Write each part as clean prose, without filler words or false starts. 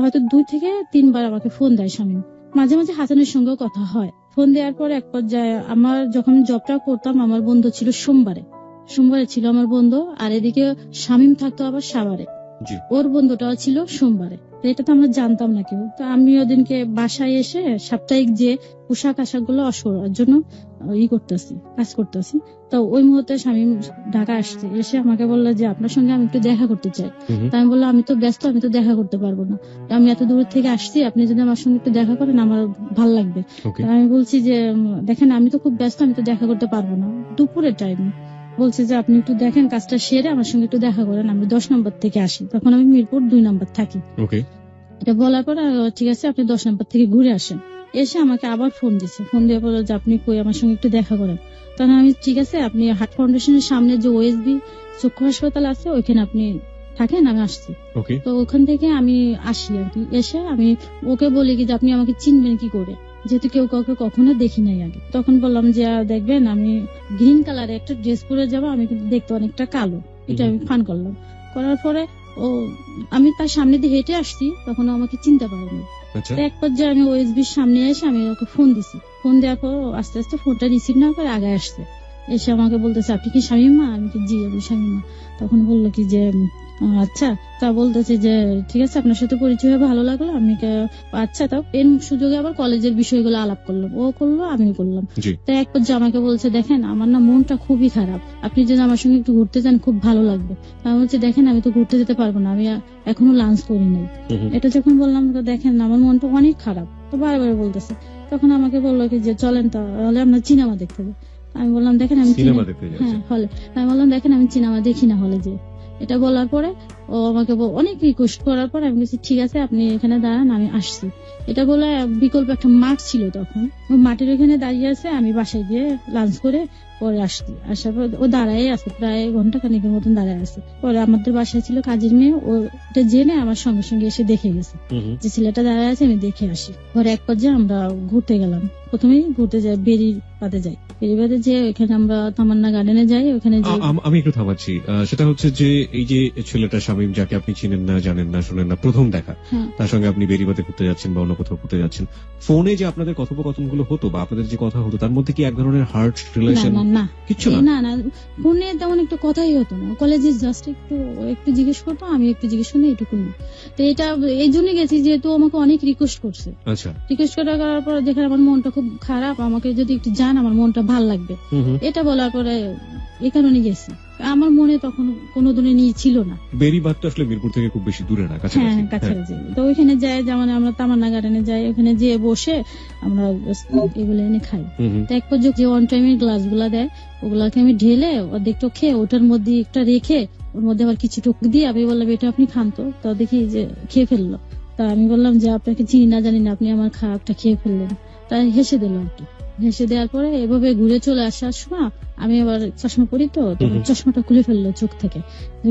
হয়তো 2 থেকে 3 বার আমাকে ফোন দেয় স্বামী। মাঝে মাঝে হাসানের সঙ্গেও কথা হয়। ফোন দেওয়ার পর এক পর্যায়ে আমার যখন জবটা করতাম, আমার বন্ধু ছিল সোমবারে ছিল আমার বন্ধু, আর এদিকে শামীম থাকতো আবার সাভারে, ওর বন্ধুটাও ছিল সোমবারে। এটা তো আমরা জানতাম না কেউ। তো আমি ওদিনকে বাসায় এসে সাপ্তাহিক যে পোশাক আশাক গুলো অসরার জন্য কাজ করতেছি। তো ওই মুহূর্তে শামীম ঢাকা আসছে, এসে আমাকে বললো যে আপনার সঙ্গে আমি একটু দেখা করতে চাই। তা আমি বললাম আমি তো ব্যস্ত, আমি তো দেখা করতে পারবো না, আমি এত দূর থেকে আসছি, আপনি যদি আমার সঙ্গে একটু দেখা করেন আমার ভাল লাগবে। আমি বলছি যে দেখেন আমি তো খুব ব্যস্ত, আমি তো দেখা করতে পারবো না, দুপুরের টাইম। বলছে যে আপনি একটু দেখেন কাজটা সেরে আমার সঙ্গে একটু দেখা করেন, আমি 10 নম্বর থেকে আসি, তখন আমি মিরপুর 2 নম্বর থাকি। এটা বলার পর ঠিক আছে আপনি 10 নম্বর থেকে ঘুরে আসেন। এসে আমাকে আবার ফোন দিছে, ফোন দিয়ে বললো যে আপনি কই, আমার সঙ্গে একটু দেখা করেন। তখন আমি ঠিক আছে আপনি হার্ট ফাউন্ডেশনের সামনে যে ওএসবি চক্ষু হাসপাতাল আছে ওইখানে আপনি থাকেন, আমি আসছি। তো ওখান থেকে আমি আসি আর কি। এসে আমি ওকে বলি কি যে আপনি আমাকে চিনবেন কি করে, যেহেতু কেউ কাউকে কখনো দেখি নাই আগে। তখন বললাম যে দেখবেন আমি গ্রিন কালারে একটা ড্রেস পরে যাবো, আমি কিন্তু দেখতে অনেকটা কালো। এটা আমি ফান করলাম। করার পরে আমি তার সামনে দিয়ে হেঁটে আসছি, তখন আমাকে চিনতে পারেনি। এক পর্যায়ে আমি ওএসবির সামনে এসে আমি ওকে ফোন দিছি। ফোন দেওয়ার পর আস্তে আস্তে ফোনটা রিসিভ না করে আগে আসছে। এসে আমাকে বলতেছে আপনি কি শামীমা? আমি কি জি আমি শামীমা। তখন বললো কি যে আচ্ছা। তা বলতেছে যে ঠিক আছে আপনার সাথে পরিচয় হয়ে ভালো লাগলো। আমি আচ্ছা, তাও এর সুযোগে আবার কলেজের বিষয়গুলো আলাপ করলাম, ও করলো আমিও করলাম। তো এক পর্যায়ে আমাকে বলছে দেখেন আমার না মনটা খুবই খারাপ, আপনি যদি আমার সঙ্গে একটু ঘুরতে যান খুব ভালো লাগবে। আমি বলছি দেখেন আমি তো ঘুরতে যেতে পারবো না, আমি এখনো লাঞ্চ করি নাই। এটা যখন বললাম তো দেখেন আমার মনটা অনেক খারাপ, তো বারবার বলতেছে। তখন আমাকে বললো কি যে চলেন তাহলে আমরা সিনেমা দেখতে যাবো। আমি বললাম দেখেন আমি হলে, আমি বললাম দেখেন আমি সিনেমা দেখি না হলে যে। এটা বলার পরে ও আমাকে অনেক রিকোয়েস্ট করার পর আমি বলছি ঠিক আছে আপনি এখানে দাঁড়ান, আমি আসছি। এটা বলে বিকল্প একটা মাঠ ছিল, তখন ওই মাঠের ওখানে দাঁড়িয়ে আছে। আমি বাসায় গিয়ে লাঞ্চ করে পরে আসছি। আসার পর ও দাঁড়ায় আছে প্রায় ঘন্টা খানিকের মতন দাঁড়ায় আছে। পরে আমাদের বাসায় ছিল কাজের মেয়ে, ওটা জেনে আমার সঙ্গে সঙ্গে এসে দেখে গেছে যে ছেলেটা দাঁড়ায় আছে, আমি দেখে আসি। পরে এক পর্যায়ে আমরা ঘুরতে গেলাম। প্রথমেই ঘুরতে যাই বেরির বাদে যাই, বেরিবাদে যে ওখানে আমরা তামান্না গার্ডেনে যাই। ওখানে আমি একটু থামাচ্ছি, সেটা হচ্ছে যে এই যে ছেলেটা শামীম যাকে আপনি চিনেন না, জানেন না, শোনেন না, প্রথম দেখা, তার সঙ্গে আপনি বেরিবাদে ঘুরতে যাচ্ছেন বা অন্য কোথাও ঘুরতে যাচ্ছেন, ফোনে যে আপনাদের কথোপকথন গুলো হতো বা আপনাদের যে কথা হতো তার মধ্যে কি এক ধরনের হার্ট রিলেশন কিছু না? না, ফোনে তেমন একটু কথাই হতো না। কলেজে জাস্ট একটু জিজ্ঞেস করতো, আমি একটু জিজ্ঞেস করি, এটুকু। তো এটা এই জন্য গেছি যেহেতু আমাকে অনেক রিকোয়েস্ট করছে। রিকোয়েস্ট করার পর দেখে আমার মনটা খুব খারাপ, আমাকে যদি একটু জান আমার মনটা ভাল লাগবে। এটা বলার পরে এই কারণে গেছি। আমার মনে তখন কোনো ধরনের নিয়ে ছিল না। বেরিবাদ তো আসলে মিরপুর থেকে খুব বেশি দূরে না, কাছাকাছি। তো ওইখানে যাই, যেমন আমরা তামান্না গার্ডেনে যাই, ওখানে যেয়ে বসে আমরা এগুলো এনে খাই। তো এক পর্যায়ে যে অন টাইমের গ্লাস গুলা দেয় ওগুলাকে আমি ঢেলে অর্ধেকটা খেয়ে ওটার মধ্যে একটা রেখে ওর মধ্যে আবার কিছু টুক দিয়ে আমি বললাম এটা আপনি খান। তো দেখি যে খেয়ে ফেললো। তা আমি বললাম যে আপনাকে চিনি না জানি না, আপনি আমার খাবারটা খেয়ে ফেললেন। তাই হেসে দিল আর কি। হেসে দেওয়ার পরে এভাবে ঘুরে চলে আসার সময় আমি আবার চশমা পরি, তো চশমাটা খুলে ফেললো চোখ থেকে।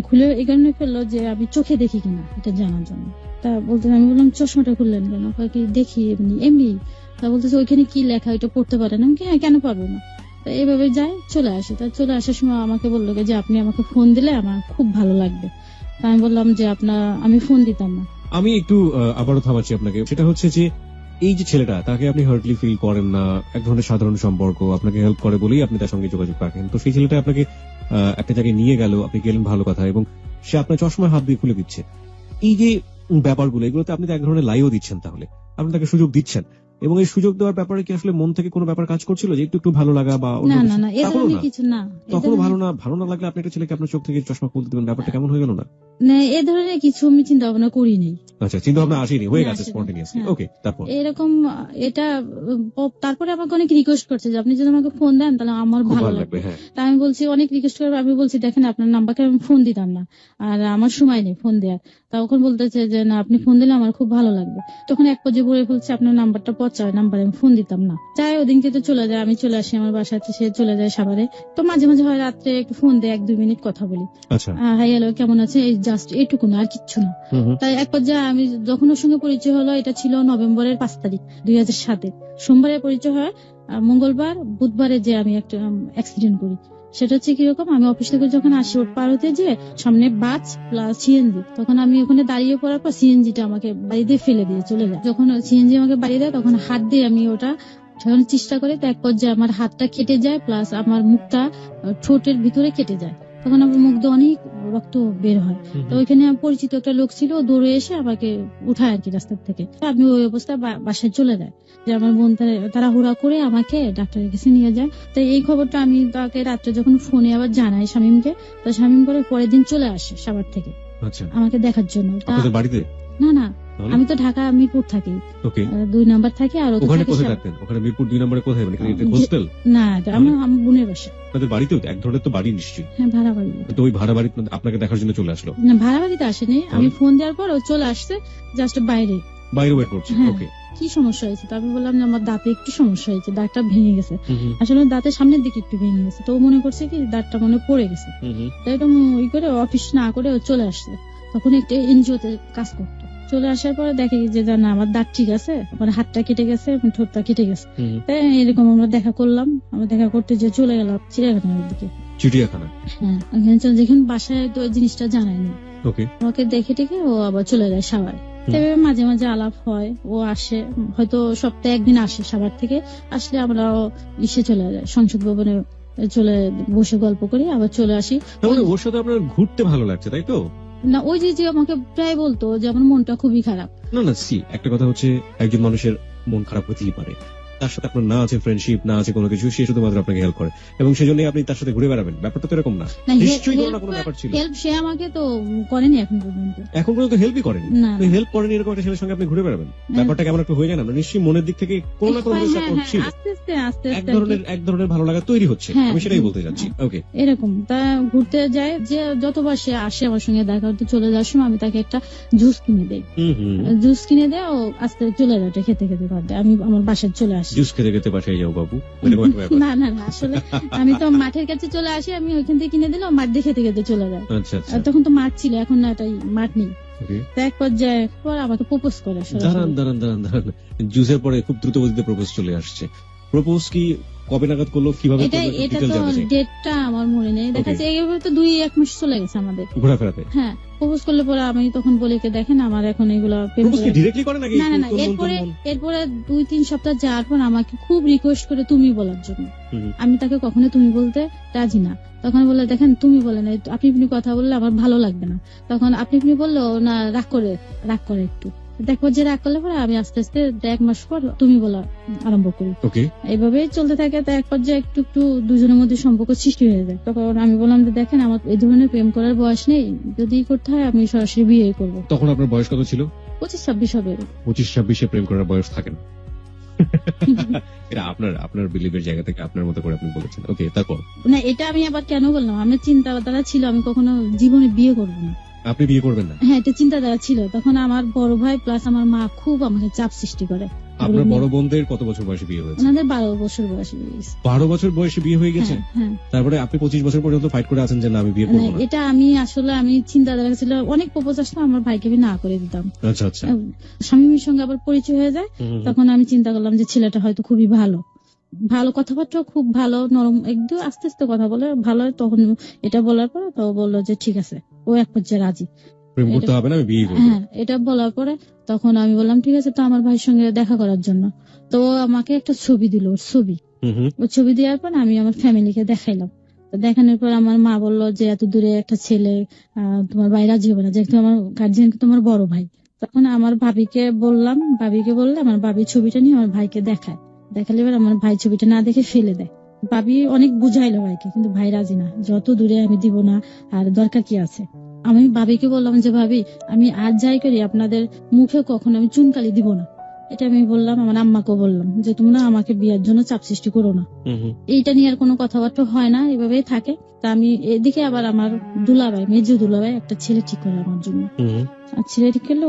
খুলে এই কারণে ফেললো যে আমি চোখে দেখি কিনা এটা জানার জন্য। তা বলতে আমি বললাম চশমাটা খুললেন কেন? কি দেখি এমনি। তা বলতেছে ওইখানে কি লেখা ওইটা পড়তে পারেন? আমি হ্যাঁ কেন পারবো না। তো এইভাবে যাই, চলে আসি। তা চলে আসার সময় আমাকে বললো যে আপনি আমাকে ফোন দিলে আমার খুব ভালো লাগবে। তা আমি বললাম যে আমি ফোন দিতাম না। আমি একটু আবারও থামাচ্ছি আপনাকে, সেটা হচ্ছে যে এই যে ছেলেটা তাকে আপনি হার্টলি ফিল করেন না, এক ধরনের সাধারণ সম্পর্ক, আপনাকে হেল্প করে বলেই আপনি তার সঙ্গে যোগাযোগ রাখেন। তো সেই ছেলেটা আপনাকে একটা জায়গায় নিয়ে গেল, আপনি গেলেন, ভালো কথা, এবং সে আপনার চশমায় হাত দিয়ে খুলে দিচ্ছে। এই যে ব্যাপারগুলো, এগুলোতে আপনি তো এক ধরনের লাইও দিচ্ছেন, তাহলে আপনি তাকে সুযোগ দিচ্ছেন, এবং এই সুযোগ দেওয়ার ব্যাপারে কি আসলে মন থেকে কোনো ব্যাপার কাজ করছিল যে একটু ভালো লাগা বা কখনো ভালো না লাগলে আপনি একটা ছেলেকে আপনার চোখ থেকে চশমা খুলতে দেবেন, ব্যাপারটা কেমন হয়ে গেল না? এ ধরনের কিছু আমি চিন্তা ভাবনা করিনি। আচ্ছা, চিন্তা ভাবনা আসেনি, হয়ে গেছে স্পন্টেনিয়াসলি। ওকে, তারপর এরকম এটা তারপরে আমাকে অনেক রিকোয়েস্ট করছে যে আপনি যদি আমাকে ফোন দেন তাহলে আমার ভালো লাগবে। তাই আমি বলছি অনেক রিকোয়েস্ট করবো, আমি বলছি দেখেন আপনার নাম্বারকে আমি ফোন দিতাম না, আর আমার সময় নেই ফোন দেওয়ার। তখন বলতেছে যে না আপনি ফোন দিলে আমার খুব ভালো লাগবে। তখন এক পর্যায়ে বলে ফেলছে আপনার নাম্বারটা পচা নাম্বার, আমি ফোন দিতাম না। যাই ওদিনকে তো চলে যায়, আমি চলে আসি আমার বাসাতে, সে চলে যায় সাভারে। তো মাঝে মাঝে হয় রাত্রে একটু ফোন দেয়, 1-2 মিনিট কথা বলি, হাই হ্যালো কেমন আছে, এই জাস্ট এইটুকু না, আর কিচ্ছু না। তাই এক পর্যায়ে আমি যখন ওর সঙ্গে পরিচয় হলো, এটা ছিল নভেম্বরের 5 তারিখ 2007। সোমবারে পরিচয় হয়, মঙ্গলবার বুধবারে যে আমি একটা অ্যাক্সিডেন্ট করি, সেটা হচ্ছে কিরকম, আমি অফিস থেকে যখন আসি রোড পার হতে যে সামনে বাস প্লাস সিএনজি, তখন আমি ওখানে দাঁড়িয়ে পড়ার পর সিএনজিটা আমাকে বাড়িতে ফেলে দিয়ে চলে যায়। যখন সিএনজি আমাকে বাড়ি দেয় তখন হাত দিয়ে আমি ওটা ঠেকানোর চেষ্টা করি, তো এক পর্যায়ে আমার হাতটা কেটে যায় প্লাস আমার মুখটা ঠোঁটের ভিতরে কেটে যায়। তখন আমার মুখ দিয়ে অনেক রক্ত বের হয়। তো ওইখানে পরিচিত একটা লোক ছিল, ও দৌড়ে এসে আমাকে উঠায় আর কি রাস্তার থেকে। আমি ওই অবস্থায় বাসায় চলে যাই, যে আমার বোন তাড়াহুড়া করে আমাকে ডাক্তারের কাছে নিয়ে যায়। তো এই খবরটা আমি তাকে রাত্রে যখন ফোনে আবার জানাই শামীমকে, তো শামীম করে পরের দিন চলে আসে সাভার থেকে আচ্ছা, আমাকে দেখার জন্য। আপনাদের বাড়িতে? না না, আমি তো ঢাকা মিরপুর থাকি, ওকে, 2 নাম্বার থাকি। আর ওখানে কোথায় থাকতেন? ওখানে মিরপুর 2 নম্বরে কোথায়, মানে এটা হোস্টেল? না, এটা আমার বোনের বাসা। আপনাদের বাড়িতেও এক ধরনের তো বাড়ি নিশ্চয়ই? হ্যাঁ, ভাড়া বাড়ি। তো ওই ভাড়া বাড়ি আপনাকে দেখার জন্য চলে আসলো? না, ভাড়া বাড়িতে আসেনি, আমি ফোন দেওয়ার পর ও চলে আসছে জাস্ট বাইরে ওয়েট করছে। ওকে, কি সমস্যা হয়েছে? তো আমি বললাম যে আমার দাঁতে একটু সমস্যা হয়েছে, দাঁতটা ভেঙে গেছে। আসলে দাঁতের সামনের দিকে একটু ভেঙে গেছে, তো ও মনে করছে কি দাঁতটা মনে পড়ে গেছে। তো এরকম ওই করে অফিস না করে ও চলে আসছে। তখন একটা এনজিও তে কাজ করতো। চলে আসার পরে দেখে যে না, আমার দাঁত ঠিক আছে, আমার হাতটা কেটে গেছে, ঠোঁটটা কেটে গেছে। তাই এরকম আমরা দেখা করলাম, আমরা দেখা করতে যে চলে গেলাম চিড়িয়াখানার দিকে। চিড়িয়াখানা? হ্যাঁ, ওখানে যেখানে বাসায় তো ওই জিনিসটা জানায়নি। ওকে, আমাকে দেখে টেকে ও আবার চলে যায় সাভার। তবে মাঝে মাঝে আলাপ হয়, ও আসে, হয়তো সপ্তাহে একদিন আসে সাভার থেকে। আসলে আমরা ইসে চলে যায় সংসদ ভবনে, চলে বসে গল্প করি, আবার চলে আসি। তাহলে ওর সাথে আপনার ঘুরতে ভালো লাগছে, তাই তো? না, ওই যে আমাকে প্রায় বলতো যে আমার মনটা খুবই খারাপ। না, একটা কথা হচ্ছে, একজন মানুষের মন খারাপ হতেই পারে, তার সাথে আপনার না আছে ফ্রেন্ডশিপ, না আছে কোনো কিছু, সে শুধুমাত্র আপনাকে হেল্প করে এবং সেজন্য আপনি তার সাথে ঘুরে বেড়াবেন, ব্যাপারটা তো এরকম না। নিশ্চয়ই কোনো না কোনো ব্যাপার ছিল। হেল্প সে আমাকে তো করেনি এখন পর্যন্ত হেল্পই করেনি। হেল্প করেনি এরকম একটা ছেলের সঙ্গে আপনি ঘুরে বেড়াবেন, ব্যাপারটা কেমন একটা হয়ে যায় না? নিশ্চয়ই মনের দিক থেকে কোনো না কোনো এক ধরনের ভালো লাগা তৈরি হচ্ছে, আমি সেটাই বলতে যাচ্ছি। ওকে, এরকম তা ঘুরতে যায় যে যতবার সে আসে আমার সঙ্গে দেখা করতে, চলে যাওয়ার সময় আমি তাকে একটা জুস কিনে দেই। জুস কিনে দেয়, ও আস্তে চলে যায় খেতে খেতে ঘর দেয়, আমি আমার বাসায় চলে আসি। জুস খেতে খেতে বাসায় যাও বাবু? না না, আসলে আমি তো মাঠের কাছে চলে আসি, আমি ওইখান থেকে কিনে দিলাম, মাঠ দিয়ে খেতে খেতে চলে যায়। তখন তো মাঠ ছিল, এখন না এটাই মাঠ নেই। এক পর্যায়ে পর আমাকে প্রপোজ করে। দাঁড়ান, জুসের পরে খুব দ্রুত গতিতে প্রপোজ চলে আসছে। প্রপোজ কি কবে নাগাদ করলো, কিভাবে? এটা তো ডেটটা আমার মনে নেই, দেখা যাচ্ছে এইভাবে তো 2-1 মাস চলে গেছে আমাদের ঘোরাফেরাতে। হ্যাঁ, প্রপোজ করলে পরে আমি তখন বলি কে দেখেন আমার এখন এগুলা না, এরপরে 2-3 সপ্তাহ যাওয়ার পর আমাকে খুব রিকোয়েস্ট করে তুমি বলার জন্য। আমি তাকে কখনো তুমি বলতে রাজি না। তখন বললে দেখেন তুমি বলে না, আপনি কথা বললে আমার ভালো লাগবে না। তখন আপনি বললো না, রাগ করে একটু। দেখো যে রাগ করলে পরে আমি আস্তে আস্তে 1 মাস পর তুমি বলা আরম্ভ করি। এইভাবে চলতে থাকে। তো এক পর্যায়ে একটু একটু দুজনের মধ্যে সম্পর্ক সৃষ্টি হয়ে যায়। তখন আমি বললাম যে দেখেন আমার এই ধরনের প্রেম করার বয়স নেই, যদি করতে হয় আমি সরাসরি বিয়ে করবো। তখন আপনার বয়স কত ছিল? 25-26 হবে। 25-26 প্রেম করার বয়স থাকে না। এটা আপনার বিলিভের জায়গা থেকে আপনার মতো করে আপনি বলেছেন। ওকে, তারপর? না, এটা আমি আবার কেন বললাম, আমার চিন্তাধারা ছিল আমি কখনো জীবনে বিয়ে করবো না। আপনি বিয়ে করবেন না? হ্যাঁ, এটা চিন্তাধারা ছিল। তখন আমার বড় ভাই প্লাস আমার মা খুব আমাকে চাপ সৃষ্টি করে। আপনার বড় বোনদের কত বছর বয়সে বিয়ে হয়েছে? ওনাদের 12 বছর বয়সে বিয়ে হয়েছে। 12 বছর বয়সে বিয়ে হয়ে গেছে? তারপরে আপনি 25 বছর পর্যন্ত ফাইট করে আছেন যে না আমি বিয়ে করব না? এটা আমি চিন্তাধারা ছিল, অনেক প্রপোজ আসতো, আমার ভাইকে আমি না করে দিতাম। আচ্ছা, স্বামীর সঙ্গে আবার পরিচয় হয়ে যায়। তখন আমি চিন্তা করলাম যে ছেলেটা হয়তো খুবই ভালো কথাবার্তা, খুব ভালো, নরম, একদম আস্তে আস্তে কথা বলে ভালো। তখন এটা বলার পরে তো বললো যে ঠিক আছে, ও এক পর্যায়ে রাজি। হ্যাঁ, এটা বলার পরে তখন আমি বললাম ঠিক আছে, তো আমার ভাইয়ের সঙ্গে দেখা করার জন্য তো আমাকে একটা ছবি দিল, ওর ছবি দেওয়ার পর আমি আমার ফ্যামিলিকে দেখাইলাম। দেখানোর পর আমার মা বললো যে এত দূরে একটা ছেলে, তোমার ভাই রাজি হবে না, যেহেতু আমার গার্জিয়ান তোমার বড় ভাই। তখন আমার ভাবিকে বললে আমার ভাবি ছবিটা নিয়ে আমার ভাইকে দেখালে এবার আমার ভাই ছবিটা না দেখে ফেলে দেয়। ভাবি অনেক বুঝাইলো ভাইকে, কিন্তু ভাই রাজি না, যত দূরে আমি দিব না, আর দরকার কি আছে। আমি ভাবিকে বললাম যে ভাবি আমি আজ যাই করি আপনাদের মুখে কখনো আমি চুনকালি দিব না। এটা আমি বললাম, আমার আম্মাকেও বললাম যে তোমরা আমাকে বিয়ের জন্য চাপ সৃষ্টি করো না। এইটা নিয়ে আর কোনো কথাবার্তা হয় না, এভাবেই থাকে। তা আমি এদিকে আবার আমার মেজো দুলাভাই একটা ছেলে ঠিক করে আমার জন্য। আর ছেলে ঠিক করলে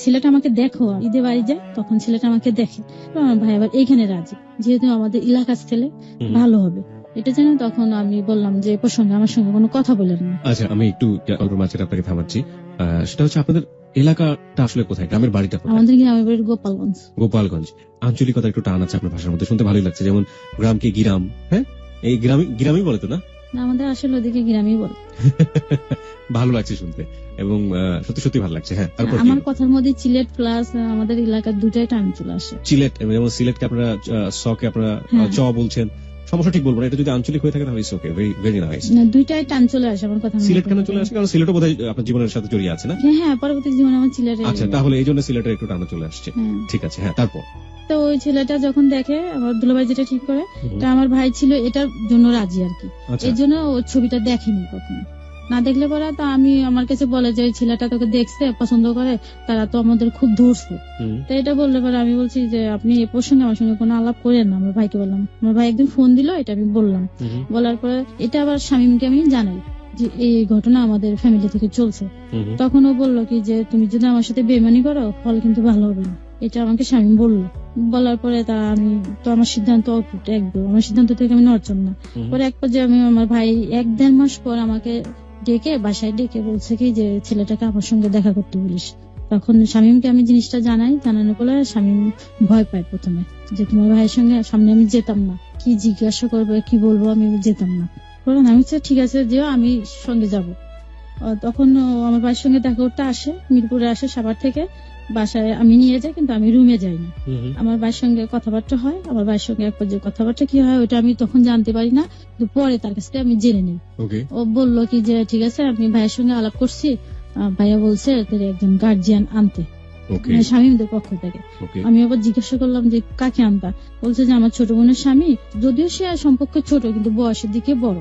ছেলেটা আমাকে দেখো, ঈদে বাড়ি যায় তখন ছেলেটা আমাকে দেখে, আমার ভাই আবার এইখানে রাজি, যেহেতু আমাদের এলাকার ছেলে ভালো হবে এটা জানো। তখন আমি বললাম যে এ প্রসঙ্গে আমার সঙ্গে কোনো কথা বলেন না। আচ্ছা, আমি একটু অল্প মাঝে আপনাকে থামাচ্ছি। সেটা হচ্ছে আপনাদের এলাকাটা আসলে কোথায়, গ্রামের বাড়িটা কোথায়? আমাদের গ্রামের বাড়ি গোপালগঞ্জ। আঞ্চলিকতা একটু টান আছে আপনার ভাষার মধ্যে, শুনতে ভালোই লাগছে। যেমন গ্রামকে গিরাম, হ্যাঁ এই গ্রামই বলে তো না? না, আমাদের আসলে ওদিকে গ্রামই বলে। ভালো লাগছে শুনতে এবং সত্যি সত্যি ভালো লাগছে। হ্যাঁ, তারপর আমার কথার মধ্যে সিলেট প্লাস আমাদের এলাকার দুটাই টান চলে আসে। সিলেট, যেমন সিলেটকে আপনারা সকে আপনারা চ বলছেন, সমস্যা ঠিক বলবো না, এটা যদি আঞ্চলিক হয়ে থাকে তাহলে ইটস ওকে, ভেরি নাইস। না, দুইটাই টান চলে আসে আমার কথা। সিলেট কেন চলে আসে? কারণ সিলেটও বোধহয় আপনার জীবনের সাথে জড়িয়ে আছে না? হ্যাঁ, পরবর্তী জীবনে আমার সিলেটে। আচ্ছা, তাহলে এই জন্য সিলেটের একটু টানা চলে আসছে। ঠিক আছে, হ্যাঁ, তারপর তো ওই ছেলেটা যখন দেখে আমার দুলাভাই যেটা ঠিক করে, তা আমার ভাই ছিল এটার জন্য রাজি আর কি। এই জন্য ওর ছবিটা দেখেনি কখনো, না দেখলে পরে তো আমি আমার কাছে বলে যে ছেলেটা তোকে দেখছে, পছন্দ করে, তারা তো আমাদের খুব ধরছে। তো এটা বললে পরে আমি বলছি যে আপনি এ প্রসঙ্গে আমার সঙ্গে কোনো আলাপ করেন না। আমার ভাইকে বললাম, আমার ভাই একদিন ফোন দিল, এটা আমি বললাম। বলার পরে এটা আবার শামীমকে আমি জানাই যে এই ঘটনা আমাদের ফ্যামিলি থেকে চলছে। তখন ও বললো কি যে তুমি যদি আমার সাথে বেইমানি করো ফল কিন্তু ভালো হবে না, এটা আমাকে শামীম বললো। বলার পরে তা আমি তো আমার সিদ্ধান্ত একদম, আমার সিদ্ধান্ত থেকে আমি নড়চড় না। পরে এক পর্যায়ে আমি আমার ভাই 1-1.5 মাস পর আমাকে ডেকে বাসায় ডেকে বলছে কি যে ছেলেটাকে আমার সঙ্গে দেখা করতে বলিস। তখন শামীমকে আমি জিনিসটা জানাই, জানানোর পরে শামীম ভয় পায় প্রথমে যে তোমার ভাইয়ের সঙ্গে সামনে আমি যেতাম না, কি জিজ্ঞাসা করবে কি বলবো, আমি যেতাম না। আমি ঠিক আছে যেও, আমি সঙ্গে যাব। তখন আমার ভাইয়ের সঙ্গে দেখা করতে আসে, মিরপুরে আসে সাভার থেকে। বাসায় আমি নিয়ে যাই, কিন্তু আমি রুমে যাই না। আমার ভাইয়ের সঙ্গে কথাবার্তা হয়, আমার ভাইয়ের সঙ্গে এক পর্যায়ে কথাবার্তা কি হয় ওটা আমি তখন জানতে পারি না, পরে তার কাছ থেকে আমি জেনে নিই। ও বললো কি যে ঠিক আছে, আমি ভাইয়ের সঙ্গে আলাপ করছি, ভাইয়া বলছে তোর একজন গার্জিয়ান আনতে, শামীমদের পক্ষ থেকে। আমি আবার জিজ্ঞাসা করলাম যে কাকে আনতা? বলছে যে আমার ছোট বোনের স্বামী, যদিও সে সম্পর্ক ছোট কিন্তু বয়সের দিকে বড়,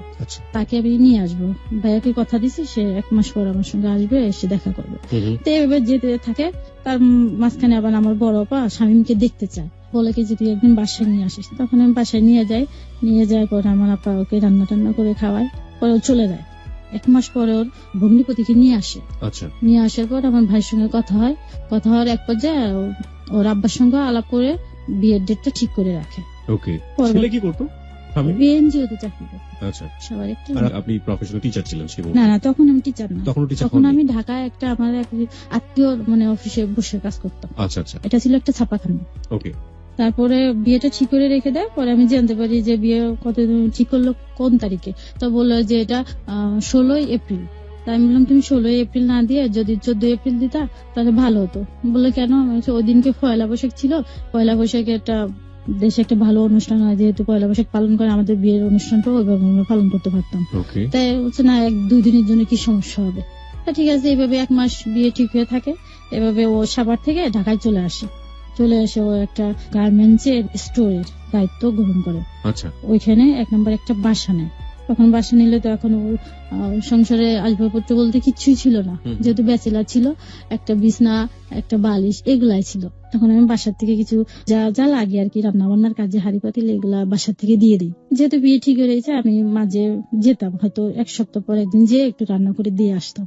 তাকে আমি নিয়ে আসবো। ভাইয়াকে কথা দিছি সে 1 মাস পর আমার সঙ্গে আসবে, এসে দেখা করবে। তো এভাবে যেতে থাকে। তার মাঝখানে আবার আমার বড় আপা শামীমকে দেখতে চায়, বলে কি যে তুই একদিন বাসায় নিয়ে আসিস। তখন আমি বাসায় নিয়ে যাই, নিয়ে যাওয়ার পর আমার আপা ওকে রান্না টান্না করে খাওয়ায়, পরে চলে যায়। 1 মাস পরে ওর ভগ্নিপতিকে নিয়ে আসে। নিয়ে আসার পর আমার ভাইয়ের সঙ্গে কথা হয়, কথা হওয়ার এক পর্যায়ে ওর আব্বার সঙ্গে আলাপ করে বিয়ের ডেটটা ঠিক করে রাখে। ছেলে কি করতো? বিএনজিওতে চাকরি করতো। সবার একটা। আপনি প্রফেশনাল টিচার ছিলেন? না, তখন আমি টিচার না, তখন আমি ঢাকায় একটা আমার এক আত্মীয় মানে অফিসে বসে কাজ করতাম। এটা ছিল একটা ছাপাখানা। তারপরে বিয়েটা ঠিক করে রেখে দেয়। পরে আমি জানতে পারি যে বিয়ে কত ঠিক করলো, কোন তারিখে। তো বললো যে এটা 16 এপ্রিল। তাই আমি বললাম তুমি 16 এপ্রিল না দিয়ে যদি 14 এপ্রিল দিতা তাহলে ভালো হতো। বললো কেন? ওই দিনকে পয়লা বৈশাখ ছিল, পয়লা বৈশাখে একটা দেশে একটা ভালো অনুষ্ঠান হয়, যেহেতু পয়লা বৈশাখ পালন করে, আমাদের বিয়ের অনুষ্ঠানটা ওইভাবে আমরা পালন করতে পারতাম। তাই বলছে না 1-2 দিনের জন্য কি সমস্যা হবে। ঠিক আছে, এইভাবে 1 মাস বিয়ে ঠিক হয়ে থাকে। এভাবে ও সাভার থেকে ঢাকায় চলে আসে ও একটা গার্মেন্টসের স্টোরের দায়িত্ব গ্রহণ করে। ওইখানে 1 নম্বর একটা বাসা নেয়। তখন বাসা নিলে তো এখন ওর সংসারে আসবাবপত্র বলতে কিছুই ছিল না, যেহেতু ব্যাচেলার ছিল। একটা বিছনা, একটা বালিশ, এগুলাই ছিল। তখন আমি বাসার থেকে কিছু যা যা লাগে আর কি রান্না বান্নার কাজে, হাঁড়ি পাতিল, এগুলা বাসার থেকে দিয়ে দিই। যেহেতু বিয়ে ঠিক হয়ে রয়েছে, আমি মাঝে যেতাম, হয়তো 1 সপ্তাহ পর একদিন যে একটু রান্না করে দিয়ে আসতাম।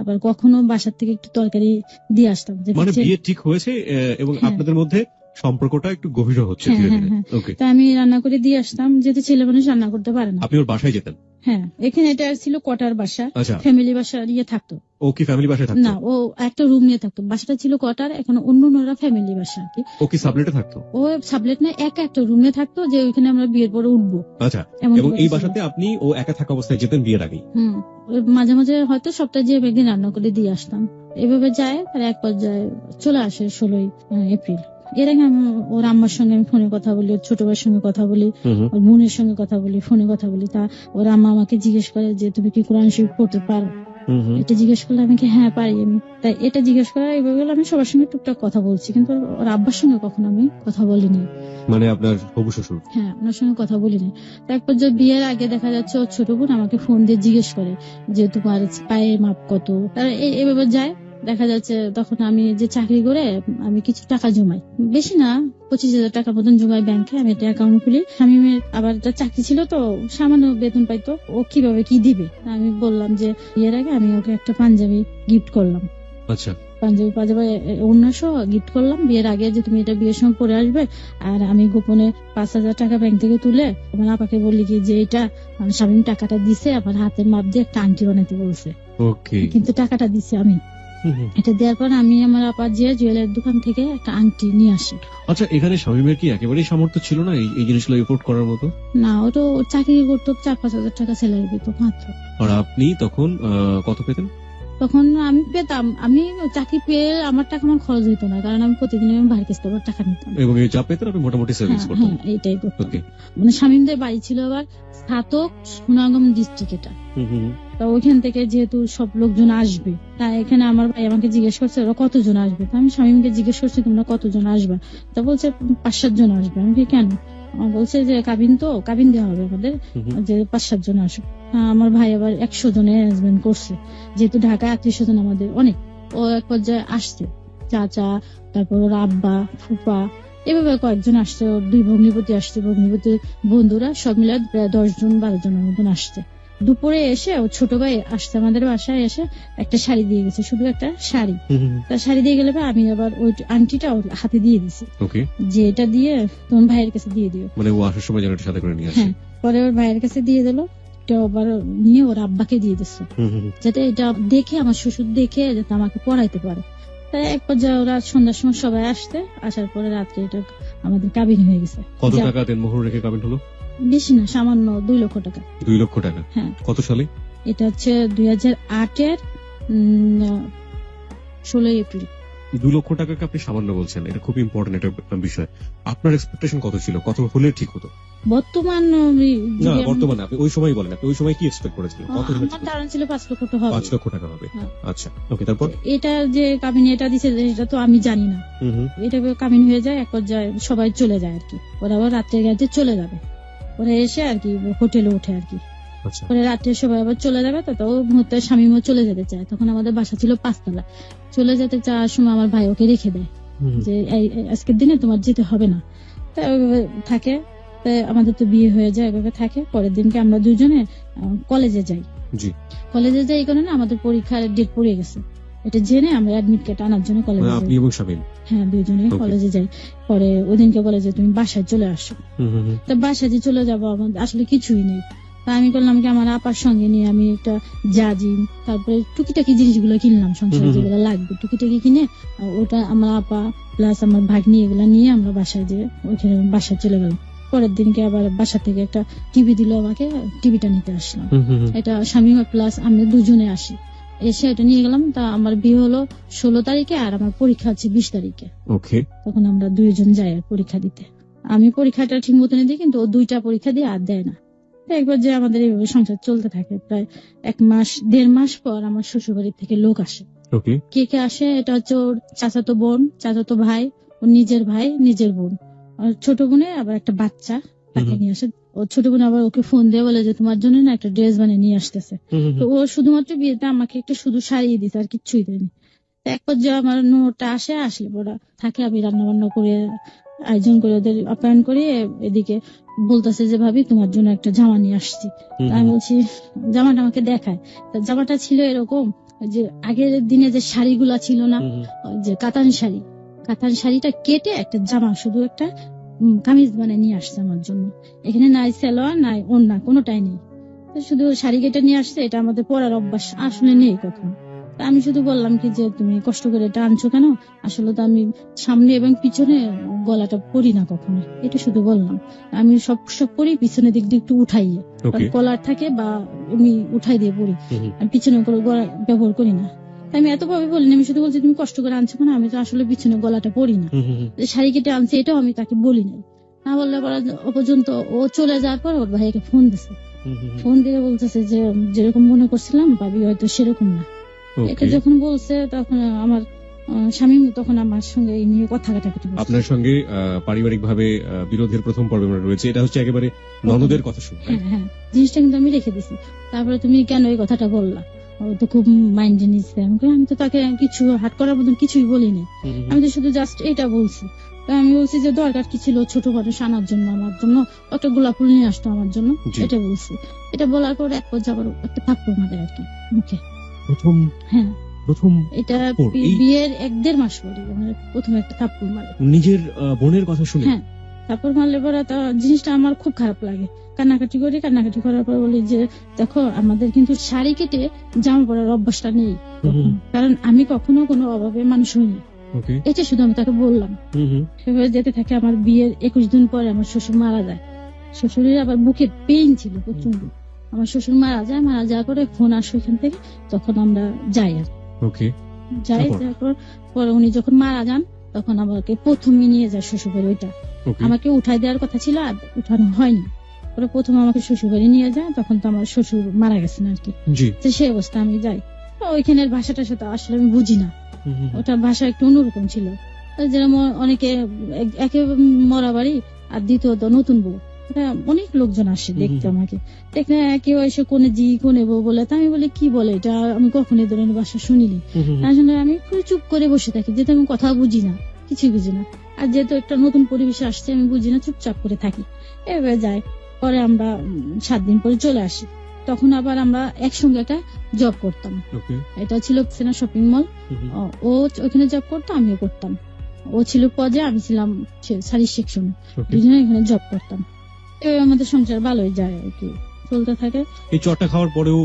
আবার কখনো বাসার থেকে একটু তরকারি দিয়ে আসতাম। মানে বিয়ে ঠিক হয়েছে এবং আপনাদের মধ্যে সম্পর্কটা একটু গভীর হচ্ছে। তা আমি রান্না করে দিয়ে আসতাম, যেহেতু ছেলে মানুষ রান্না করতে পারে না। আপনি ওর বাসায় যেতেন? হ্যাঁ, এখানে এটা ছিল কোয়ার্টার বাসা, ফ্যামিলি বাসা নিয়ে থাকতো। ও কি ফ্যামিলি বাসায় থাকতো? না, ও একটা রুম নিয়ে থাকতো। বাসাটা ছিল কোয়ার্টার, এখন অন্যরা ফ্যামিলি বাসা আর কি। ও কি সাবলেটে থাকতো? ও সাবলেট না, একটা রুমে থাকতো, যে ওইখানে আমরা বিয়ের পরে উঠবো। এবং এই বাসাতে আপনি ও একা থাকা অবস্থায় যেতেন বিয়ের আগে? মাঝে মাঝে হয়তো সপ্তাহে যে একদিন রান্না করে দিয়ে আসতাম। এভাবে যায়, আর এক পর্যায়ে চলে আসে 16 এপ্রিল। এর আগে ওর আম্মার সঙ্গে আমি ফোনে কথা বলি, ওর ছোট ভাইয়ের সঙ্গে কথা বলি, ওর বোনের সঙ্গে কথা বলি, ফোনে কথা বলি। তা ওর আম্মা আমাকে জিজ্ঞেস করে যে তুমি কি কোরআন শরীফ পড়তে পারো? এটা জিজ্ঞেস করলে আমি কি হ্যাঁ পারি। আমি তাই এটা জিজ্ঞেস করা এইভাবে আমি সবার সঙ্গে টুকটাক কথা বলছি, কিন্তু ওর আব্বার সঙ্গে কখনো আমি কথা বলিনি। মানে আপনার হবু শ্বশুর? হ্যাঁ, ওনার সঙ্গে কথা বলিনি। তারপর যে বিয়ের আগে দেখা যাচ্ছে ওর ছোট বোন আমাকে ফোন দিয়ে জিজ্ঞেস করে যে তোমার পায়ের মাপ কত। তারা এইভাবে যায়। দেখা যাচ্ছে তখন আমি যে চাকরি করে আমি কিছু টাকা জমাই, বেশি না, 25,000 টাকা মতন জমাই ব্যাংকে। আমি একটা অ্যাকাউন্ট খুলি। স্বামীমের আবার একটা চাকরি ছিল, তো সামান্য বেতন পাইতো, ও কিভাবে কি দিবে। আমি বললাম যে বিয়ের আগে আমি ওকে একটা পাঞ্জাবি গিফট করলাম। পাঞ্জাবি 1900 গিফট করলাম বিয়ের আগে, যে তুমি এটা বিয়ের সময় পরে আসবে। আর আমি গোপনে 5,000 টাকা ব্যাংক থেকে তুলে আমার আপাকে বলি কি যে এটা স্বামী টাকাটা দিছে, আবার হাতের মাপ দিয়ে একটা আংটি বানাতে বলছে, কিন্তু টাকাটা দিছে আমি। এটা দেওয়ার পর আমি আমার আপা যে জুয়েলারি দোকান থেকে একটা আংটি নিয়ে আসি। আচ্ছা, এখানে শামীমের কি একেবারেই সামর্থ্য ছিল না এই জিনিসগুলো এফোর্ড করার মতো? না, ওটা চাকরি করতো, 4-5 হাজার টাকা স্যালারি পেত মাত্র। আর আপনি তখন কত পেতেন? তখন আমি পেতাম, আমি চাকরি পেয়ে আমার টাকা আমার খরচ হইতো না, কারণ আমি প্রতিদিন আমি ভাইয়ের কাছ থেকে টাকা নিতাম। এবং এই যা পেতেন আপনি মোটামুটি সেভিংস করতেন? হ্যাঁ, এইটাই করতাম। ওকে। মানে শামীমদের বাড়ি ছিল আবার স্নাতক সুনামগঞ্জ ডিস্ট্রিক্ট এটা। তো ওইখান থেকে যেহেতু সব লোকজন আসবে, তাই এখানে আমার ভাই আমাকে জিজ্ঞেস করছে ওরা কতজন আসবে। তো আমি শামীমকে জিজ্ঞেস করছি তোমরা কতজন আসবে। তা বলছে 5-7 জন আসবে। আমি কি কেন? বলছে যে কাবিন দেওয়া হবে আমাদের, যে 5-7 জন আসবে। আমার ভাই আবার 100 জনের অ্যারেঞ্জমেন্ট করছে, যেহেতু ঢাকায় 300 জন আমাদের অনেক। ও এক পর্যায়ে আসছে, চাচা, তারপর ওর আব্বা, ফুপা, এভাবে কয়েকজন আসছে। ওর 2 ভগ্নিপতি আসছে, ভগ্নিপতির বন্ধুরা সব মিলে প্রায় 10 জন 12 জনের মতন আসছে। দুপুরে এসে ও ছোট ভাই আসছে আমাদের বাসায়, এসে একটা শাড়ি দিয়ে গেছে, শুধু একটা শাড়ি। তার শাড়ি দিয়ে গেলে আমি আবার ওই আংটিটা ওর হাতে দিয়ে দিছি, যে এটা দিয়ে তোমার ভাইয়ের কাছে দিয়ে দিও, মানে ও আসার সময় যেন সাথে করে নিয়ে আসে। হ্যাঁ, পরে ওর ভাইয়ের কাছে দিয়ে দিল, এটা আবার নিয়ে ওর আব্বাকে দিয়ে দিচ্ছে, যাতে এটা দেখে আমার শ্বশুর দেখে যাতে আমাকে পড়াইতে পারে। তাই এক পর্যায়ে ওরা সন্ধ্যার সময় সবাই আসতে, আসার পরে রাত্রে এটা আমাদের কাবিন হয়ে গেছে। কত টাকা দেন মোহর রেখে কাবিন হলো? বেশি না, সামান্য 2 লক্ষ টাকা। 2 লক্ষ টাকা? হ্যাঁ। কত সালে? এটা হচ্ছে 2008-এর 16 এপ্রিল। 2 লক্ষ টাকাকে আপনি সামান্য বলছেন, এটা খুব ইম্পর্টেন্ট একটা বিষয়। আপনার এক্সপেকটেশন কত ছিল, কত হলে ঠিক হতো? বর্তমানে আপনি ওই সময় বলেন, আপনি ওই সময় কি এক্সপেক্ট করেছিলেন? কত হলে আমার ধারণা ছিল 5 লক্ষ টাকা হবে। 5 লক্ষ টাকা হবে। আচ্ছা, ওকে। তারপর এটা যে কাবিন এটা দিছে এটা তো আমি জানি না। এটা কাবিন হয়ে যায়, এক পর্যায়ে সবাই চলে যায় আর কি। ওরা আবার রাত্রের গাড়িতে চলে যাবে, ওরা এসে আর কি হোটেলে ওঠে আর কি। পরে রাত্রে সবাই আবার চলে যাবে, তো ও মুহূর্তে স্বামীও চলে যেতে চায়। তখন আমাদের বাসা ছিল 5 তলা। চলে যেতে চাওয়ার সময় আমার ভাই ওকে রেখে দেয়, যে আজকের দিনে তোমার যেতে হবে না। তাই ওইভাবে থাকে। তাই আমাদের তো বিয়ে হয়ে যায়, এভাবে থাকে। পরের দিনকে আমরা দুজনে কলেজে যাই। কলেজে যাই এই কারণে আমাদের পরীক্ষার ডেট পড়ে গেছে, এটা জেনে আমরা অ্যাডমিট কার্ড আনার জন্য কলেজে যাই। আপনি এবং শামীম? হ্যাঁ, দুইজনে কলেজে যাই। পরে ওদিনকে বলে যে তুমি বাসায় চলে আসো। তা বাসায় যে চলে যাবো, আমাদের আসলে কিছুই নেই। তা আমি করলাম কি, আমার আপার সঙ্গে নিয়ে আমি একটা জাজিম, তারপরে টুকিটাকি জিনিসগুলো কিনলাম, সংসারে যেগুলো লাগবে টুকিটাকি কিনে, ওটা আমার আপা প্লাস আমার ভাগ্নি এগুলা নিয়ে আমরা বাসায় যে ওইখানে বাসায় চলে গেলাম। পরের দিনকে আবার বাসা থেকে একটা টিভি দিল আমাকে, টিভিটা নিতে আসলাম। এটা স্বামী প্লাস আমি দুজনে আসি, এসে এটা নিয়ে গেলাম। তা আমার বিয়ে হলো 16 তারিখে, আর আমার পরীক্ষা হচ্ছে 20 তারিখে। তখন আমরা দুইজন যাই পরীক্ষা দিতে। আমি পরীক্ষাটা ঠিক মতন দিই, কিন্তু ও 2টা পরীক্ষা দিয়ে আর দেয় না। একবার যে আমাদের এইভাবে সংসার চলতে থাকে। প্রায় 1-1.5 মাস পর আমার শ্বশুর বাড়ি থেকে লোক আসে। কে কে আসে? এটা হচ্ছে ওর চাচাতো বোন, চাচাতো ভাই, ওর নিজের ভাই, নিজের বোন, আর ছোট বোনে আবার একটা বাচ্চা, তাকে নিয়ে আসে। ওর ছোট বোন আবার ওকে ফোন দিয়ে বলে যে তোমার জন্য না একটা ড্রেস বানিয়ে নিয়ে আসতেছে। তো ও শুধুমাত্র বিয়েতে আমাকে একটা শুধু শাড়ি দিতে, আর কিচ্ছুই দেয়নি। এক পর্যায়ে আমার নোটা আসলে ওরা থাকে, আমি রান্না বান্না করে আয়োজন করে ওদের আপ্যায়ন করে, এদিকে বলতেছে যে ভাবি তোমার জন্য একটা জামা নিয়ে আসছি। আমি বলছি, জামাটা আমাকে দেখায়। জামাটা ছিল এরকম যে আগের দিনে যে শাড়িগুলা ছিল না, যে কাতান শাড়িটা কেটে একটা জামা, শুধু একটা কামিজ বানিয়ে নিয়ে আসছে আমার জন্য। এখানে নাই সালোয়ার নাই ওড়না, কোনোটাই নেই, শুধু শাড়ি কেটে নিয়ে আসছে। এটা আমাদের পরার অভ্যাস আসলে নেই কখন। আমি শুধু বললাম কি যে তুমি কষ্ট করে এটা আনছো কেন, আসলে তো আমি সামনে এবং পিছনে গলাটা পরি না কখনো, এটা শুধু বললাম। আমি সব পরি পিছনের দিক দিয়ে একটু উঠাইয়ে, কলার থাকে বা এমনি উঠাই দিয়ে পরি, আমি পিছনে গলা ব্যবহার করি না। আমি এতভাবে বলিনি, আমি শুধু বলছি তুমি কষ্ট করে আনছো কেন, আমি তো আসলে পিছনে গলাটা পরি না, শাড়ি কেটে আনছি, এটাও আমি তাকে বলি নাই। না বললে পর্যন্ত ও চলে যাওয়ার পর ওর ভাইকে ফোন দিছে, ফোন দিয়ে বলতেছে যে যেরকম মনে করছিলাম ভাবি হয়তো সেরকম না। এটা যখন বলছে তখন আমার স্বামী তখন আমার সঙ্গে এই নিয়ে কথা কাটাকাটি করছে। আপনার সঙ্গে পারিবারিক ভাবে বিরোধের প্রথম পর্বে রয়েছে, এটা হচ্ছে একেবারে ননদের কথা শুনে। হ্যাঁ, জিনিসটা কিন্তু আমি রেখে দিছি। তারপরে তুমি কেন এই কথাটা বললা, ও তো খুব মাইন্ডে নিচ্ছে। আমি তো তাকে কিছু হাট করার মতন কিছুই বলিনি, আমি তো শুধু জাস্ট এটা বলছি। আমি বলছি যে দরকার কি ছিল ছোট মানুষ আনার জন্য, আমার জন্য একটা গোলাপ ফুল নিয়ে আসতো আমার জন্য, এটা বলছি। এটা বলার পর এক পর্যায়ে আবার একটা থাপ্পড় মারে আর কি মুখে। প্রথম এটা বিয়ের 1-1.5 মাস পরে প্রথমে একটা থাপ্পড় মারে নিজের বোনের কথা শুনে। হ্যাঁ, তারপর মারলে পরে তো জিনিসটা আমার খুব খারাপ লাগে। কান্নাকাটি করার পর বলি যে দেখো আমাদের কিন্তু শাড়ি কেটে জামা পরার অভ্যাসটা নেই, কারণ আমি কখনো কোনো অভাবে মানুষ হইনি। এটা শুধু আমি তাকে বললাম। সেভাবে যেতে থাকে। আমার বিয়ের 21 দিন পরে আমার শ্বশুর মারা যায়। শ্বশুরের আবার বুকে পেইন ছিল প্রচন্ড। আমার শ্বশুর মারা যাওয়ার পরে ফোন আসে ওইখান থেকে, তখন আমরা যাই আর যাই। তারপর পরে উনি যখন মারা যান তখন আমাকে প্রথমে নিয়ে যায় শ্বশুর বাড়ি। ওইটা আমাকে উঠাই দেওয়ার কথা ছিল, আর উঠানো হয়নি। পরে প্রথমে আমাকে শ্বশুর বাড়ি নিয়ে যায়, তখন তো আমার শ্বশুর মারা গেছেন আর কি। সেই অবস্থা আমি যাই। ওইখানের ভাষাটার সাথে আসলে আমি বুঝি না, ওটার ভাষা একটু অন্যরকম ছিল। যেরকম অনেকে একে মরা বাড়ি আর দ্বিতীয়ত নতুন বউ, অনেক লোকজন আসে দেখতে আমাকে। দেখলে কেউ এসে কোনে জি কোনে বউ বলে, তা আমি বলি কি বলে এটা, আমি কখনো এই ধরনের ভাষা শুনিনি। তার জন্য আমি খুব চুপ করে বসে থাকি, যেহেতু আমি কথা বুঝি না, কিছুই বুঝি না। আর যেহেতু একটা নতুন পরিবেশে আসছে আমি বুঝি না, চুপচাপ করে থাকি। এভাবে যাই। পরে আমরা 7 দিন পরে চলে আসি। তখন আবার আমরা একসঙ্গে একটা জব করতাম। এটা ছিল সেনা শপিং মল। ও ওখানে জব করতো, আমিও করতাম। ও ছিল পজে, আমি ছিলাম শাড়ি সেকশনে। দুজনে এখানে জব করতাম। আমাদের সংসার ভালোই যায় আর কি, চলতে থাকে। এই চটটা খাওয়ার পরেও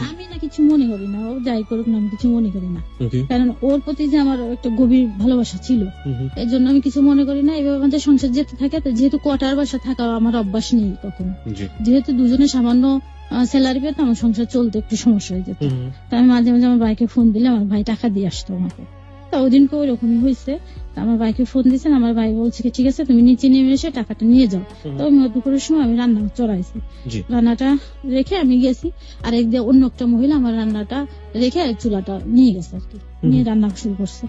আমি না কিছু মনে করি না, ও যাই করুক না আমি কিছু মনে করি না, কারণ ওর প্রতি যে আমার একটা গভীর ভালোবাসা ছিল, এর জন্য আমি কিছু মনে করি না। এভাবে আমাদের সংসার যেতে থাকে। যেহেতু কোয়ার্টার বাসা থাকা আমার অভ্যাস নেই কখনো, যেহেতু দুজনে সামান্য স্যালারি পেতে আমার সংসার চলতে একটু সমস্যা হয়ে যেত। তাই আমি মাঝে মাঝে আমার ভাইকে ফোন দিলে আমার ভাই টাকা দিয়ে আসতো আমাকে। তা ওই দিনকে ওই রকমই হয়েছে। আমার ভাইকে ফোন দিয়েছেন, আমার ভাই বলছে ঠিক আছে তুমি নিচে নেমে এসে টাকাটা নিয়ে যাও। তো দুপুরের সময় আমি রান্না চড়াইছি, রান্নাটা রেখে আমি গেছি। আর একদিকে অন্য একটা মহিলা আমার রান্নাটা রেখে চুলাটা নিয়ে গেছে আর কি, নিয়ে রান্না শুরু করছে।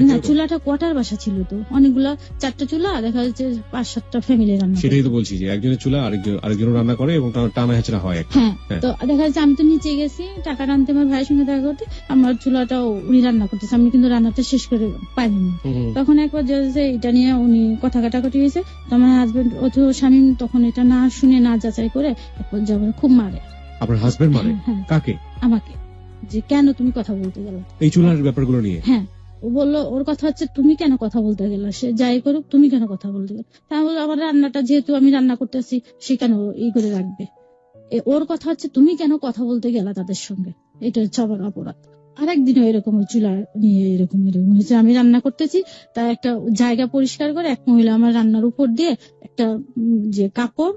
না, চুলাটা কোয়ার্টার বাসা ছিল, তো অনেকগুলা 4টা চুলা, দেখা যাচ্ছে 5-7টা ফ্যামিলি রান্না। সেটাই তো বলছি যে একজনের চুলা আরেকজন রান্না করে এবং টানা হেঁচড়া হয়। হ্যাঁ, তো দেখা যাচ্ছে আমি তো নিচে গেছি টাকা টানতে, আমার ভাইয়ের সঙ্গে দেখা করতে। আমার চুলাটাও উনি রান্না করতেছে, আমি কিন্তু রান্নাটা শেষ করে পাইনি। তখন একবার যে এটা নিয়ে উনি কথা কাটাকাটি হয়েছে। তো আমার হাজবেন্ড স্বামী তখন এটা না শুনে না যাচাই করে একবার খুব মারে। আপনার হাজবেন্ড মারে? কাকে? আমাকে। যে কেন তুমি কথা বলতে গেলে এই চুলার ব্যাপারগুলো নিয়ে? হ্যাঁ, ও বললো ওর কথা হচ্ছে তুমি কেন কথা বলতে গেলে, সে যাই করুক তুমি কেন কথা বলতে গেলে। তাহলে আমার রান্নাটা যেহেতু আমি রান্না করতেছি সে কেন ই করে রাখবে। ওর কথা হচ্ছে তুমি কেন কথা বলতে গেলা তাদের সঙ্গে, এটা হচ্ছে আমার অপরাধ। আরেকদিনও এরকম চুলা নিয়ে এরকম হয়েছে, আমি রান্না করতেছি, তা একটা জায়গা পরিষ্কার করে এক মহিলা আমার রান্নার উপর দিয়ে একটা যে কাপড়,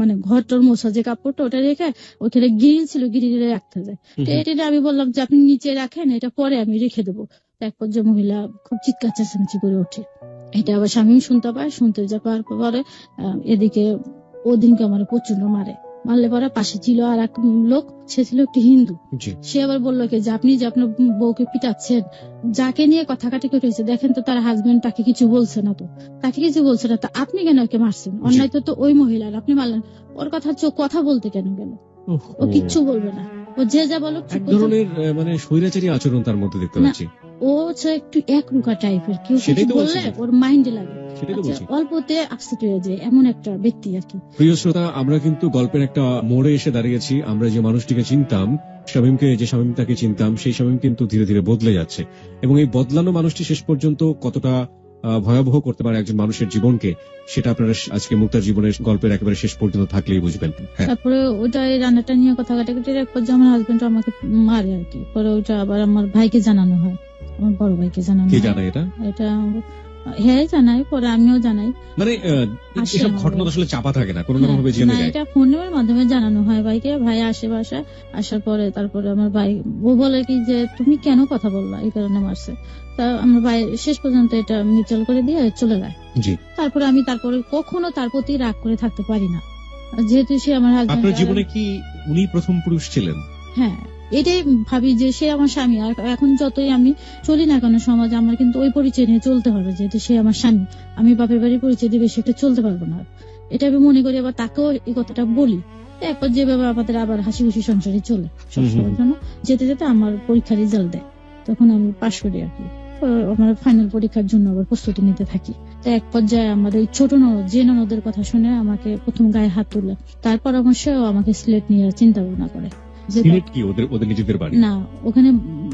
মানে ঘরটার মোছা যে কাপড়টা, ওটা রেখে ওখানে গিরিল ছিল, গিরিলে রাখতে যায়। তো এটা আমি বললাম যে আপনি নিচে রাখেন, এটা পরে আমি রেখে দেবো। এক পর্যায়ে মহিলা খুব চিৎকার চেঁচামেচি করে ওঠে। এটা আবার স্বামী শুনতে পায়, শুনতে যাওয়ার পরে এদিকে ওদিনকে আমার প্রচন্ড মারলে পরে পাশে ছিল আর এক লোক, সে ছিল একটি হিন্দু। সে আবার বললো যে আপনি যে আপনার বউকে পিটাচ্ছেন, যাকে নিয়ে কথা কাটাকাটি হয়েছে, দেখেন তো তার হাজবেন্ড তাকে কিছু বলছে না, তো তাকে কিছু বলছে না, তা আপনি কেন ওকে মারছেন? অন্যায় তো ওই মহিলার, আপনি মারলেন। ওর কথা হচ্ছে কথা বলতে কেন গেল, ও কিচ্ছু বলবে না, ও যে যা বলো। এক ধরনের মানে স্বৈরাচারী আচরণ তার মধ্যে দেখতে পাচ্ছি। ও হচ্ছে একটু একরুকা টাইপের, কেউ কিছু বললে ওর মাইন্ডে লাগে, অল্পতে আপসেট হয়ে যায়, এমন একটা ব্যক্তি আর কি। প্রিয় শ্রোতা, আমরা কিন্তু গল্পের একটা মোড়ে এসে দাঁড়িয়েছি। আমরা যে মানুষটিকে চিনতাম, যে শামীমটাকে চিনতাম, সেই শামীম কিন্তু ধীরে ধীরে বদলে যাচ্ছে। এবং এই বদলানো মানুষটি শেষ পর্যন্ত কতটা ভয়াবহ করতে পারে একজন মানুষের জীবনকে, সেটা আপনারা আজকে মুক্তার জীবনের গল্পের একেবারে শেষ পর্যন্ত থাকলেই বুঝবেন। তারপরে ওটা এই রান্নাটা নিয়ে কথা কাটাকাটির এক পর্যায়ে আমার হাজবেন্ড আমাকে মারে আর কি। পরে ওটা আবার আমার ভাইকে জানানো হয়, আমার বড় ভাইকে জানানো হয়। কে জানায় এটা? এটা হ্যাঁ জানাই, পরে আমিও জানাই। মানে এসব ঘটনা আসলে চাপা থাকে না, কোনো না ভাবে জেনে যায়। এটা ফোনের মাধ্যমে জানানো হয় ভাইকে। ভাই আসে বাসায়, আসার পরে তারপরে আমার ভাই ও বলে কি যে তুমি কেন কথা বললা, এই কারণে মারছে। তা আমার ভাই শেষ পর্যন্ত এটা মিউচুয়াল করে দিয়ে চলে যায়। তারপরে আমি কখনো তার প্রতি রাগ করে থাকতে পারি না, যেহেতু সে আমার হাজবেন্ড। আপনার জীবনে কি উনি প্রথম পুরুষ ছিলেন? হ্যাঁ, এটাই ভাবি যে সে আমার স্বামী। আর এখন যতই আমি চলি না কেন সমাজে, আমার কিন্তু ওই পরিচয় নিয়ে চলতে হবে, যেহেতু সে আমার স্বামী। আমি বাপের বাড়ির পরিচয় দিয়ে বেশি একটা চলতে পারবো না, এটা আমি মনে করি। আবার তাকেও এই কথাটা বলি। একবার যেভাবে আমাদের আবার হাসি খুশি সংসারে চলে সবসময়ের জন্য। যেতে যেতে আমার পরীক্ষার রেজাল্ট দেয়, তখন আমি পাশ করি আর কি। আমার ফাইনাল পরীক্ষার জন্য আবার প্রস্তুতি নিতে থাকি। তো এক পর্যায়ে আমার ওই ছোট ননদ, যে ননদের কথা শুনে আমাকে প্রথম গায়ে হাত তুলে, তার পরামর্শেও আমাকে সিলেট নিয়ে চিন্তা ভাবনা করে। সিলেট কি ওদের নিজেদের বাড়ি? না, ওখানে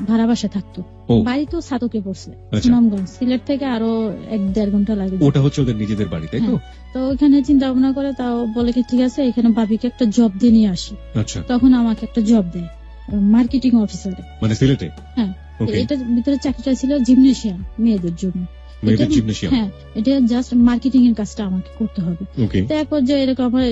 ভাড়া বাসা থাকতো। ও। বাড়ি তো সাতকে পড়ছে, আচ্ছা। সুনামগঞ্জ। সিলেট থেকে আরো 1-1.5 ঘন্টা লাগে। ওটা হচ্ছে ওদের নিজেদের বাড়ি, তাই তো? তো ওখানে চিন্তা ভাবনা করে, তাও বলে কি ঠিক আছে এখানে ভাবিকে একটা জব দিয়ে নিয়ে আসি। আচ্ছা। তখন আমাকে একটা জব দেয় মার্কেটিং অফিসারে, মানে সিলেটে? হ্যাঁ। ওকে। এটার ভিতরে চাকরিটা ছিল জিমনেশিয়াম, মেয়েদের জন্য। মেয়েদের জিমনেশিয়াম? হ্যাঁ, এটা জাস্ট মার্কেটিং এর কাজটা আমাকে করতে হবে। ওকে। তো এক পর্যায়ে এরকম আমার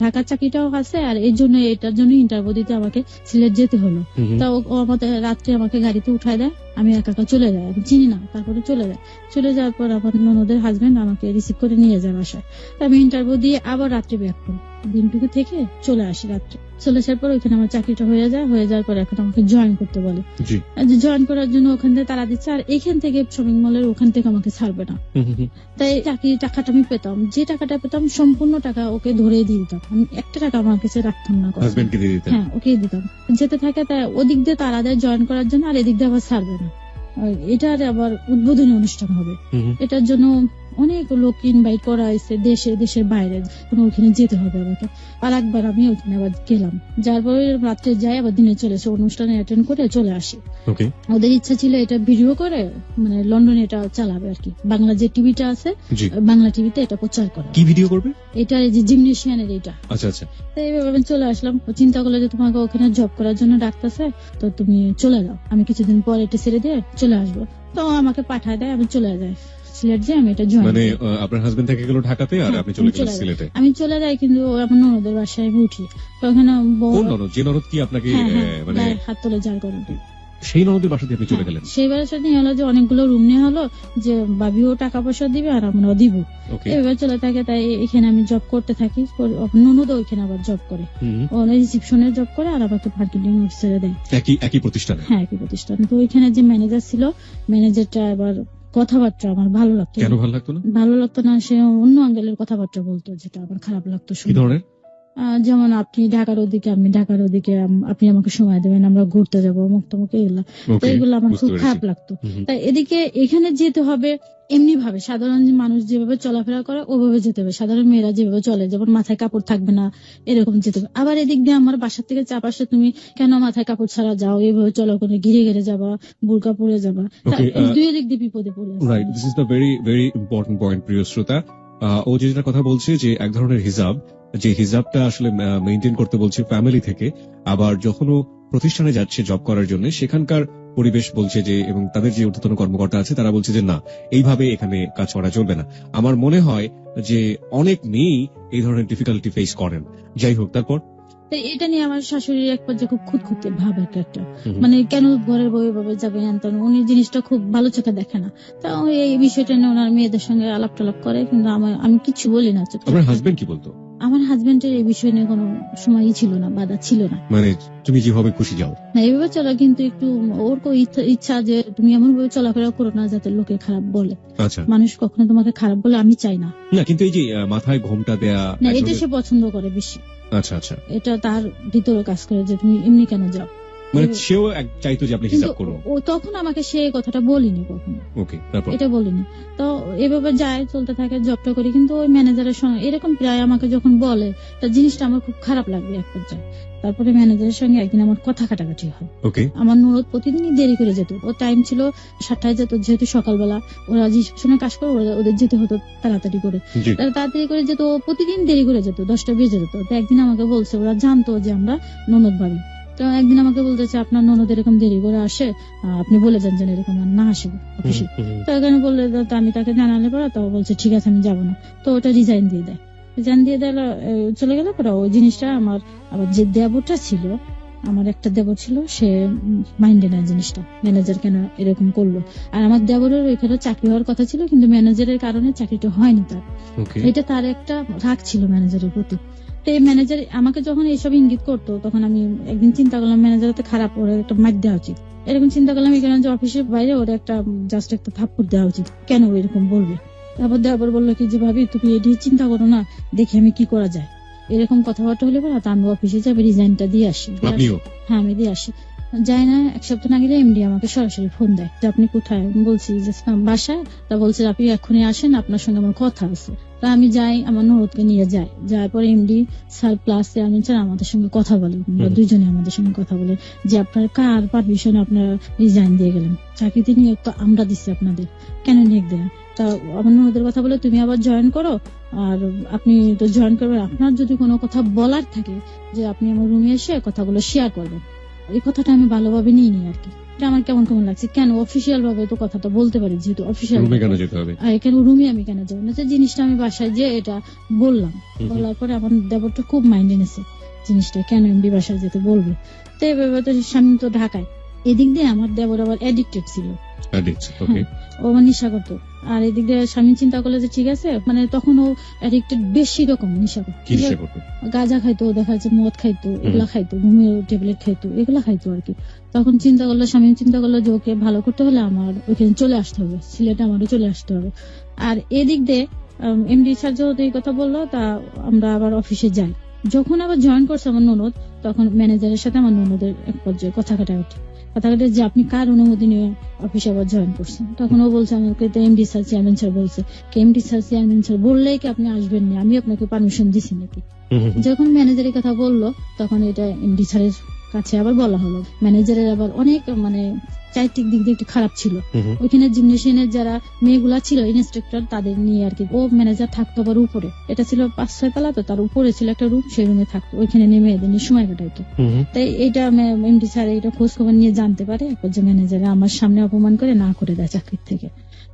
ঢাকার চাকরিটাও আছে, আর এর জন্য এটার জন্য ইন্টারভিউ দিতে আমাকে সিলেট যেতে হলো। তা ও আমাদের রাত্রে আমাকে গাড়িতে উঠায় দেয়, আমি একা একা চলে যাই, আমি চিনি না। তারপরে চলে যায়। চলে যাওয়ার পর আমার ননদের হাজবেন্ড আমাকে রিসিভ করে নিয়ে যায় বাসায়। তা আমি ইন্টারভিউ দিয়ে আবার রাত্রে ব্যাক করি, দিনটুকু থেকে চলে আসি রাত্রে। চলে আসার পর ওইখানে আমার চাকরিটা হয়ে যাওয়ার পর এখন আমাকে জয়েন করতে বলে। জয়েন করার জন্য ওখান থেকে তারা দিচ্ছে, আর এখান থেকে শপিং মলের ওখান থেকে আমাকে ছাড়বে না। তাই চাকরির টাকাটা আমি পেতাম, যে টাকাটা পেতাম সম্পূর্ণ টাকা ওকে ধরে দিয়ে দিতাম। আমি একটা টাকা আমার কাছে রাখতাম না। হ্যাঁ, ওকে দিতাম। যেতে থাকে, তাই ওদিক দিয়ে তারা দেয় জয়েন করার জন্য, আর এদিক দিয়ে আবার ছাড়বে না। এটার আবার উদ্বোধনী অনুষ্ঠান হবে, এটার জন্য অনেক লোক ইনভাইট করা হয়েছে, দেশের বাইরে। ওখানে যেতে হবে আমাকে। আর একবার আমি ওখানে আবার গেলাম, যার পরে রাত্রে যাই, আবার দিনে চলে এসে অনুষ্ঠানে অ্যাটেন্ড করে চলে আসি। ওদের ইচ্ছা ছিল এটা ভিডিও করে মানে লন্ডনে এটা চালাবে আর কি, বাংলা যে টিভিটা আছে বাংলা টিভিতে এটা প্রচার করে। কি ভিডিও করবে? এটা যে জিমনেশিয়ানের এটা। আচ্ছা আচ্ছা। তো এইভাবে আমি চলে আসলাম। চিন্তা করলো যে তোমাকে ওখানে জব করার জন্য ডাকতেছে, তো তুমি চলে যাও, আমি কিছুদিন পর এটা ছেড়ে দিয়ে চলে আসবো। তো আমাকে পাঠায় দেয়, আমি চলে যাই সিলেট। যে আমি এটা জয়েন, মানে আপনার হাজবেন্ড থেকে গেল ঢাকাতে আর আপনি চলে গেলেন সিলেটে? আমি চলে যাই, কিন্তু আমার ননদের বাসায় আমি উঠি। তো ওখানে কোন ননদ? যে ননদ কি আপনাকে মানে হাত তোলে যার করে, সেই ননদের বাসাতে আপনি চলে গেলেন? সেই বাসায় নিয়ে হলো যে অনেকগুলো রুম নিয়ে হলো যে ভাবিও টাকা পয়সা দিবে আর আমরাও দিব, এভাবে চলে থাকে। তাই এখানে আমি জব করতে থাকি। ননদও ওইখানে আবার জব করে, রিসিপশনের জব করে, আর আমাকে মার্কেটিং অফিসারে দেয় একই প্রতিষ্ঠানে। হ্যাঁ, একই প্রতিষ্ঠানে। তো ওইখানে যে ম্যানেজার ছিল, ম্যানেজারটা আবার কথাবার্তা আমার ভালো লাগতো। কেন ভালো লাগতো না? ভালো লাগতো না, সে অন্য অ্যাঙ্গেলের কথাবার্তা বলতো, যেটা আমার খারাপ লাগতো। কি ধরনের? যেমন আপনি ঢাকার ওদিকে, আমি ঢাকার ওদিকে, আপনি আমাকে সময় দেবেন, আমরা ঘুরতে যাবো, মুক্তমুখে, এগুলা। তো এগুলো আমার খুব খারাপ লাগতো। তাই এদিকে এখানে যেতে হবে এমনি ভাবে, সাধারণ মানুষ যেভাবে চলাফেরা করে ওভাবে যেতে হবে, সাধারণ মেয়েরা যেভাবে চলে, যেমন মাথায় কাপড় থাকবে না এরকম যেতে হবে। আবার এদিক দিয়ে আমার বাসার থেকে চাপ আসে, তুমি কেন মাথায় কাপড় ছাড়া যাও, এইভাবে চলো, করে ঘিরে যাবা, বুরকা পরে যাবা। দুই দিক দিয়ে বিপদে পড়ে। Right, this is the very very important point, প্রিয় শ্রোতা। ও যেটা কথা বলছে যে এক ধরনের হিজাব, যে হিজাবটা আসলে মেইনটেইন করতে বলছে ফ্যামিলি থেকে, আবার যখন ও প্রতিষ্ঠানে যাচ্ছে জব করার জন্য, সেখানকার পরিবেশ বলছে যে, এবং তাদের যে ঊর্ধ্বতন কর্মকর্তা আছে তারা বলছে যে না, এইভাবে এখানে কাজ করা চলবে না। আমার মনে হয় যে অনেক মেয়েই এই ধরনের ডিফিকাল্টি ফেস করেন। যাই হোক, তারপর এটা নিয়ে আমার শাশুড়ির এক পর্যায়ে খুব খুঁতখুঁতে ভাব একটা, মানে কেন ঘরের বউ এভাবে যাবে, উনি জিনিসটা খুব ভালো চোখে দেখে না। তা এই বিষয়টা নিয়ে ওনার মেয়েদের সঙ্গে আলাপ টালাপ করে, কিন্তু আমি কিছু বলি না। আপনার হাজবেন্ড কি বলতো? আমার হাজবেন্ডের এই বিষয় নিয়ে কোনো সময়ই ছিল না, বাধা ছিল না। মানে তুমি যেভাবে খুশি যাও না, এইভাবে চলো, কিন্তু একটু ওর ইচ্ছা যে তুমি এমন ভাবে চলাফেরা করো না যাতে লোকে খারাপ বলে। আচ্ছা, মানুষ কখনো তোমাকে খারাপ বলে আমি চাই না। না, কিন্তু এই যে মাথায় ঘোমটা দেয়া, না, এটা সে পছন্দ করে বেশি। আচ্ছা আচ্ছা, এটা তার ভিতরে কাজ করে যে তুমি এমনি কেন যাও। মানে সেও চাইতো যে আপনি হিসাব করুন। ও তখন আমাকে সে কথাটা বলিনি কখনো। ওকে, তারপর এটা বলিনি। তো এভাবে যায়, চলতে থাকে, জবটা করি। কিন্তু ওই ম্যানেজারের সঙ্গে এরকম প্রায় আমাকে যখন বলে, তা জিনিসটা আমার খুব খারাপ লাগবে এক পর্যায়ে। তারপরে ম্যানেজারের সঙ্গে একদিন আমার কথা কাটাকাটি হয়। আমার ননদ প্রতিদিনই দেরি করে যেত। ওর টাইম ছিল 7টায় যেত, যেহেতু সকালবেলা ওরা রিসেপশনে কাজ করে, ওদের যেতে হতো তাড়াতাড়ি করে। তাড়াতাড়ি করে যেত, প্রতিদিন দেরি করে যেত, 10টা বেজে যেত। তো একদিন আমাকে বলছে, ওরা জানতো যে আমরা ননদ ভাবি। তো একদিন আমাকে বলতেছে, আপনার ননদ এরকম দেরি করে আসে, আপনি বলে যান যেন এরকম না আসে অফিসে। তো এখানে বললে, তো আমি তাকে জানালে পরে তো বলছে ঠিক আছে আমি যাবো না। তো ওটা রিজাইন দিয়ে দেয়। রিজাইন দিয়ে দিল, চলে গেল। পরে ওই জিনিসটা আমার আবার যে দেবরটা ছিল, আমার একটা দেবর ছিল, সে মাইন্ডে নেয় জিনিসটা, ম্যানেজার কেন এরকম করলো। আর আমার দেবরের ওইখানে চাকরি হওয়ার কথা ছিল, কিন্তু ম্যানেজারের কারণে চাকরিটা হয়নি তার। এটা তার একটা রাগ ছিল ম্যানেজারের প্রতি। তো এই ম্যানেজার আমাকে যখন এইসব ইঙ্গিত করতো, তখন আমি একদিন চিন্তা করলাম ম্যানেজার তো খারাপ, ওরা একটা মাইর দেওয়া উচিত। এরকম চিন্তা করলাম, এখানে যে অফিসের বাইরে ওরা একটা জাস্ট একটা থাপ্পড় দেওয়া উচিত, কেন এরকম বলবে। তারপর দেওয়ার বললো কি যে, ভাবি তুমি এটি চিন্তা করো না, দেখি আমি কি করা যায়। এরকম কথাবার্তা হলে পরে আমি অফিসে যাবে, রিজাইনটা দিয়ে আসি। হ্যাঁ, আমি দিয়ে আসি। যাই না, এক সপ্তাহ না গেলে এমডি আমাকে সরাসরি ফোন দেয় যে আপনি কোথায়। বলছি যে বাসায়। তা বলছে আপনি এখনই আসেন, আপনার সঙ্গে আমার কথা আছে। তা আমি যাই, আমার ননদকে নিয়ে যাই, যাওয়ার পরে MD sir plus chairman sir আমাদের সঙ্গে কথা বলে, আমরা দুইজনে আমাদের সঙ্গে কথা বলে যে আপনার কার পারমিশন আপনারা রিজাইন দিয়ে গেলেন, চাকরিতে নিয়োগ তো আমরা দিচ্ছি আপনাদের, কেন নিয়োগ দিলেন? তা আমার ননদের কথা বলে তুমি আবার জয়েন করো, আর আপনি তো জয়েন করবেন, আপনার যদি কোনো কথা বলার থাকে যে আপনি আমার রুমে এসে কথাগুলো শেয়ার করবেন। এই কথাটা আমি ভালোভাবে নিইনি আর কি, এটা আমার কেমন কেমন লাগছে, কেন অফিসিয়াল ভাবে তো কথাটা বলতে পারি, যেহেতু অফিসিয়াল রুমে কেন যেতে হবে? এখানে রুমে আমি কেন যাবো না, যে জিনিসটা আমি বাসায় যে এটা বললাম, বলার পরে আমার দেবরটা খুব মাইন্ডে নিয়েছে জিনিসটা, কেন এমডি বাসায় যেতে বলবে। তো এভাবে তো স্বামী তো ঢাকায়, এদিক দিয়ে আমার দেবর আবার এডিক্টেড ছিল, ও আমার নেশা করতো, আর এদিক দিয়ে স্বামী চিন্তা করলো যে ঠিক আছে, মানে তখন ও এডিক্টেড বেশি রকম নেশা করতো, গাঁজা খাইতো, দেখা যাচ্ছে মদ খাইতো, এগুলা খাইতো, ঘুমের ট্যাবলেট খাইতো, এগুলা খাইতো আর কি। তখন চিন্তা করলো, স্বামী চিন্তা করলো যে ওকে ভালো করতে হলে আমার ওইখানে চলে আসতে হবে, সিলেটে আমারও চলে আসতে হবে। আর এদিক দিয়ে এমডি স্যার যেহেতু এই কথা বললো, তা আমরা আবার অফিসে যাই। যখন আবার জয়েন করছে আমার ননদ, তখন ম্যানেজারের সাথে আমার ননদের এক পর্যায়ে কথা কাটাকাটি যে আপনি কার অনুমতি নিয়ে অফিসে আবার জয়েন করছেন। তখন ও বলছে আমাকে তো এমডি স্যার চেয়ারম্যান স্যার বলছে, এমডি স্যার চেয়ারম্যান স্যার বললেই কি আপনি আসবেন না, আমি আপনাকে পারমিশন দিছি নাকি? যখন ম্যানেজারের কথা বললো, তখন এটা এমডি স্যারের কাছে আবার বলা হলো। ম্যানেজারের আবার অনেক মানে চারিত্রিক দিক দিয়ে একটু খারাপ ছিল, ওইখানে জিমনেশিয়ানের যারা মেয়েগুলা ছিল ইন্সট্রাক্টর, তাদের নিয়ে আর কি। ও ম্যানেজার থাকতো আবার উপরে, এটা ছিল 5-6 তলা, তো তার উপরে ছিল একটা রুম, সেই রুমে থাকতো, ওইখানে নেমে এদের নিয়ে সময় কাটাইতো। তাই এইটা এমডি স্যার এইটা খোঁজ খবর নিয়ে জানতে পারে, যে ম্যানেজার আমার সামনে অপমান করে না করে দেয় চাকরির থেকে।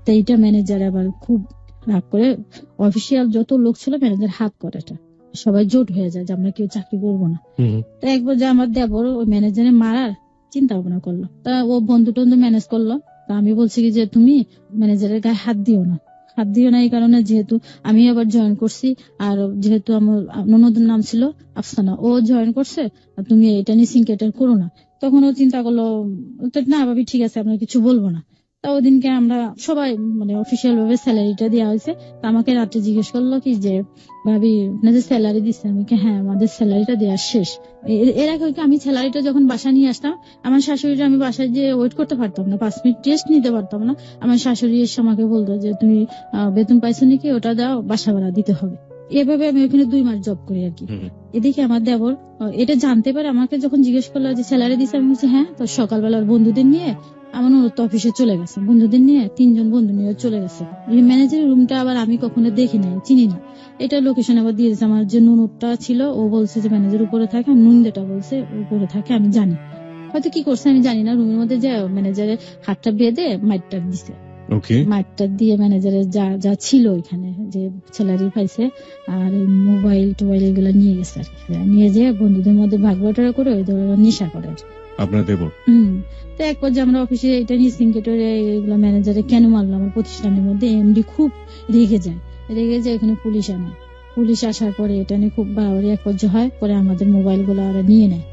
তো এইটা ম্যানেজার আবার খুব রাগ করে, অফিসিয়াল যত লোক ছিল ম্যানেজার হাত করে, এটা সবাই জোট হয়ে যায় যে আমরা কেউ চাকরি করবো না। তো একবার যে আমার দেবর ওই ম্যানেজারে মারার চিন্তা ভাবনা করলো, তা ও বন্ধু টন্ধু ম্যানেজ করলো। তা আমি বলছি কি যে তুমি ম্যানেজারের গায়ে হাত দিও না, হাত দিও না, এই কারণে যেহেতু আমি আবার জয়েন করছি, আর যেহেতু আমার ননদের নাম ছিল আফসানা, ও জয়েন করছে, তুমি এটা নিয়ে সিনকেটার করো না। তখন ও চিন্তা করলো না ভাবি ঠিক আছে, আপনার কিছু বলবো না। তা ওদিনকে আমরা সবাই মানে অফিসিয়াল ভাবে স্যালারিটা দেওয়া হয়েছে। তা আমাকে রাত্রে জিজ্ঞেস করলো কি যে ভাবি আপনাদের স্যালারি দিচ্ছে? আমি কি হ্যাঁ আমাদের স্যালারিটা দেওয়া শেষ। এর আগে আমি স্যালারিটা যখন বাসা নিয়ে আসতাম, আমার শাশুড়িটা আমি বাসায় যে ওয়েট করতে পারতাম না, 5 মিনিট টেস্ট নিতে পারতাম না। আমার শাশুড়ি এসে আমাকে বলতো যে তুমি বেতন পাইছো নাকি, ওটা দাও, বাসা ভাড়া দিতে হবে। এভাবে আমি ওখানে 2 মাস জব করি আর কি। এদিকে আমার দেবর এটা জানতে পারে, আমাকে যখন জিজ্ঞেস করলো যে স্যালারি দিচ্ছে, আমি বলছি হ্যাঁ। তো সকালবেলার বন্ধুদের নিয়ে আমার ননদ অফিসে চলে গেছে, বন্ধুদের নিয়ে 3 জন বন্ধু নিয়ে চলে গেছে। ম্যানেজারের রুমটা আবার আমি কখনো দেখি নাই, চিনি না, এটা লোকেশন আবার দিয়ে দিয়েছে। আমার যে ননদটা ছিল ও বলছে যে ম্যানেজার উপরে থাকে, ননদেটা বলছে উপরে থাকে, আমি জানি হয়তো কি করছে আমি জানি না। রুমের মধ্যে যে ম্যানেজারের হাতটা বেঁধে মাইটটা দিছে, মাইটটা দিয়ে ম্যানেজারের যা যা ছিল ওইখানে যে স্যালারি পাইছে আর মোবাইল টোবাইল এগুলো নিয়ে গেছে আর কি। নিয়ে যেয়ে বন্ধুদের মধ্যে ভাগ বাটোয়ারা করে ওই ধরনের নেশা করে আপনার দেবর। তো এক পর্যায়ে আমরা অফিসে এটা নিয়ে সিনকেটরে এগুলো ম্যানেজারে কেন মারলাম আমার প্রতিষ্ঠানের মধ্যে, এমডি খুব রেগে যায়, এখানে পুলিশ আনে। পুলিশ আসার পরে এটা নিয়ে খুব বাড়াবাড়ি এক পর্যায়ে হয়, পরে আমাদের মোবাইল গুলো ওরা নিয়ে নেয়,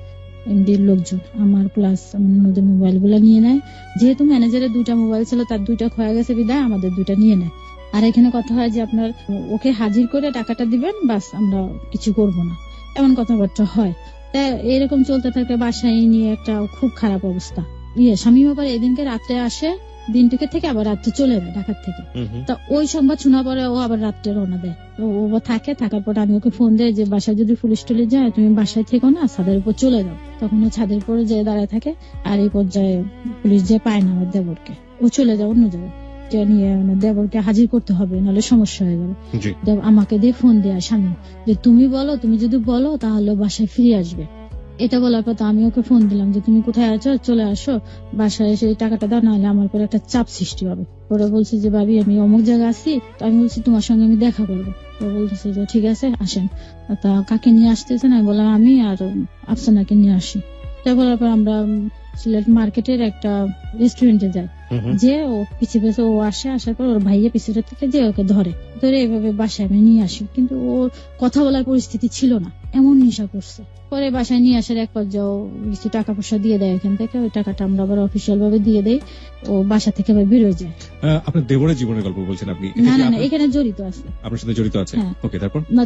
এমডির লোকজন আমার প্লাস আমাদের মোবাইল গুলো নিয়ে নেয়। যেহেতু ম্যানেজারের 2টা মোবাইল ছিল, তার 2টা খোয়া গেছে বিদায় আমাদের 2টা নিয়ে নেয়। আর এখানে কথা হয় যে আপনার ওকে হাজির করে টাকাটা দিবেন, বাস আমরা কিছু করব না, এমন কথাবার্তা হয়। তা এরকম চলতে থাকে, বাসায় নিয়ে একটা খুব খারাপ অবস্থা। স্বামী আবার এদিনকে রাত্রে আসে, দিনটিকে থেকে আবার রাত্রে চলে যায় ঢাকার থেকে। তা ওই সংবাদ শোনার পরে ও আবার রাত্রে রওনা দেয়। ও থাকে, থাকার পর আমি ওকে ফোন দেয় যে বাসায় যদি পুলিশ টুলিশ যায় তুমি বাসায় থেকো না, ছাদের উপর চলে যাও। তখন ও ছাদের উপরে যে দাঁড়ায় থাকে, আর এই পর্যায়ে পুলিশ যে পায় না আমার দেবরকে, ও চলে যায় অন্য জায়গায়, নিয়ে দেবরকে হাজির করতে হবে, নাহলে সমস্যা হয়ে যাবে। আমাকে দিয়ে ফোন দেয় স্বামী যে তুমি বলো, তুমি যদি বলো তাহলে বাসায় ফিরে আসবে। এটা বলার পর আমি ওকে ফোন দিলাম যে তুমি কোথায় আছো, চলে আসো, বাসায় এসে টাকাটা দাও, নাহলে আমার পর একটা চাপ সৃষ্টি হবে। ওরা বলছে যে ভাবি আমি অমুক জায়গায় আছি, তো আমি বলছি তোমার সঙ্গে আমি দেখা করবো। ও বলতেছে যে ঠিক আছে আসেন। তা কাকে নিয়ে আসতেছে না, বললাম আমি আর আফসানাকে নিয়ে আসি। তাই বলার পর আমরা সিলেট মার্কেটের একটা রেস্টুরেন্টে যাই, যে ও পিছিয়ে পিছিয়ে ও আসে, আসার পর ওর ভাইয়া পিছিয়ে থেকে যে ওকে ধরে এইভাবে বাসায় আমি নিয়ে আসি। কিন্তু ওর কথা বলার পরিস্থিতি ছিল না, এমন নেশা করছে। পরে বাসায় নিয়ে আসার এক পর্যায়ে কিছু টাকা পয়সা দিয়ে দেয় এখান থেকে, ওই টাকাটা আমরা আবার অফিসিয়াল ভাবে দিয়ে দেই, ও বাসা থেকে আবার বেরোয় যায়। আপনার দেবরের জীবনের গল্প বলছেন আপনি? না না, এখানে জড়িত আছে, আপনার সাথে জড়িত আছে। ওকে,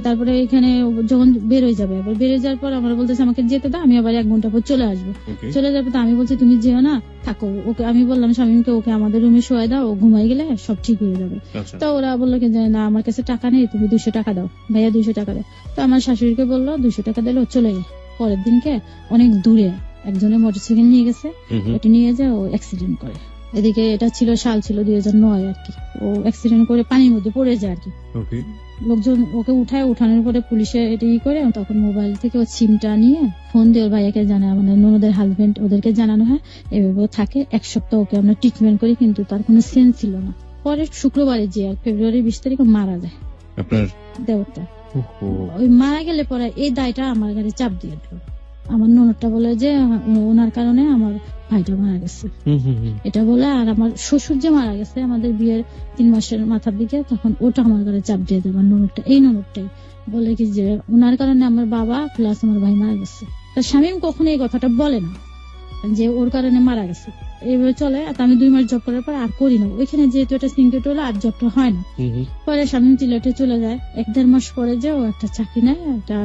তারপরে এখানে যখন বেরোয় যাবে, আবার বেরোয় যাওয়ার পর আমরা বলতেছে আমাকে যেতে দাও, আমি আবার 1 ঘন্টা পর চলে আসবো। চলে যাবে, তো আমি বলছে তুমি যেও না, থাকো। ওকে আমি বললাম শামীমকে ওকে আমাদের রুমে শোয়াই দাও, ও ঘুমাই গেলে সব ঠিক হয়ে যাবে। আচ্ছা। তো ওরা বললো কি যে না আমার কাছে টাকা নেই, তুমি 200 টাকা দাও, ভাইয়া 200 টাকা দাও। তো আমার শাশুড়িকে বললো 200 টাকা দিলে ও চলে গেল। পরের দিনকে অনেক দূরে একজনের মোটরসাইকেল নিয়ে গেছে, ওটা নিয়ে যায় ও অ্যাক্সিডেন্ট করে। এদিকে এটা সাল ছিল 2009 আর কি। ও অ্যাক্সিডেন্ট করে পানির মধ্যে পড়ে যায় আর কি। ওকে। লোকজন ওকে উঠানোর পরে পুলিশে এটা করে, তখন মোবাইল থেকে ও সিমটা নিয়ে ফোন দিয়ে ওর ভাইয়াকে জানায়, মানে ননদের হাজবেন্ড ওদেরকে জানানো হয়। এভাবে ও থাকে 1 সপ্তাহ ওকে আমরা ট্রিটমেন্ট করি, কিন্তু তার কোনো সেন্স ছিল না। পরে শুক্রবারে যে ফেব্রুয়ারি 20 তারিখ মারা যায় আপনার দেওরটা। ওহো। ওই মারা গেলে পরে এই দায়টা আমার গাড়ি চাপ দিয়ে দিল। আমার ননদটা বলে যে ওনার কারণে আমার ভাইটা মারা গেছে এটা বলে। আর আমার শ্বশুর যে মারা গেছে আমাদের বিয়ের 3 মাসের মাথার দিকে, তখন ওটা আমার ঘরে চাপ দিয়ে দেয় আমার ননদটা। এই ননদটাই বলে কি যে ওনার কারণে আমার বাবা প্লাস আমার ভাই মারা গেছে। তার শামীম কখনো এই কথাটা বলে না যে ওর কারণে মারা গেছে। এইভাবে চলে। আর আমি 2 মাস জব করার পর আর করি না ওইখানে, যেহেতু এটা সিঙ্গেট হলো আর জবটা হয় না। পরে শামীম সিলেটে চলে যায়। 1-1.5 মাস পরে যে ও একটা চাকরি নেয়, একটা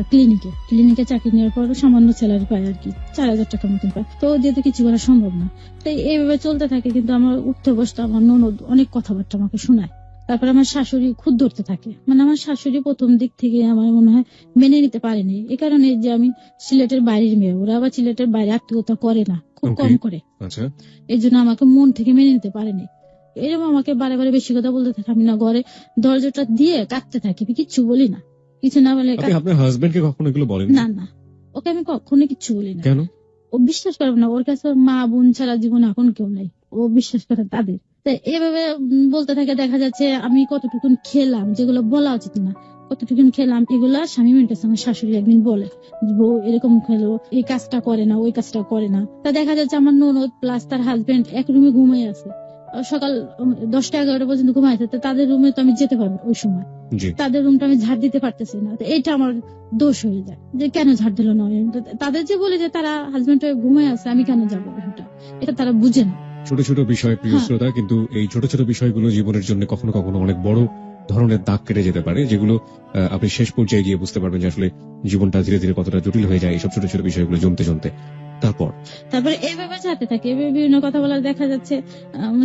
ক্লিনিকে চাকরি নেওয়ার পর সামান্য স্যালারি পায় আর কি, 4000 টাকার মতন পায়। তো যেহেতু কিছু করা সম্ভব না, তাই এইভাবে চলতে থাকে। কিন্তু আমার উঠতে বসতে আমার ননদ অনেক কথাবার্তা আমাকে শোনায়। তারপরে আমার শাশুড়ি খুদ ধরতে থাকে, মানে আমার শাশুড়ি প্রথম দিক থেকে আমার মনে হয় মেনে নিতে পারেনি। এই কারণে যে আমি সিলেটের বাইরের মেয়ে, ওরা আবার সিলেটের বাইরে আত্মীয়তা করে না, খুব কম করে। এই জন্য আমাকে মন থেকে মেনে নিতে পারেনি। এরকম আমাকে বারে বারে বেশি কথা বলতে থাকে। আমি না ঘরে দরজাটা দিয়ে কাঁদতে থাকি, কিচ্ছু বলি না। কিছু না বলে আপনার হাজবেন্ডকে কখনো এগুলো বলেন না? না, ওকে আমি কখনো কিচ্ছু বলি না। কেন? ও বিশ্বাস করবে না, ওর কাছে ওর মা বোন ছাড়া জীবনে এখন কেউ নাই। ও বিশ্বাস করে তাদের। তাই এভাবে বলতে থাকে। দেখা যাচ্ছে আমি কতটুকুন খেলাম, যেগুলো বলা উচিত না, কতটুকুন খেলাম, এগুলা স্বামীর কাছে আমার শাশুড়ি একদিন বলে বউ এরকম খেলো, এই কাজটা করে না, ওই কাজটা করে না। তা দেখা যাচ্ছে আমার ননদ প্লাস তার হাজবেন্ড এক রুমে ঘুমিয়ে আছে, সকাল 10টা-11টা পর্যন্ত ঘুমাইছে। তাদের রুমে তো আমি যেতে পারবো ওই সময়, তাদের রুমটা আমি ঝাড় দিতে পারতেছি না। এটা আমার দোষ হয়ে যায় যে কেন ঝাড় দিল না। তাদের যে বলে যে তারা হাজবেন্ড ঘুমায় আছে, আমি কেন যাবো, এটা তারা বুঝে না। ছোট ছোট বিষয় প্রিয় শ্রোতা, কিন্তু এই ছোট ছোট বিষয়গুলো জীবনের জন্য কখনো কখনো অনেক বড় ধরনের দাগ কেটে যেতে পারে, যেগুলো আপনি শেষ পর্যায়ে গিয়ে বুঝতে পারবেন যে আসলে জীবনটা ধীরে ধীরে কতটা জটিল হয়ে যায় এইসব ছোট ছোট বিষয়গুলো জমতে জমতে। তারপরে এইভাবে যাতে থাকে, এভাবে বিভিন্ন কথা বলা। দেখা যাচ্ছে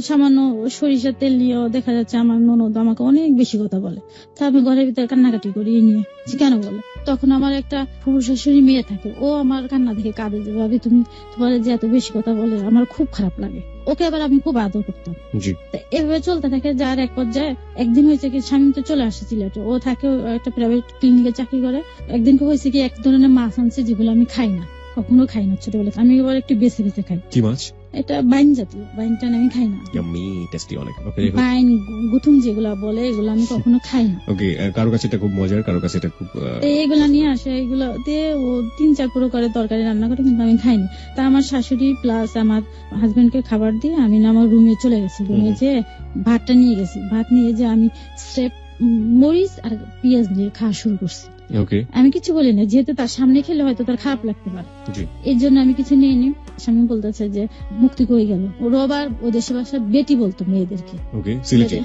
সামান্য সরিষার তেল নিয়েও দেখা যাচ্ছে আমার ননদ আমাকে অনেক বেশি কথা বলে। তা আমি ঘরের ভিতরে কান্নাকাটি করি এই নিয়ে, কেন বলে। তখন আমার একটা ফুফু শাশুড়ি মেয়ে থাকে, ও আমার কান্না দেখে কাঁদে যে ভাবি তুমি তোমার যে এত বেশি কথা বলে আমার খুব খারাপ লাগে। ওকে আবার আমি খুব আদর করতাম। এভাবে চলতে থাকে। যার এক পর্যায়ে একদিন হয়েছে কি স্বামী তো চলে আসে সিলেটে, ও থাকে একটা প্রাইভেট ক্লিনিকে চাকরি করে। একদিন হয়েছে কি এক ধরনের মাছ আনছে যেগুলো আমি খাই না, কখনো খাই না ছোটবেলা। আমি এবার একটু বেছে বেছে খাই। কি মাছ? এটা বাইন জাতীয়, বাইনটা আমি খাই না। বাইন গুথুম যেগুলা বলে এগুলো আমি কখনো খাই না। ওকে, কারো কাছে এটা খুব মজার, কারো কাছে এটা খুব এগুলা নিয়ে আসে, এগুলো দিয়ে ও 3-4 প্রকারের তরকারি রান্না করে, কিন্তু আমি খাইনি। তা আমার শাশুড়ি প্লাস আমার হাজবেন্ডকে খাবার দিয়ে আমি না আমার রুমে চলে গেছি। রুমে যে ভাতটা নিয়ে গেছি, ভাত নিয়ে যে আমি স্রেফ মরিচ আর পেঁয়াজ দিয়ে খাওয়া শুরু করছি। আমি কিছু বলি না, যেহেতু তার সামনে খেলে হয়তো তার খারাপ লাগতে পারে, এই জন্য আমি কিছু নিয়ে নি। স্বামী বলতেছে যে মুক্তি কই গেল। ওরা আবার ও দেশে ভাষা বেটি বলতো মেয়েদেরকে।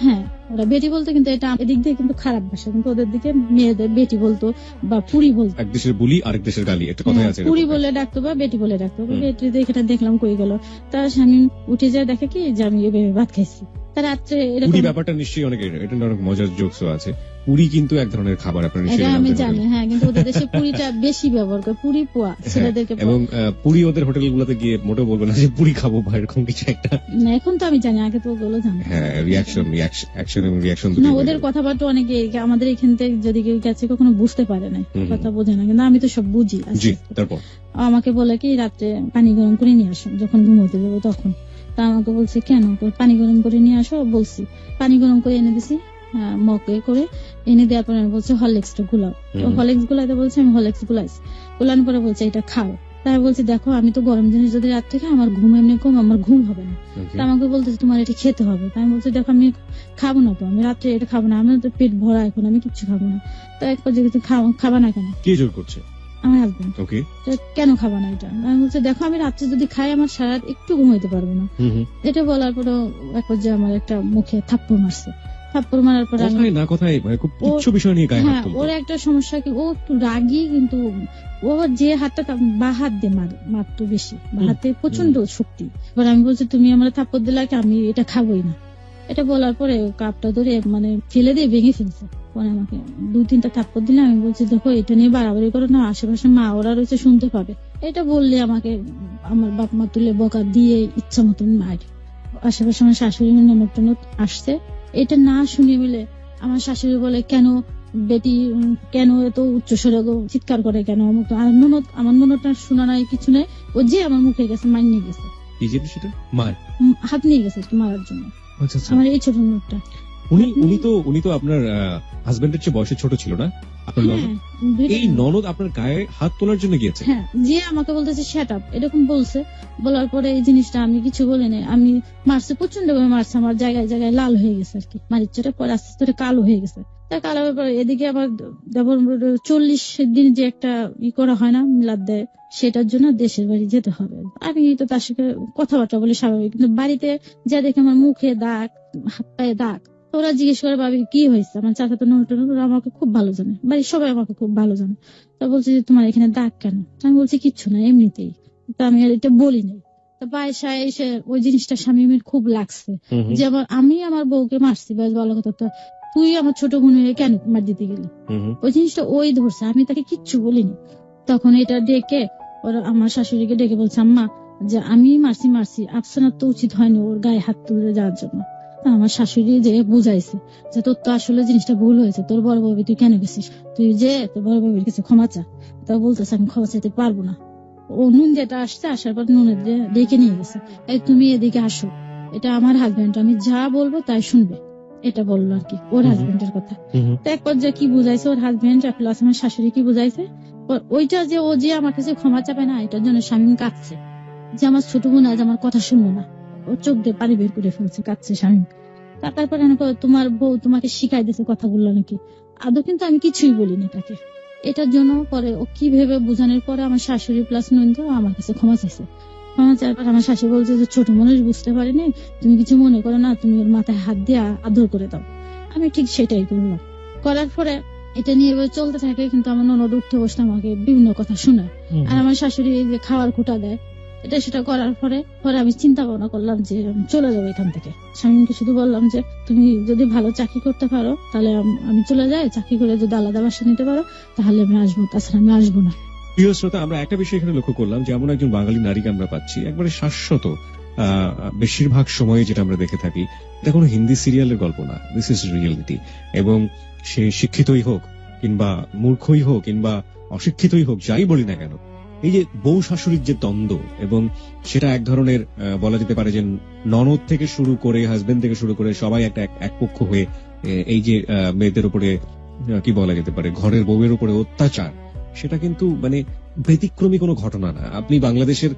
হ্যাঁ, ওরা বেটি বলতো, কিন্তু এটা এদিক দিয়ে কিন্তু খারাপ ভাষা, কিন্তু ওদের দিকে মেয়েদের বেটি বলতো বা পুরি বলতো। এক দেশের বুলি আরেক দেশের গালি, একটা কথা আছে। পুরি বলে ডাকতো বা বেটি বলে ডাকতো। বেটি দেখে দেখলাম কই গেল। তার স্বামী উঠে যায়, দেখে কি যে আমি এভাবে ভাত খাইছি। তার রাত্রে পুরি ব্যাপারটা নিশ্চয়ই অনেক, এটা অনেক মজার জোকসও আছে। পুরি কিন্তু এক ধরনের খাবার, আপনার নিশ্চয়ই আমি জানি। হ্যাঁ, কিন্তু ওদের দেশে পুরিটা বেশি ব্যবহার করে, পুরি পোয়া ছেলেদেরকে। এবং পুরি ওদের হোটেলগুলোতে গিয়ে মোটেও বলবে না যে পুরি খাবো বা এরকম কিছু একটা। এখন তো আমি জানি, আগে তো ওগুলো জানি। হ্যাঁ, অ্যাকশন এবং রিঅ্যাকশন না, ওদের কথাবার্তা অনেকে আমাদের এখান থেকে যদি কেউ কাছে কখনো বুঝতে পারে না, কথা বোঝে না, কিন্তু আমি তো সব বুঝি। তারপর আমাকে বলে কি রাত্রে পানি গরম করে নিয়ে আসো যখন ঘুমোতে যাবো তখন। তা আমাকে বলছে কেন, পানি গরম করে নিয়ে আসো। বলছি পানি গরম করে এনে দিছি, মগে করে এনে দেওয়ার পরে বলছে হরলিক্সটা গুলাও। হরলিক্স গুলাইতে বলছে, আমি হরলিক্স গুলাইছি। গুলানোর পরে বলছে এটা খাও। তাই বলছি দেখো আমি তো গরম জিনিস যদি রাত থেকে আমার ঘুম এমনি কম, আমার ঘুম হবে না। তা আমাকে বলতেছে তোমার এটা খেতে হবে। তাই আমি বলছি দেখো আমি খাবো না, তো আমি রাত্রে এটা খাবো না, আমার তো পেট ভরা, এখন আমি কিচ্ছু খাবো না। তো এক পর্যায়ে খাবা না কেন? কে জোর করছে? আমার হাজবেন্ড। কেন খাবা না এটা? আমি বলছি দেখো আমি রাত্রে যদি খাই আমার সারা একটু ঘুমাইতে পারবো না। এটা বলার পরে এক পর্যায়ে আমার একটা মুখে থাপ্পড় মারছে। থাপ্পড় মারার পরে আমি কথায় না কথায় মানে খুব তুচ্ছ বিষয় নিয়ে গায়ে হাত হ্যাঁ, তুলতো। ওর একটা সমস্যা কি, ও একটু রাগী, কিন্তু ও যে হাতটা বা হাত দিয়ে মারতো বেশি, বা হাতে প্রচন্ড শক্তি। এবার আমি বলছি তুমি আমার থাপ্পড় দিলে কি, আমি এটা খাবোই না। এটা বলার পরে কাপটা ধরে মানে ফেলে দিয়ে ভেঙে ফেলছে। পরে আমাকে 2-3টা থাপ্পড় দিলে। আমি বলছি দেখো এটা নিয়ে বাড়াবাড়ি করো না, আশেপাশে মা ওরা রয়েছে, শুনতে পাবে। এটা বললে আমাকে আমার বাপ মা তুলে বকা দিয়ে ইচ্ছা মতন মার। আশেপাশে আমার শাশুড়ি ননদ টনদ আসছে, এটা না শুনে মিলে আমার শাশুড়ি বলে কেন বেটি কেন এত উচ্চস্বরে চিৎকার করে কেন। আর ননদ, আমার ননদটা শোনা নাই কিছু নাই, ও যে আমার মুখে গেছে, মার নিয়ে গেছে, কি জিনিস সেটা? মার হাত নিয়ে গেছে একটু মারার জন্য। আচ্ছা আচ্ছা। আমার এই ছোট ননদটা। উনি তো আপনার হাজবেন্ডের চেয়ে বয়সে ছোট ছিল না আপনার ননদ? হ্যাঁ, দুইটা এই ননদ আপনার গায়ে হাত তোলার জন্য গিয়েছে? হ্যাঁ, যে আমাকে বলতেছে শ্যাট আপ এরকম বলছে। বলার পরে এই জিনিসটা আমি কিছু বলি নাই, আমি মারছে, প্রচন্ড ভাবে মারছে, আমার জায়গায় জায়গায় লাল হয়ে গেছে আর কি, মারির চোটে পরে আস্তে আস্তে কালো হয়ে গেছে। তা কালো হওয়ার পরে এদিকে আবার 40 দিন যে একটা করা হয় না, মিলাদ দেয়, সেটার জন্য দেশের বাড়ি যেতে হবে। আমি তো তার সাথে কথাবার্তা বলি স্বাভাবিক, কিন্তু বাড়িতে যা দেখে আমার মুখে দাগ, হাত পায়ে দাগ। তো ওরা জিজ্ঞেস করে ভাবি কি হয়েছে, আমার চাচা তো ননদ আমাকে খুব ভালো জানে, বাড়ির সবাই আমাকে খুব ভালো জানে। তা বলছে যে তোমার এখানে দাগ কেন? আমি বলছি কিচ্ছু না, এমনিতেই। তা আমি আর এটা বলি নাই। তা বাসায় এসে ওই জিনিসটা স্বামীর খুব লাগছে, যে আমি আমার বউকে মারছি, বেশ ভালো কথা, তো তুই আমার ছোট বোনের কেন মার দিতে গেলি? ওই জিনিসটা ওই ধরছে, আমি তাকে কিচ্ছু বলিনি। তখন এটা ডেকে ওরা আমার শাশুড়িকে ডেকে বলছে আম্মা যে আমি মারছি, আফসানার তো উচিত হয়নি ওর গায়ে হাত তুলে যাওয়ার জন্য। আমার শাশুড়ি যে বুঝাইছে যে তোর তো আসলে জিনিসটা ভুল হয়েছে, তোর বড় বাবু তুই কেন গেছিস, তুই যে তোর বড় বাবুর কাছে ক্ষমা চা। তা বলতেছে আমি ক্ষমা চাইতে পারবো না। ও নুন যেটা আসছে, আসার পর নুনের ডেকে নিয়ে গেছে, এই তুমি এদিকে আসো, এটা আমার হাজবেন্ড, আমি যা বলবো তাই শুনবে, এটা বললো আর কি, ওর হাজবেন্ডের কথা। তো এক পর্যায়ে কি বুঝাইছে ওর হাজবেন্ড প্লাস আমার শাশুড়ি কি বুঝাইছে, ওইটা যে ও যে আমার কাছে ক্ষমা চাবে না, এটার জন্য স্বামী কাঁদছে, যে আমার ছোট বোন আজ আমার কথা শুনবো না, ও চোখ দিয়ে পানি বের করে ফেলছে, কাঁদছে স্বামী। তারপরে তোমার বউ তোমাকে শিখাই দিয়েছে কথা বললো নাকি, আদৌ কিন্তু আমি কিছুই বলিনি তাকে। এটার জন্য পরে ও কি ভেবে বোঝানোর পরে আমার শাশুড়ি প্লাস নন্দ আমার কাছে ক্ষমা চাইছে। ক্ষমা চাওয়ার পর আমার শাশুড়ি বলছে যে ছোট মানুষ বুঝতে পারিনি, তুমি কিছু মনে করো না, তুমি ওর মাথায় হাত দিয়ে আদর করে দাও। আমি ঠিক সেটাই করলাম। করার পরে এটা নিয়ে চলতে থাকে, কিন্তু আমার ননদ উঠতে বসতে আমাকে বিভিন্ন কথা শোনায়, আর আমার শাশুড়ি যে খাওয়ার খোটা দেয়, এটা সেটা করার পরে আমি চিন্তা ভাবনা করলাম যে আমি চলে যাবো এখান থেকে। স্বামীকে শুধু বললাম যে তুমি যদি ভালো চাকরি করতে পারো তাহলে আমি চলে যাই, চাকরি করে যদি আলাদা বাসা নিতে পারো তাহলে আমি আসবো, তাছাড়া আমি আসবো না। প্রিয় শ্রোতা, আমরা একটা বিষয় এখানে লক্ষ্য করলাম যে এমন একজন বাঙালি নারীকে আমরা পাচ্ছি একবারে শাশ্বত, বেশিরভাগ সময়ে যেটা আমরা দেখে থাকি, এটা কোনো হিন্দি সিরিয়ালের গল্প না, দিস ইজ রিয়েলিটি। এবং সে শিক্ষিতই হোক কিংবা মূর্খই হোক কিংবা অশিক্ষিতই হোক, যাই বলি না কেন, এই যে বউ শাশুড়ির যে দ্বন্দ্ব, এবং সেটা এক ধরনের বলা যেতে পারে যে ননদ থেকে শুরু করে হাজবেন্ড থেকে শুরু করে সবাই একটা এক পক্ষ হয়ে এই যে মেয়েদের উপরে কি বলা যেতে পারে ঘরের বউয়ের উপরে অত্যাচার, সেটা কিন্তু মানে ব্যতিক্রমী কোনো ঘটনা না। আপনি বাংলাদেশের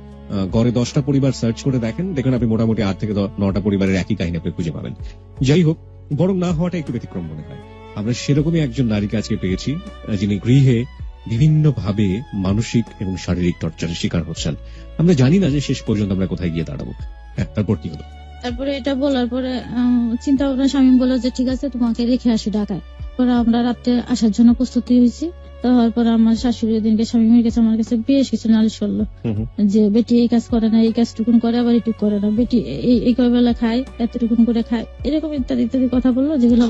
গড়ে 10টা পরিবার সার্চ করে দেখেন, আপনি মোটামুটি 8 থেকে 9টা পরিবারের একই কাহিনী আপনি খুঁজে পাবেন। যাই হোক, বরং না হওয়াটা একটু ব্যতিক্রম মনে হয়। আমরা সেরকমই একজন নারীকে আজকে পেয়েছি, যিনি গৃহে বিভিন্ন ভাবে মানসিক এবং শারীরিক টর্চারের শিকার হচ্ছেন। আমরা জানি না যে শেষ পর্যন্ত আমরা কোথায় গিয়ে দাঁড়াবো। হ্যাঁ, তারপর কি হলো? তারপরে এটা বলার পরে চিন্তা ভাবনা, স্বামী বললো যে ঠিক আছে তোমাকে রেখে আসি ঢাকায়। পরে আমরা রাত্রে আসার জন্য প্রস্তুতি হয়েছি। তারপর আমার শাশুড়ি দিনকে স্বামীর কাছে আমার কাছে বেশ কিছু নালিশ করলো যে বেটি এই কাজ করে না, এই কাজটুকুন করে, আবার এটুকু করে না, বেটি এই কয় বেলা খায়, এতটুকুন করে খায়, এরকম ইত্যাদি ইত্যাদি কথা বললো, যেগুলো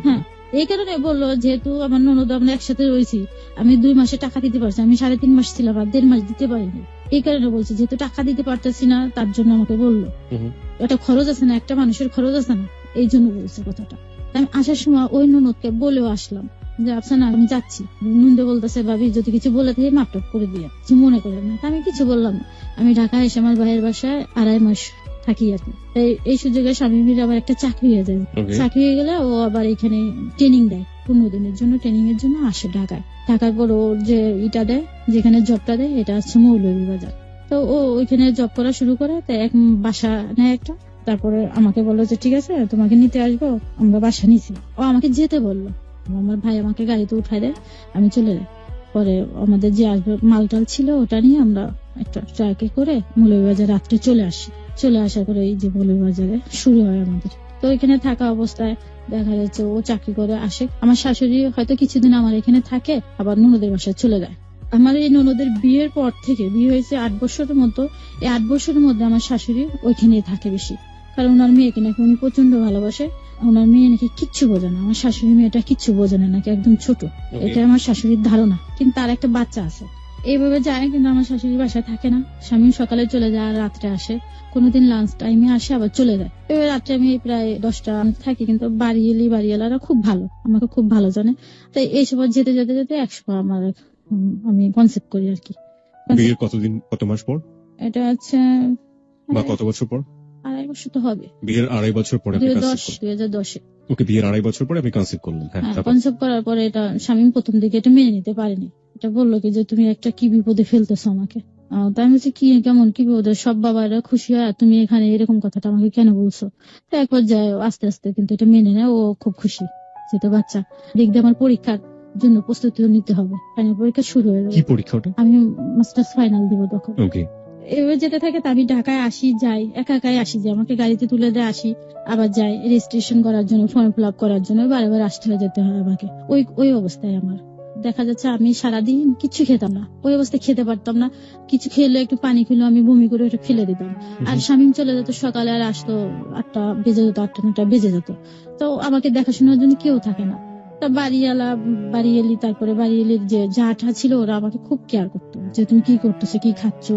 হ্যাঁ এই কারণে বললো যেহেতু আমার ননদ আমরা একসাথে রয়েছি, আমি 2 মাসে টাকা দিতে পারছি, আমি 3.5 মাস ছিলাম আর 1.5 মাস দিতে পারিনি। এই কারণে বলছে যেহেতু টাকা দিতে পারতেছি না, তার জন্য আমাকে বললো এটা খরচ আছে না, একটা মানুষের খরচ আছে না, এই জন্য বলছে কথাটা। আমি আসার সময় ওই ননদকে বলেও আসলাম যে আফসানা আমি যাচ্ছি, নন্দে বলতেছে ভাবি যদি কিছু বলে থাকে মাপটপ করে দিয়ে, কিছু মনে করেন না। আমি কিছু বললাম না। আমি ঢাকায় এসে আমার ভাইয়ের বাসায় 2.5 মাস থাকি আর কি। এই সুযোগে স্বামীর আবার একটা চাকরি হয়ে যায়, চাকরি হয়ে গেলে ও আবার এখানে ট্রেনিং দেয়, 15 দিনের জন্য ট্রেনিং এর জন্য আসে ঢাকায়। ঢাকার পর ওর যে ইটা দেয়, যেখানে জবটা দেয়, এটা হচ্ছে মৌলভীবাজার। তো ও ওইখানে জব করা শুরু করে, তো এক বাসা নেয় একটা। তারপরে আমাকে বললো যে ঠিক আছে তোমাকে নিতে আসবো, আমরা বাসা নিছি। ও আমাকে যেতে বললো, আমার ভাই আমাকে গাড়িতে উঠাই দেয়, আমি চলে যাই। পরে আমাদের যে আসবে মালটাল ছিল ওটা নিয়ে আমরা একটা ট্রাকে করে মৌলভীবাজার রাত্রে চলে আসি। চলে আসার পরে এই যে মৌলভীবাজারে শুরু হয় আমাদের তো এখানে থাকা অবস্থায় দেখা যাচ্ছে ও চাকরি করে আসে, আমার শাশুড়ি হয়তো কিছুদিন আমার এখানে থাকে, আবার ননদের বাসায় চলে যায়। আমার এই ননদের বিয়ের পর থেকে, বিয়ে হয়েছে 8 বছরের মতো, এই 8 বছরের মধ্যে আমার শাশুড়ি ওইখানেই থাকে বেশি, কারণ ওনার মেয়েকে নাকি উনি প্রচন্ড ভালোবাসে। ওনার মেয়ে নাকি কিচ্ছু বোঝে না, আমার শাশুড়ি মেয়েটা কিচ্ছু বোঝে না, নাকি একদম ছোট, এটা আমার শাশুড়ির ধারণা। কিন্তু তার একটা বাচ্চা আছে, এইভাবে যায়, কিন্তু আমার শাশুড়ি বাসায় থাকে না। স্বামী সকালে চলে যায় আর রাত্রে আসে, কোনোদিন লাঞ্চ টাইমে আসে আবার চলে যায়। এবার রাত্রে আমি প্রায় 10টা থাকি, কিন্তু বাড়িওয়ালারা খুব ভালো, আমাকে খুব ভালো জানে। তাই এই সময় যেতে যেতে যেতে একসময় আমার আমি কনসেপ্ট করি আর কি। বিয়ের কত মাস পর, এটা হচ্ছে বা কত বছর পর? 2.5 বছর তো হবে। বিয়ের 2.5 বছর পরে আপনি কনসেপ্ট করলেন? 2010-এ। ওকে, বিয়ের 2.5 বছর পরে আপনি কনসেপ্ট করলেন। হ্যাঁ, কনসেপ্ট করার পরে এটা স্বামী প্রথম দিকে এটা মেনে নিতে পারেনি। এটা বললো কি যে তুমি একটা কি বিপদে ফেলতেছো আমাকে। তাই আমি বলছি কি কেমন কি বিপদে, সব বাবারা খুশি হয়, তুমি এখানে এরকম কথাটা আমাকে কেন বলছো। তো একবার যায় আস্তে আস্তে কিন্তু এটা মেনে নেয়, ও খুব খুশি যেটা বাচ্চা। দেখবে আমার পরীক্ষার জন্য প্রস্তুতি নিতে হবে, ফাইনাল পরীক্ষা শুরু হয়ে যাবে। কি পরীক্ষা ওটা? আমি মাস্টার্স ফাইনাল দিব তখন। ওকে। এভাবে যেতে থাকে, আমি ঢাকায় আসি যাই, একাই আসি, যে আমাকে গাড়িতে তুলে দেয়, আসি আবার যাই রেজিস্ট্রেশন করার জন্য, ফর্ম ফিল আপ করার জন্য, বারবার আসতে হয়ে যেতে হয় আমাকে। ওই অবস্থায় আমার দেখা যাচ্ছে আমি সারাদিন কিছু খেতাম না, ওই অবস্থায় খেতে পারতাম না। কিছু খেলে একটু পানি খেলে আমি বমি করে ওটা ফেলে দিতাম। আর স্বামী চলে যেত সকালে, আর আসতো 8টা বেজে যেত, 8টা বেজে যেত। তো আমাকে দেখাশোনার জন্য কেউ থাকে না। তা বাড়ি তারপরে বাড়িয়ালির যে জাটা ছিল, ওরা আমাকে খুব কেয়ার করতো, যে তুমি কি করতেছো, কি খাচ্ছ,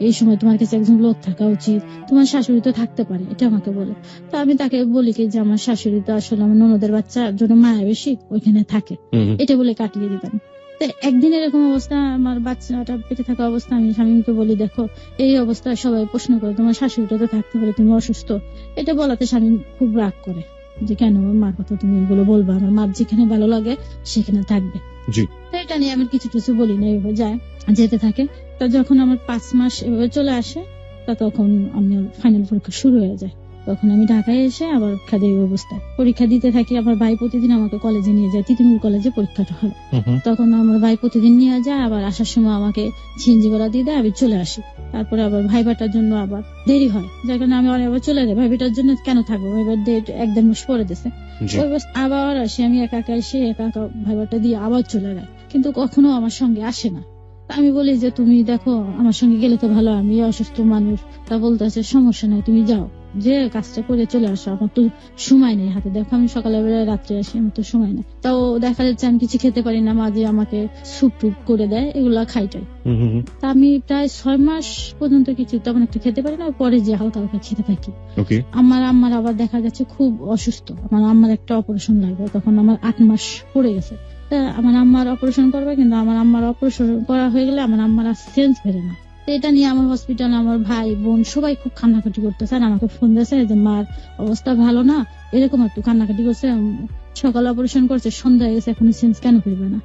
এই সময় তোমার কাছে একজন লোক থাকা উচিত, তোমার শাশুড়ি তো থাকতে পারে, এটা আমাকে বলে। তো আমি তাকে বলি কি যে আমার শাশুড়ি তো আসলে আমার ননদের বাচ্চার জন্য মায়া বেশি, ওইখানে থাকে, এটা বলে কাটিয়ে দিতাম। তো একদিন এরকম অবস্থা, আমার বাচ্চাটা পেটে থাকা অবস্থা, আমি স্বামীকে বলি দেখো এই অবস্থায় সবাই প্রশ্ন করে তোমার শাশুড়িটা তো থাকতে পারে, তুমি অসুস্থ। এটা বলাতে স্বামী খুব রাগ করে, যে কেন আমার মার কথা তুমি এগুলো বলবা, আমার মার যেখানে ভালো লাগে সেখানে থাকবে। তো এটা নিয়ে আমি কিছু বলি না, এভাবে যায় যেতে থাকে। তো যখন আমার 5 মাস এভাবে চলে আসে, তা তখন আমার ফাইনাল পরীক্ষা শুরু হয়ে যায়। তখন আমি ঢাকায় এসে আবার খাদের অবস্থায় পরীক্ষা দিতে থাকি। আমার ভাই প্রতিদিন আমাকে কলেজে নিয়ে যায়, তিতুমির কলেজে পরীক্ষাটা হয়। তখন আমার ভাই প্রতিদিন নিয়ে যায়, আবার আসার সময় আমাকে সিএনজি ভাড়া দিয়ে দেয়, আমি চলে আসি। তারপরে আবার ভাইবাটার জন্য আবার দেরি হয়, যার কারণে আমি আবার চলে যাই। ভাইবাটার জন্য কেন থাকবো, ভাইবার ডেট 1-1.5 মাস পরে দিছে। আবার আসি, আমি একা এসে একা ভাইবাটা দিয়ে আবার চলে যায়, কিন্তু কখনো আমার সঙ্গে আসে না। আমি বলি যে তুমি দেখো আমার সঙ্গে গেলে তো ভালো, আমি অসুস্থ মানুষ। তা বলতেছে সমস্যা নাই, তুমি যাও, যে কাজটা করে চলে আসো, আমার তো সময় নেই হাতে। দেখো আমি সকালে বেলা রাত্রে আসি, আমার তো সময় নেই। তাও দেখা যাচ্ছে আমি কিছু খেতে পারি না, মাঝে আমাকে স্যুপ টুপ করে দেয়, এগুলা খাইটাই। তা আমি প্রায় 6 মাস পর্যন্ত কিছু তেমন একটা খেতে পারি না, পরে যে হালকা হালকা খেতে থাকি। আমার আম্মার আবার দেখা যাচ্ছে খুব অসুস্থ, আমার আম্মার একটা অপারেশন লাগবে, তখন আমার 8 মাস পড়ে গেছে। আমার আম্মার অপারেশন করবে, কিন্তু আমার আম্মার অপারেশন করা হয়ে গেলে আমার আম্মার আর সেন্স ফেরে না। এটা নিয়ে আমার হসপিটালে আমার ভাই বোন সবাই খুব কান্নাকাটি করতেছে, আর আমাকে ফোন দিয়েছে যে মার অবস্থা ভালো না, এরকম একটু কান্নাকাটি করছে, সকালে অপারেশন করছে, সন্ধ্যা হয়ে গেছে, এখনো সেন্স কেন ফিরবে না।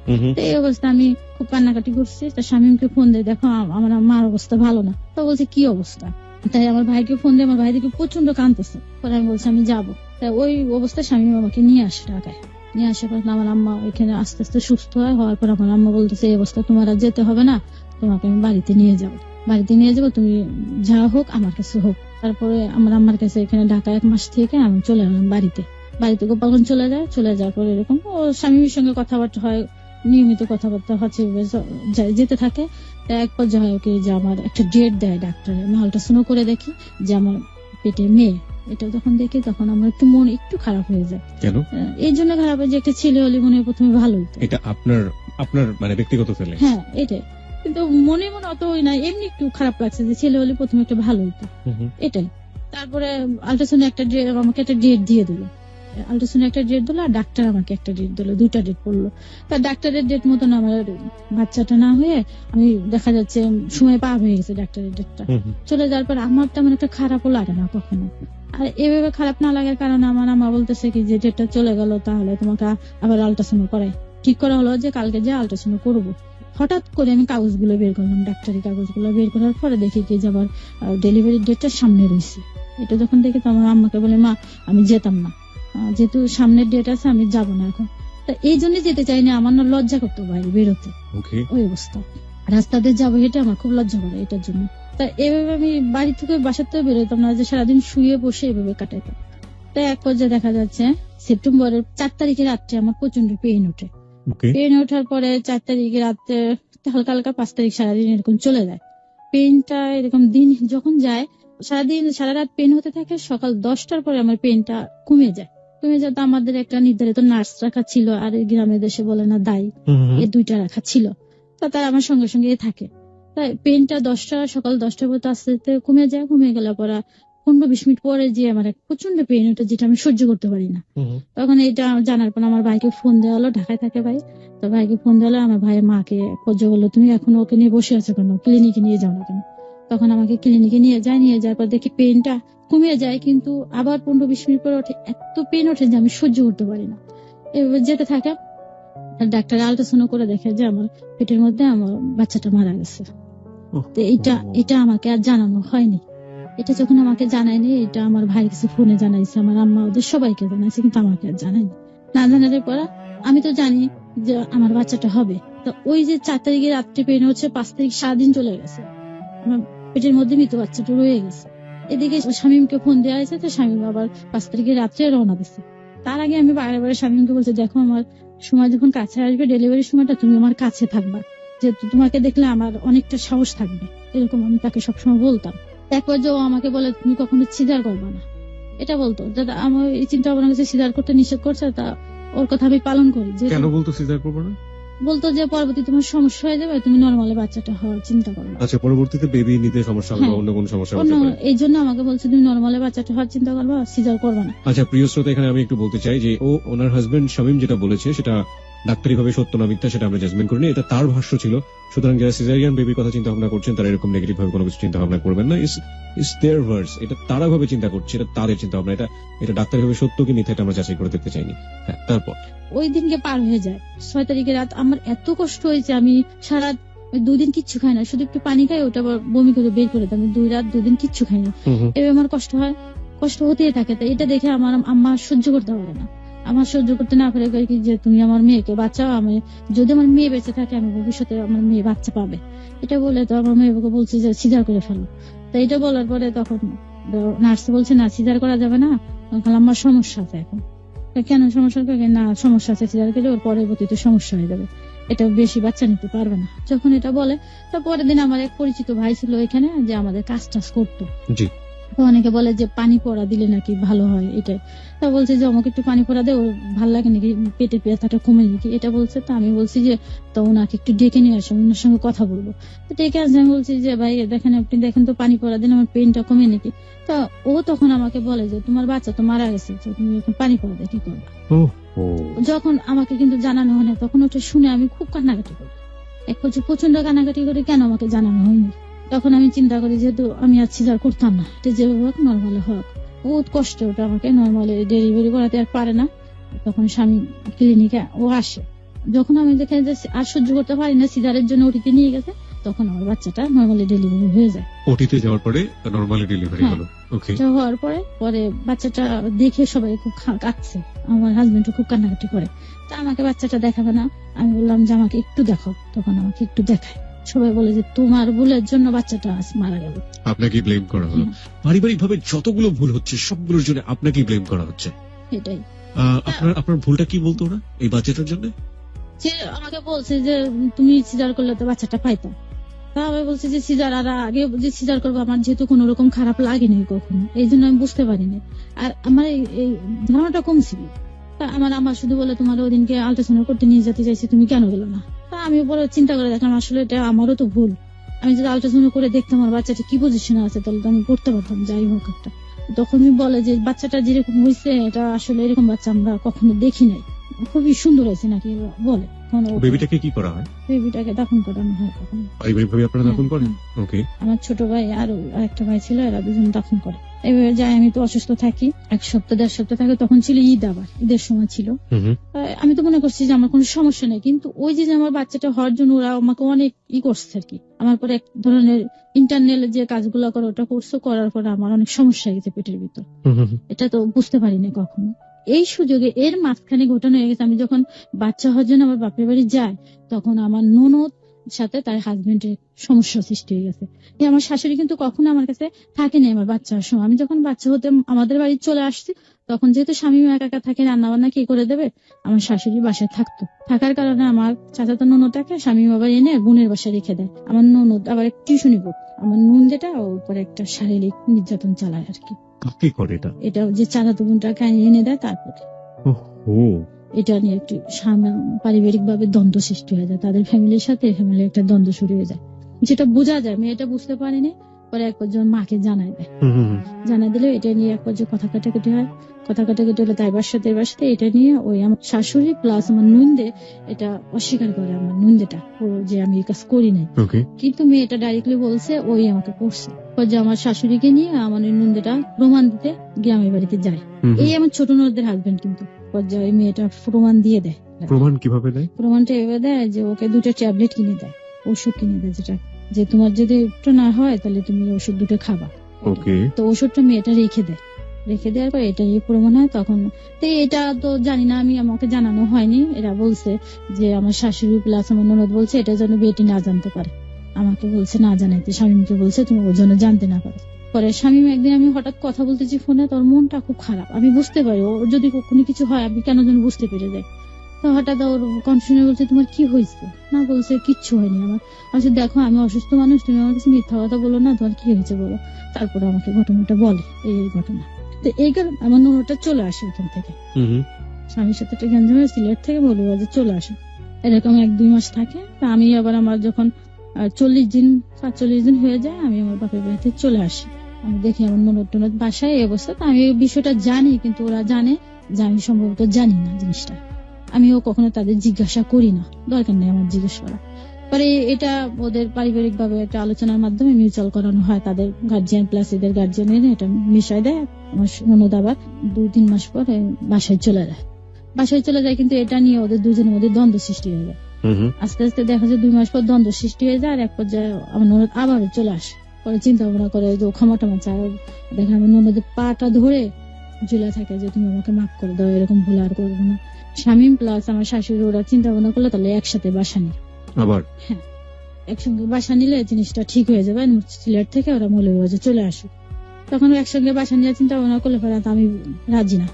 এই অবস্থা আমি খুব কান্নাকাটি করছি। তার স্বামীকে ফোন দেয়, দেখো আমার মার অবস্থা ভালো না। তো বলছে কি অবস্থা, তাই আমার ভাইকে ফোন দিয়ে, আমার ভাই দেখে প্রচন্ড কাঁদতেছে। পরে আমি বলছি আমি যাবো। তাই ওই অবস্থায় স্বামী আমাকে নিয়ে আসে ঢাকায়। নিয়ে আসার পর আমার আম্মা এখানে আস্তে আস্তে সুস্থ হওয়ার পর আমার আম্মা বলতেছে এই অবস্থা তোমার আর যেতে হবে না, তোমাকে আমি বাড়িতে নিয়ে যাবো, তুমি যা হোক আমার কাছে হোক। তারপরে আমার আম্মার কাছে এখানে ঢাকা 1 মাস থেকে আমি চলে এলাম বাড়িতে গোপালগঞ্জ চলে যাওয়ার পর এরকম ও স্বামীর সঙ্গে কথাবার্তা হয়, নিয়মিত কথাবার্তা হচ্ছে, যেতে থাকে। এক পর্যায়ে হয় ওকে যে আমার একটা ডেট দেয় ডাক্তার, আমি আল্ট্রাসাউন্ড করে দেখি যে আমার পেটে মেয়ে। এটা যখন দেখি তখন আমার একটু মন একটু খারাপ হয়ে যায়। কেন? এই জন্য খারাপ হয় যে একটা ছেলে হলে মনে প্রথমে ভালো হতো। এটা আপনার মানে ব্যক্তিগত ফিলিংস? হ্যাঁ এটাই, কিন্তু মনে অত না, এমনি একটু খারাপ লাগছে যে ছেলে হলে প্রথমে একটা ভালো হতো, এটাই। তারপরে আল্ট্রাসাউন্ড আমাকে একটা ডেট দিয়ে দিল, আল্ট্রাসাউন্ড একটা ডেট দিল, আর ডাক্তার আমাকে একটা ডেট দিল, 2টা ডেট পড়লো। তার ডাক্তারের ডেট মতন আমার বাচ্চাটা না হয়ে আমি দেখা যাচ্ছে সময় পার হয়ে গেছে, ডাক্তারের ডেটটা চলে যাওয়ার পর আমার তেমন একটা খারাপও লাগে না কখনো। আর এভাবে খারাপ না লাগার কারণে আমার আম্মা বলতেছে কি যে ডেটটা চলে গেল, তাহলে তোমাকে আবার আল্ট্রাসাউন্ড করাই। ঠিক করা হলো যে কালকে যে আল্ট্রাসাউন্ড করবো। হঠাৎ করে আমি কাগজগুলো বের করলাম, ডাক্তারি কাগজগুলো বের করার পরে দেখি কি যে আবার ডেলিভারি ডেটটা সামনে রয়েছে। এটা যখন দেখি তো আমার আম্মাকে বলে মা আমি যেতাম না, যেহেতু সামনের ডেট আছে আমি যাব না এখন। তা এই জন্য যেতে চাইনি, আমার না লজ্জা করতো বাইরে বেরোতে, ওই অবস্থা রাস্তাতে যাবো এটা আমার খুব লজ্জা করে এটার জন্য। তা এভাবে আমি বাড়ি থেকে বাসার থেকে বেরোতাম না, যে সারাদিন শুয়ে বসে এভাবে কাটাইতাম। তো এক পর্যায়ে দেখা যাচ্ছে সেপ্টেম্বরের 4 তারিখে রাত্রে আমার প্রচন্ড পেইন ওঠে। ওকে। পেইন ওঠার পরে 4 তারিখে রাত্রে হালকা হালকা 5 তারিখ সারাদিন এরকম চলে যায়। পেইনটা এরকম দিন যখন যায় সারাদিন সারা রাত পেইন হতে থাকে, সকাল 10টার পরে আমার পেইনটা কমে যায়। তো আমাদের একটা নির্ধারিত নার্স রাখা ছিল, আর এই গ্রামের দেশে বলে না দায়ী, এই 2টা রাখা ছিল। তা তারা আমার সঙ্গে সঙ্গে থাকে। তাই পেইনটা সকাল 10টা পর্যন্ত আস্তে আস্তে কমে যায়। কমে গেলে পরে 15-20 মিনিট পরে যে আমার এক প্রচন্ড পেইন ওটা, যেটা আমি সহ্য করতে পারি না। তখন এটা জানার পর আমার ভাইকে ফোন দেওয়া হলো, ঢাকায় থাকে ভাই। তো ভাইকে ফোন দেওয়া হলো, আমার ভাইয়ের মাকে পর্যায়ে বললো তুমি এখন ওকে নিয়ে বসে আছো কেন, ক্লিনিকে নিয়ে যাও না কেন। তখন আমাকে ক্লিনিকে নিয়ে যাওয়ার পর দেখি পেইনটা কমে যায়, কিন্তু আবার 15-20 মিনিট পরে ওঠে, এত পেইন ওঠে যে আমি সহ্য করতে পারি না। এভাবে যেতে থাকে। আর ডাক্তার আল্ট্রাসাউন্ড করে দেখে যে আমার পেটের মধ্যে আমার বাচ্চাটা মারা গেছে। তো এটা আমাকে আর জানানো হয়নি। এটা যখন আমাকে জানায়নি, এটা আমার ভাই কাছে ফোনে জানাইছে, আমার আম্মা ওদের সবাইকে জানাইছে, কিন্তু আমাকে আর জানায়নি। না জানানোর পর আমি তো জানি যে আমার বাচ্চাটা হবে। তো ওই যে 4 তারিখে রাত্রে পেন হচ্ছে, 5 তারিখ সারাদিন চলে গেছে, আমার পেটের মধ্যে মৃত বাচ্চাটা রয়ে গেছে। এদিকে শামীমকে ফোন দেওয়া হয়েছে, তো শামীম আবার 5 তারিখে রাত্রে রওনা দিচ্ছে। তার আগে আমি বারে শামীমকে বলছি, দেখো আমার সময় যখন কাছে আসবে, ডেলিভারির সময়টা তুমি আমার কাছে থাকবা, যে তোমাকে দেখলে আমার অনেকটা সাহস থাকবে, এরকম আমি তাকে সবসময় বলতাম। একবার যে ও আমাকে বলে তুমি কখনো সিজার করবা না, এটা বলতো। দাদা আমার এই চিন্তা ভাবনা করছে সিজার করতে নিষেধ করছে, তা ওর কথা আমি পালন করি। যে কেন বলতো সিজার করবো না? বলতো যে পরবর্তী তোমার সমস্যা হয়ে যাবে, তুমি নরমালি বাচ্চাটা হওয়ার চিন্তা করো। আচ্ছা, পরবর্তীতে বেবি নিতে সমস্যা হবে, অন্য কোনো সমস্যা হতে পারে, এই জন্য আমাকে বলছে তুমি নরমালি বাচ্চাটা হওয়ার চিন্তা করবা, সিজার করবা না। আচ্ছা প্রিয় শ্রোতা, এখানে আমি একটু বলতে চাই যে ওনার হাজবেন্ড শামীম যেটা বলেছে সেটা ডাক্তারি ভাবে সত্য না মিথ্যা সেটা আমরা জাজমেন্ট করিনি, এটা তার ভাষ্য ছিল। সুতরাং যারা সিজারিয়ান বেবির কথা চিন্তা ভাবনা করছেন তারা এরকম নেগেটিভ ভাবে কোনো কিছু চিন্তা ভাবনা করবেন না। ইস দেয়ার ভার্স, এটা তারা ভাবে চিন্তা করছে, এটা তাদের চিন্তা ভাবনা, এটা ডাক্তারি ভাবে সত্য কি মিথ্যা এটা আমরা যাচাই করে দেখতে চাইনি। হ্যাঁ, তারপর ওই দিনকে পার হয়ে যায় 6 তারিখে রাত। আমার এত কষ্ট হয়েছে, আমি সারা 2 দিন কিচ্ছু খাই না, শুধু একটু পানি খাই, ওটা আবার বমি করে বের করে দেয়। আমি 2 রাত 2 দিন কিচ্ছু খাইনি। এবার আমার কষ্ট হয়, কষ্ট হতেই থাকে। তাই এটা দেখে আমার আম্মা সহ্য করতে পারে না। আমার সহ্য করতে না পারে কি যে তুমি আমার মেয়েকে বাঁচাও, আমি যদি আমার মেয়ে বেঁচে থাকে আমি ভবিষ্যতে আমার মেয়ে বাচ্চা পাবে, এটা বলে তো আমার মেয়েকে বলছে যে সিজার করে ফেলো। তো এটা বলার পরে তখন নার্স বলছে না সিজার করা যাবে না, আমার সমস্যা আছে এখন। কেন সমস্যা? না সমস্যা আছে, সিজার করলে ওর পরবর্তীতে সমস্যা হয়ে যাবে, এটা বেশি বাচ্চা নিতে পারবে না। যখন এটা বলে, তো পরের দিন আমার এক পরিচিত ভাই ছিল এখানে, যে আমাদের কাজ টাজ করতো। অনেকে বলে যে পানি পড়া দিলে নাকি ভালো হয়, এটাই। তা বলছে যে আমাকে একটু পানি পড়া দে, ওর ভালো লাগে নাকি, পেটের ব্যথাটা কমে নাকি, এটা বলছে। তো আমি বলছি যে তো ওনাকে একটু ডেকে নিয়ে আসো, ওনার সঙ্গে কথা বলবো। তো ডেকে আসলে আমি বলছি যে ভাই দেখেন, আপনি দেখেন তো পানি পড়া দিন আমার পেনটা কমে নাকি। তা ও তখন আমাকে বলে যে তোমার বাচ্চা তো মারা গেছে, তুমি এখন পানি পড়া দিয়ে কি করবা। যখন আমাকে কিন্তু জানানো হয় না, তখন ওটা শুনে আমি খুব কান্নাকাটি করি, এক প্রচন্ড কান্নাকাটি করে, কেন আমাকে জানানো হয়নি। তখন আমি চিন্তা করি যেহেতু আমি আর সিজার করতাম না, এটা যেভাবে হোক নর্মালি হোক। বহুত কষ্ট ওটা, আমাকে নর্মালি ডেলিভারি করাতে আর পারে না। তখন স্বামী ক্লিনিকে ও আসে, যখন আমি দেখে যে আর সহ্য করতে পারি না, সিজারের জন্য ওটিতে নিয়ে গেছে, তখন আমার বাচ্চাটা নর্মালি ডেলিভারি হয়ে যায়। ওটিতে যাওয়ার পরে নর্মালি ডেলিভারি হলো। ওকে, হওয়ার পরে বাচ্চাটা দেখে সবাই খুব কাঁদছে, আমার হাজবেন্ডও খুব কান্নাকাটি করে। তা আমাকে বাচ্চাটা দেখাবে না, আমি বললাম যে আমাকে একটু দেখো, তখন আমাকে একটু দেখায়। সবাই বলে যে তোমার ভুলের জন্য বাচ্চাটা আজ মারা গেল, আপনাকে ব্লেম করা হলো। পারিবারিক ভাবে যতগুলো ভুল হচ্ছে সবগুলোর জন্য আপনাকে ব্লেম করা হচ্ছে। এটাই আপনার ভুলটা কি বলতো ওরা এই বাচ্চাটার জন্য? যে আমাকে বলছে যে তুমি সিজার করলে তো বাচ্চাটা পাইতাম। তা আমি বলছি যে সিজার আর আগে যে সিজার করবো, আমার যেহেতু কোন রকম খারাপ লাগেনি কখনো, এই জন্য আমি বুঝতে পারিনি। আর আমার এই ধারণাটা কম ছিল। তা আমার শুধু বলে তোমার ওদিনকে আল্ট্রাসাউন্ড করতে নিয়ে যেতে চাইছি, তুমি কেন গেলো না। তা আমি পরে চিন্তা করে দেখলাম আসলে এটা আমারও তো ভুল। আমি যদি আল্ট্রাসাউন্ড করে দেখতাম আমার বাচ্চাটা কি পজিশনে আছে, তাহলে তো আমি করতে পারতাম যাই হোক একটা। তখন বলে যে বাচ্চাটা যেরকম হয়েছে এটা আসলে এরকম বাচ্চা আমরা কখনো দেখি নাই, খুবই সুন্দর হয়েছে নাকি বলে। বেবিটাকে কি করা হয়? বেবিটাকে দাফন করানো হয়। তখন পারিবারিকভাবে আপনারা দাফন করেন? ওকে। আমার ছোট ভাই আর আরেকটা ভাই ছিল, এরা দুজন দাফন করে। এবার যাই, আমি তো অসুস্থ থাকি, 1 সপ্তাহ 1.5 সপ্তাহ থাকে। তখন ছিল ঈদ, আবার ঈদের সময় ছিল। আমি তো মনে করছি যে আমার কোনো সমস্যা নেই, কিন্তু ওই যে আমার বাচ্চাটা হওয়ার জন্য ওরা আমাকে অনেক করছে আর কি। আমার পরে এক ধরনের ইন্টারনাল যে কাজগুলো করে ওটা করছে, করার পরে আমার অনেক সমস্যা হয়ে গেছে পেটের ভিতর। এটা তো বুঝতে পারিনি কখনো। এই সুযোগে এর মাঝখানে ঘটনা হয়ে গেছে, আমি যখন বাচ্চা হওয়ার জন্য আমার বাপের বাড়ি যাই, তখন আমার ননদ সাথে তার হাজবেন্ডের সমস্যা সৃষ্টি হয়ে গেছে। আমার শাশুড়ি কিন্তু কখনো আমার কাছে থাকেনি আমার বাচ্চার সময়। আমি যখন বাচ্চা হতে আমাদের বাড়ি চলে আসছি, তখন যেহেতু স্বামী একা একা থাকে, রান্না বান্না কে করে দেবে, আমার শাশুড়ি বাসায় থাকতো। থাকার কারণে আমার চাচাতো ননদটাকে স্বামী আবার এনে বোনের বাসায় রেখে দেয়। আমার ননদ আবার টিউশনি পড়তো। আমার নুন যেটা ওর উপরে একটা শারীরিক নির্যাতন চালায় আর কি। কি করে এটা যে চাচাতো বোনটাকে এনে দেয় তারপরে এটা নিয়ে একটু পারিবারিক ভাবে দ্বন্দ্ব সৃষ্টি হয়ে যায়। তাদের ফ্যামিলির সাথে ফ্যামিলির একটা দ্বন্দ্ব শুরু হয়ে যায়, যেটা বোঝা যায়। মেয়েটা বুঝতে পারেনি, পরে এক পর্যায়ে মাকে জানাই দেয়। জানাই দিলে এটা নিয়ে এক পর্যায়ে কথা কাটাকাটি হয়। কথা কাটাকাটি হলে তাই বাসাতে এটা নিয়ে ওই আমার শাশুড়ি প্লাস আমার নুনদে এটা অস্বীকার করে। আমার নুনদেটা যে আমি এই কাজ করি নাই, কিন্তু মেয়েটা ডাইরেক্টলি বলছে ওই আমাকে করছে। পর্যায়ে আমার শাশুড়িকে নিয়ে আমার নুনদেটা প্রমাণ দিতে গ্রামের বাড়িতে যায়। এই আমার ছোট ননদের হাজবেন্ড কিন্তু পর্যায়ে মেয়েটা প্রমাণ দিয়ে দেয়। প্রমাণ কিভাবে দেয়? প্রমাণটা এভাবে দেয় যে ওকে 2টা ট্যাবলেট কিনে দেয়, ওষুধ কিনে দেয়, যেটা যে তোমার যদি একটু না হয় তাহলে তুমি ওষুধ 2টা খাবা। তো ওষুধটা মেয়েটা রেখে দেওয়ার পর এটা নিয়ে প্রমাণ হয়। তখন তো এটা তো জানি না আমি, আমাকে জানানো হয়নি। এরা বলছে যে আমার শাশুড়ি প্লাস আমার ননদ বলছে এটা যেন বেটি না জানতে পারে। আমাকে বলছে না জানাইতে, স্বামীকে বলছে তুমি ও যেন জানতে না পারে। পরে স্বামী একদিন আমি হঠাৎ কথা বলতেছি ফোনে, তোর মনটা খুব খারাপ, আমি বুঝতে পারি ও যদি কোনো কিছু হয় আমি কেন যেন বুঝতে পেরে যাই। তো হঠাৎ ওর কনফিউশনে বলছে তোমার কি হয়েছে? না, বলছে কিচ্ছু হয়নি আমার। আমি দেখো আমি অসুস্থ মানুষ, তুমি আমার কাছে মিথ্যা কথা বলো না, তোমার কি হয়েছে বলো। তারপরে আমাকে ঘটনাটা বলে, এই ঘটনা। তো এই কারণে আমার ননদটা চলে আসে ওখান থেকে। স্বামীর সাথে একটা গেঞ্জামে সিলেট থেকে বলবো যে চলে আসে। এরকম 1-2 মাস থাকে। তা আমি আবার আমার যখন 40 দিন হয়ে যায় আমি আমার বাপের বাড়িতে চলে আসি। আমি দেখি আমার ননদ বাসায় এই অবস্থা। তো আমি এই বিষয়টা জানি, কিন্তু ওরা জানে যে আমি সম্ভবত জানি না জিনিসটা। আমিও কখনো তাদের জিজ্ঞাসা করি না, দরকার নেই আমার জিজ্ঞেস করা। পরে এটা ওদের পারিবারিক ভাবে একটা আলোচনার মাধ্যমে মিউচুয়াল করানো হয়। তাদের গার্জিয়ান প্লাস এদের গার্জিয়ান এনে এটা মিশাই দেয়। আমার ননদ আবার 2-3 মাস পরে বাসায় চলে যায়। কিন্তু এটা নিয়ে ওদের দুজনের মধ্যে দ্বন্দ্ব সৃষ্টি হয়ে যায়। আস্তে আস্তে দেখা যায় 2 মাস পর দ্বন্দ্ব সৃষ্টি হয়ে যায়। আর এক পর্যায়ে আমার ননদ আবার চলে আসে। পরে চিন্তা ভাবনা করে যে ক্ষমা টমা চায়। দেখে আমার ননদের পাটা ধরে ঝুলে থাকে যে তুমি আমাকে মাফ করে দাও, এরকম ভুল আর করবো না। স্বামী প্লাস আমার শাশুড়ি ওরা চিন্তা ভাবনা করলো তাহলে একসাথে বাসা নিই। আবার হ্যাঁ, একসঙ্গে বাসা নিলে জিনিসটা ঠিক হয়ে যাবে। সিলেট থেকে ওরা মৌলভীবাজারে চলে আসুক। তখন একসঙ্গে বাসা নিয়ে চিন্তা ভাবনা করলে পরে আমি রাজি না।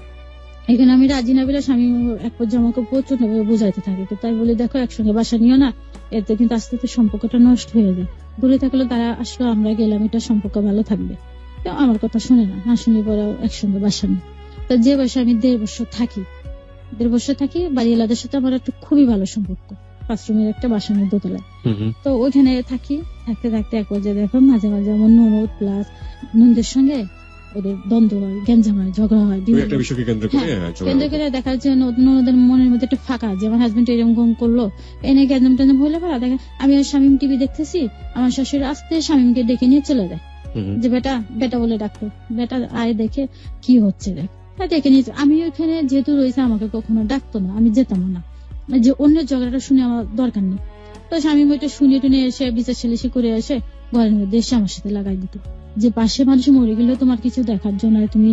এখানে আমি রাজি না বলে স্বামী এক পর্যায়ে আমাকে প্রচন্ড ভাবে বোঝাইতে থাকে। তাই বলে দেখো একসঙ্গে বাসা নিও না, এতে কিন্তু আস্তে আস্তে সম্পর্কটা নষ্ট হয়ে যায়। দূরে থাকলে তারা আসলো, আমরা গেলাম, এটা সম্পর্ক ভালো থাকবে। তো আমার কথা শুনে না শুনে পরে একসঙ্গে বাসা নিই। তো যে বয়সে আমি 1.5 বছর থাকি বাড়িওয়ালাদের সাথে আমার একটা খুবই ভালো সম্পর্ক। 5 রুমের একটা বাসা নিয়ে দোতলায়। তো ওইখানে থাকতে এক পর্যায়ে দেখো মাঝে মাঝে আমার ননদ প্লাস ননদের সঙ্গে ওদের দ্বন্দ্ব হয়, গ্যাঞ্জাম হয়, ঝগড়া হয়। কেন্দ্র করে দেখা যাচ্ছে ননদের মনের মধ্যে একটা ফাঁকা, যে আমার হাজবেন্ড এরকম করলো, এনে গ্যাঞ্জাম ট্যাঞ্জাম হলে পরে দেখেন আমি আর শামীম টিভি দেখতেছি, আমার শাশুড়ি আসতে শামীমকে ডেকে নিয়ে চলে যায় যে বেটা বলে ডাকতো, বেটা আয় দেখে কি হচ্ছে দেখ। ডেকে নিয়ে আমি ওইখানে যেহেতু রয়েছে আমাকে কখনো ডাকতো না, আমি যেতাম না, যে অন্যের ঝগড়াটা শুনে আমার দরকার নেই। তো স্বামী ওইটা শুনে টুনে এসে বিচার সালিশি করে এসে ঘরের মধ্যে এসে আমার সাথে লাগাই দিত যে পাশে মানুষ মরে গেলেও তোমার কিছু দেখার জন্য তুমি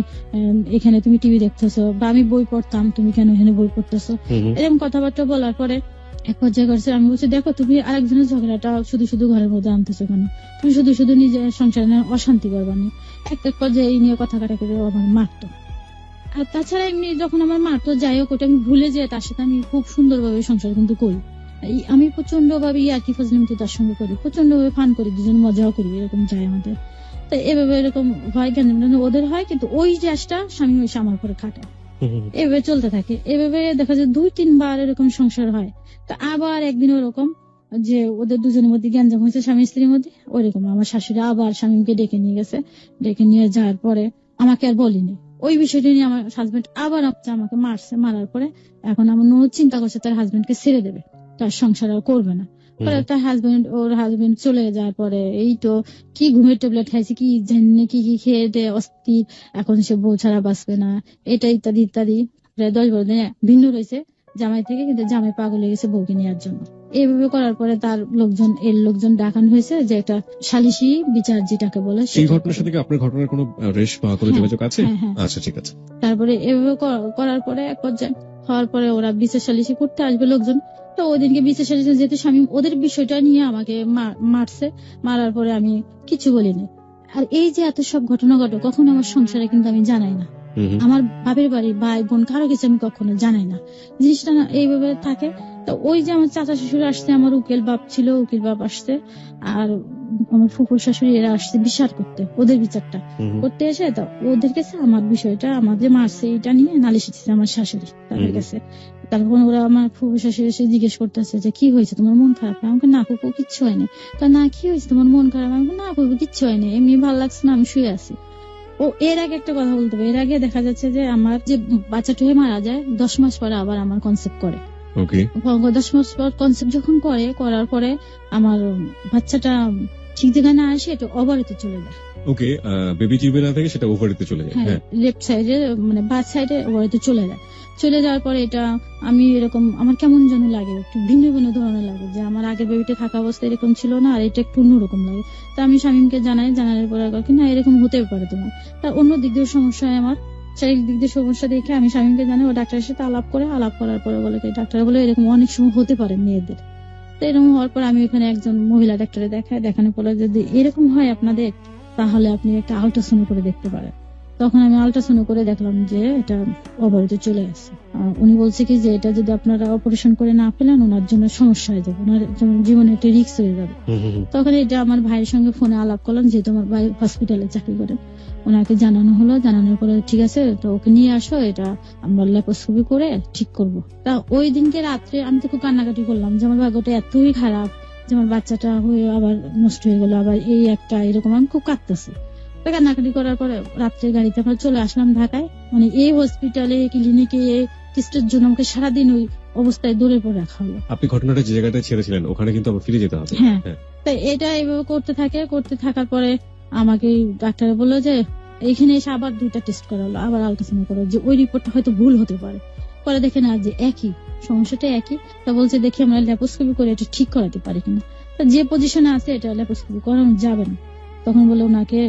এখানে তুমি টিভি দেখতেছো, বা আমি বই পড়তাম তুমি কেন এখানে বই পড়তেছো, এরকম কথাবার্তা বলার পরে এক পর্যায়ে করছে আমি বলছি দেখো তুমি আরেকজনের ঝগড়াটা শুধু ঘরের মধ্যে আনতেছো কেন, তুমি শুধু নিজের সংসারে অশান্তি করবানি। এক পর্যায়ে এই নিয়ে কথা কাটাকাটি আমার মারতো। আর তাছাড়া এমনি যখন আমার মারতো যাই হোক ওটা আমি ভুলে যাই, তার সাথে আমি খুব সুন্দরভাবে সংসার কিন্তু করি। আমি প্রচন্ড ভাবে ইয়ার্কি ফাজলামি তো তার সঙ্গে করি, প্রচন্ড ভাবে ফান করি, দুজন মজাও করি, এরকম যায় আমাদের। তো এভাবে এরকম হয় কেন ওদের হয়, কিন্তু ওই জ্যাসটা স্বামী এসে আমার উপরে খাটায়, এভাবে চলতে থাকে। এভাবে দেখা যায় 2-3 বার এরকম সংসার হয়। তা আবার একদিন ওরকম যে ওদের দুজনের মধ্যে গ্যাঞ্জাম হয়েছে স্বামী স্ত্রীর মধ্যে, ওইরকম আমার শাশুড়ি আবার স্বামীকে ডেকে নিয়ে গেছে। ডেকে নিয়ে যাওয়ার পরে আমাকে আর বলিনি ওই বিষয়টা নিয়ে। আমার হাজবেন্ড আবার আমাকে মারছে, মারার পরে এখন আমার ননদ চিন্তা করছে তার হাজবেন্ডকে ছেড়ে দেবে, তার সংসার আর করবে না। পরে তার হাজবেন্ড চলে যাওয়ার পরে এই তো কি ঘুমের ট্যাবলেট খাইছে, কি জানি কি খেয়ে দে অস্থির, এখন সে বউ ছাড়া বাঁচবে না, এটা ইত্যাদি ইত্যাদি। প্রায় 10-12 দিন ভিন্ন রয়েছে জামাই থেকে, কিন্তু জামাই পাগল হয়ে গেছে বউকে নেওয়ার জন্য। এইভাবে করার পরে তার লোকজন ডাকানো হয়েছে যে একটা সালিশি বিচার যেটাকে বলে। সেই ঘটনার সাথে আপনার ঘটনার কোনো রেশ বা কোনো যোগাযোগ আছে? আচ্ছা ঠিক আছে। তারপরে এভাবে করার পরে এক পর্যায়ে হওয়ার পরে ওরা বিচার সালিশি করতে আসবে লোকজন, তো ওই দিনকে বিচার শেষে যেহেতু স্বামী ওদের বিষয়টা নিয়ে আমাকে মারছে, মারার পরে আমি কিছু বলিনি। আর এই যে এত সব ঘটনা ঘটে কখনো আমার সংসারে কিন্তু আমি জানাই না, আমার বাপের বাড়ি ভাই বোন কারো কিছু আমি কখনো জানাই না, জিনিসটা না এইভাবে থাকে। তো ওই যে আমার চাচা শ্বশুর আসছে, আমার উকিল বাপ ছিল, উকিল বাপ আসছে, আর আমার ফুফুর শাশুড়ি এরা আসছে বিচার করতে, ওদের বিচারটা করতে এসে তো ওদের কাছে আমার বিষয়টা, আমার যে মারছে এটা নিয়ে নালিশ এসেছে আমার শাশুড়ি তাদের কাছে। তারপর ওরা আমার ফুফুর শাশুড়ি এসে জিজ্ঞেস করতেছে যে কি হয়েছে, তোমার মন খারাপ? আমাকে না ফুফু কিচ্ছু হয়নি। তা না কি হয়েছে তোমার মন খারাপ? আমাকে না ফুফু কিচ্ছু হয়নি, এমনি ভালো লাগছে না, আমি শুয়ে আছি। ও এর আগে একটা কথা বলতে হবে, এর আগে দেখা যাচ্ছে যে আমার যে বাচ্চাটা হয়ে মারা যায় 10 মাস পরে আবার আমার কনসেপ্ট করে। 10 মাস পর কনসেপ্ট যখন করার পরে আমার বাচ্চাটা ঠিক জায়গায় না আসে, এটা ওভারিতে চলে যায়। ওকে, বেবি টিউবে না থেকে সেটা ওভারিতে চলে যায়। হ্যাঁ, লেফট সাইডে মানে বাঁ সাইডে ওভারিতে চলে যায়। চলে যাওয়ার পরে এটা আমি এরকম আমার কেমন যেন লাগে, একটু ভিন্ন ভিন্ন ধরনের লাগে, যে আমার আগের বেবিটা থাকা অবস্থা এরকম ছিল না, আর এটা একটু অন্যরকম লাগে। তা আমি স্বামীকে জানানোর পরে না এরকম হতে পারে তোমার। তা অন্য দিক দিয়ে সমস্যা হয়, আমার শারীরিক দিক দিয়ে সমস্যা দেখে আমি স্বামীকে জানাই, ও ডাক্তারের সাথে আলাপ করার পরে বলে ডাক্তার বলে এরকম অনেক সময় হতে পারে মেয়েদের। তো এরকম হওয়ার পর আমি এখানে একজন মহিলা ডাক্তারে দেখানোর পরে যদি এরকম হয় আপনাদের, তাহলে আপনি একটা আল্ট্রাসাউন্ড করে দেখতে পারেন। তখন আমি আল্ট্রাসাউন্ড করে দেখলাম যে এটা ওভারিতে চলে গেছে। উনি বলছে কি যে এটা যদি আপনারা অপারেশন করে না ফেলেন ওনার জন্য সমস্যা হয়ে যাবে, ওনার জীবনে একটা রিস্ক হয়ে যাবে। তখন এটা আমার ভাইয়ের সঙ্গে ফোনে আলাপ করলাম, যেহেতু আমার ভাই হসপিটালে চাকরি করেন, ওনাকে জানানো হলো। জানানোর পরে ঠিক আছে, তো ওকে নিয়ে আসো, এটা আমরা ল্যাপারোস্কোপি করে ঠিক করব। তা ওই দিনকে রাত্রে আমি তো খুব কান্নাকাটি করলাম যে আমার ভাগ্যটা এতই খারাপ যে আমার বাচ্চাটা হয়ে আবার নষ্ট হয়ে গেল, আবার এই একটা এরকম, আমি খুব কাঁদতেছি। কান্নাকাটি করার পরে রাত্রে গাড়িতে আমরা চলে আসলাম ঢাকায়। মানে এই হসপিটালে ক্লিনিকে টেস্টের জন্য আমাকে সারাদিন ওই অবস্থায় দৌড়ে পড়ে রাখা হলো। আপনি ঘটনাটা যে জায়গাটা ছেড়েছিলেন ওখানে কিন্তু আবার ফিরে যেতে হবে। হ্যাঁ, তাই এটা এইভাবে করতে থাকার পরে আমাকে ডাক্তার বললো যে এখানে এসে আবার 2টা টেস্ট করা হলো, আবার আল্ট্রাসাউন্ড করা, যে ওই রিপোর্টটা হয়তো ভুল হতে পারে। পরে দেখে না যে একই সমস্যাটা একই। তা বলছে দেখি আমরা ল্যাপারোস্কোপি করে এটা ঠিক করাতে পারি কিনা। তা যে পজিশনে আছে এটা ল্যাপারোস্কোপি করানো যাবে না। তখন বলে ওনাকে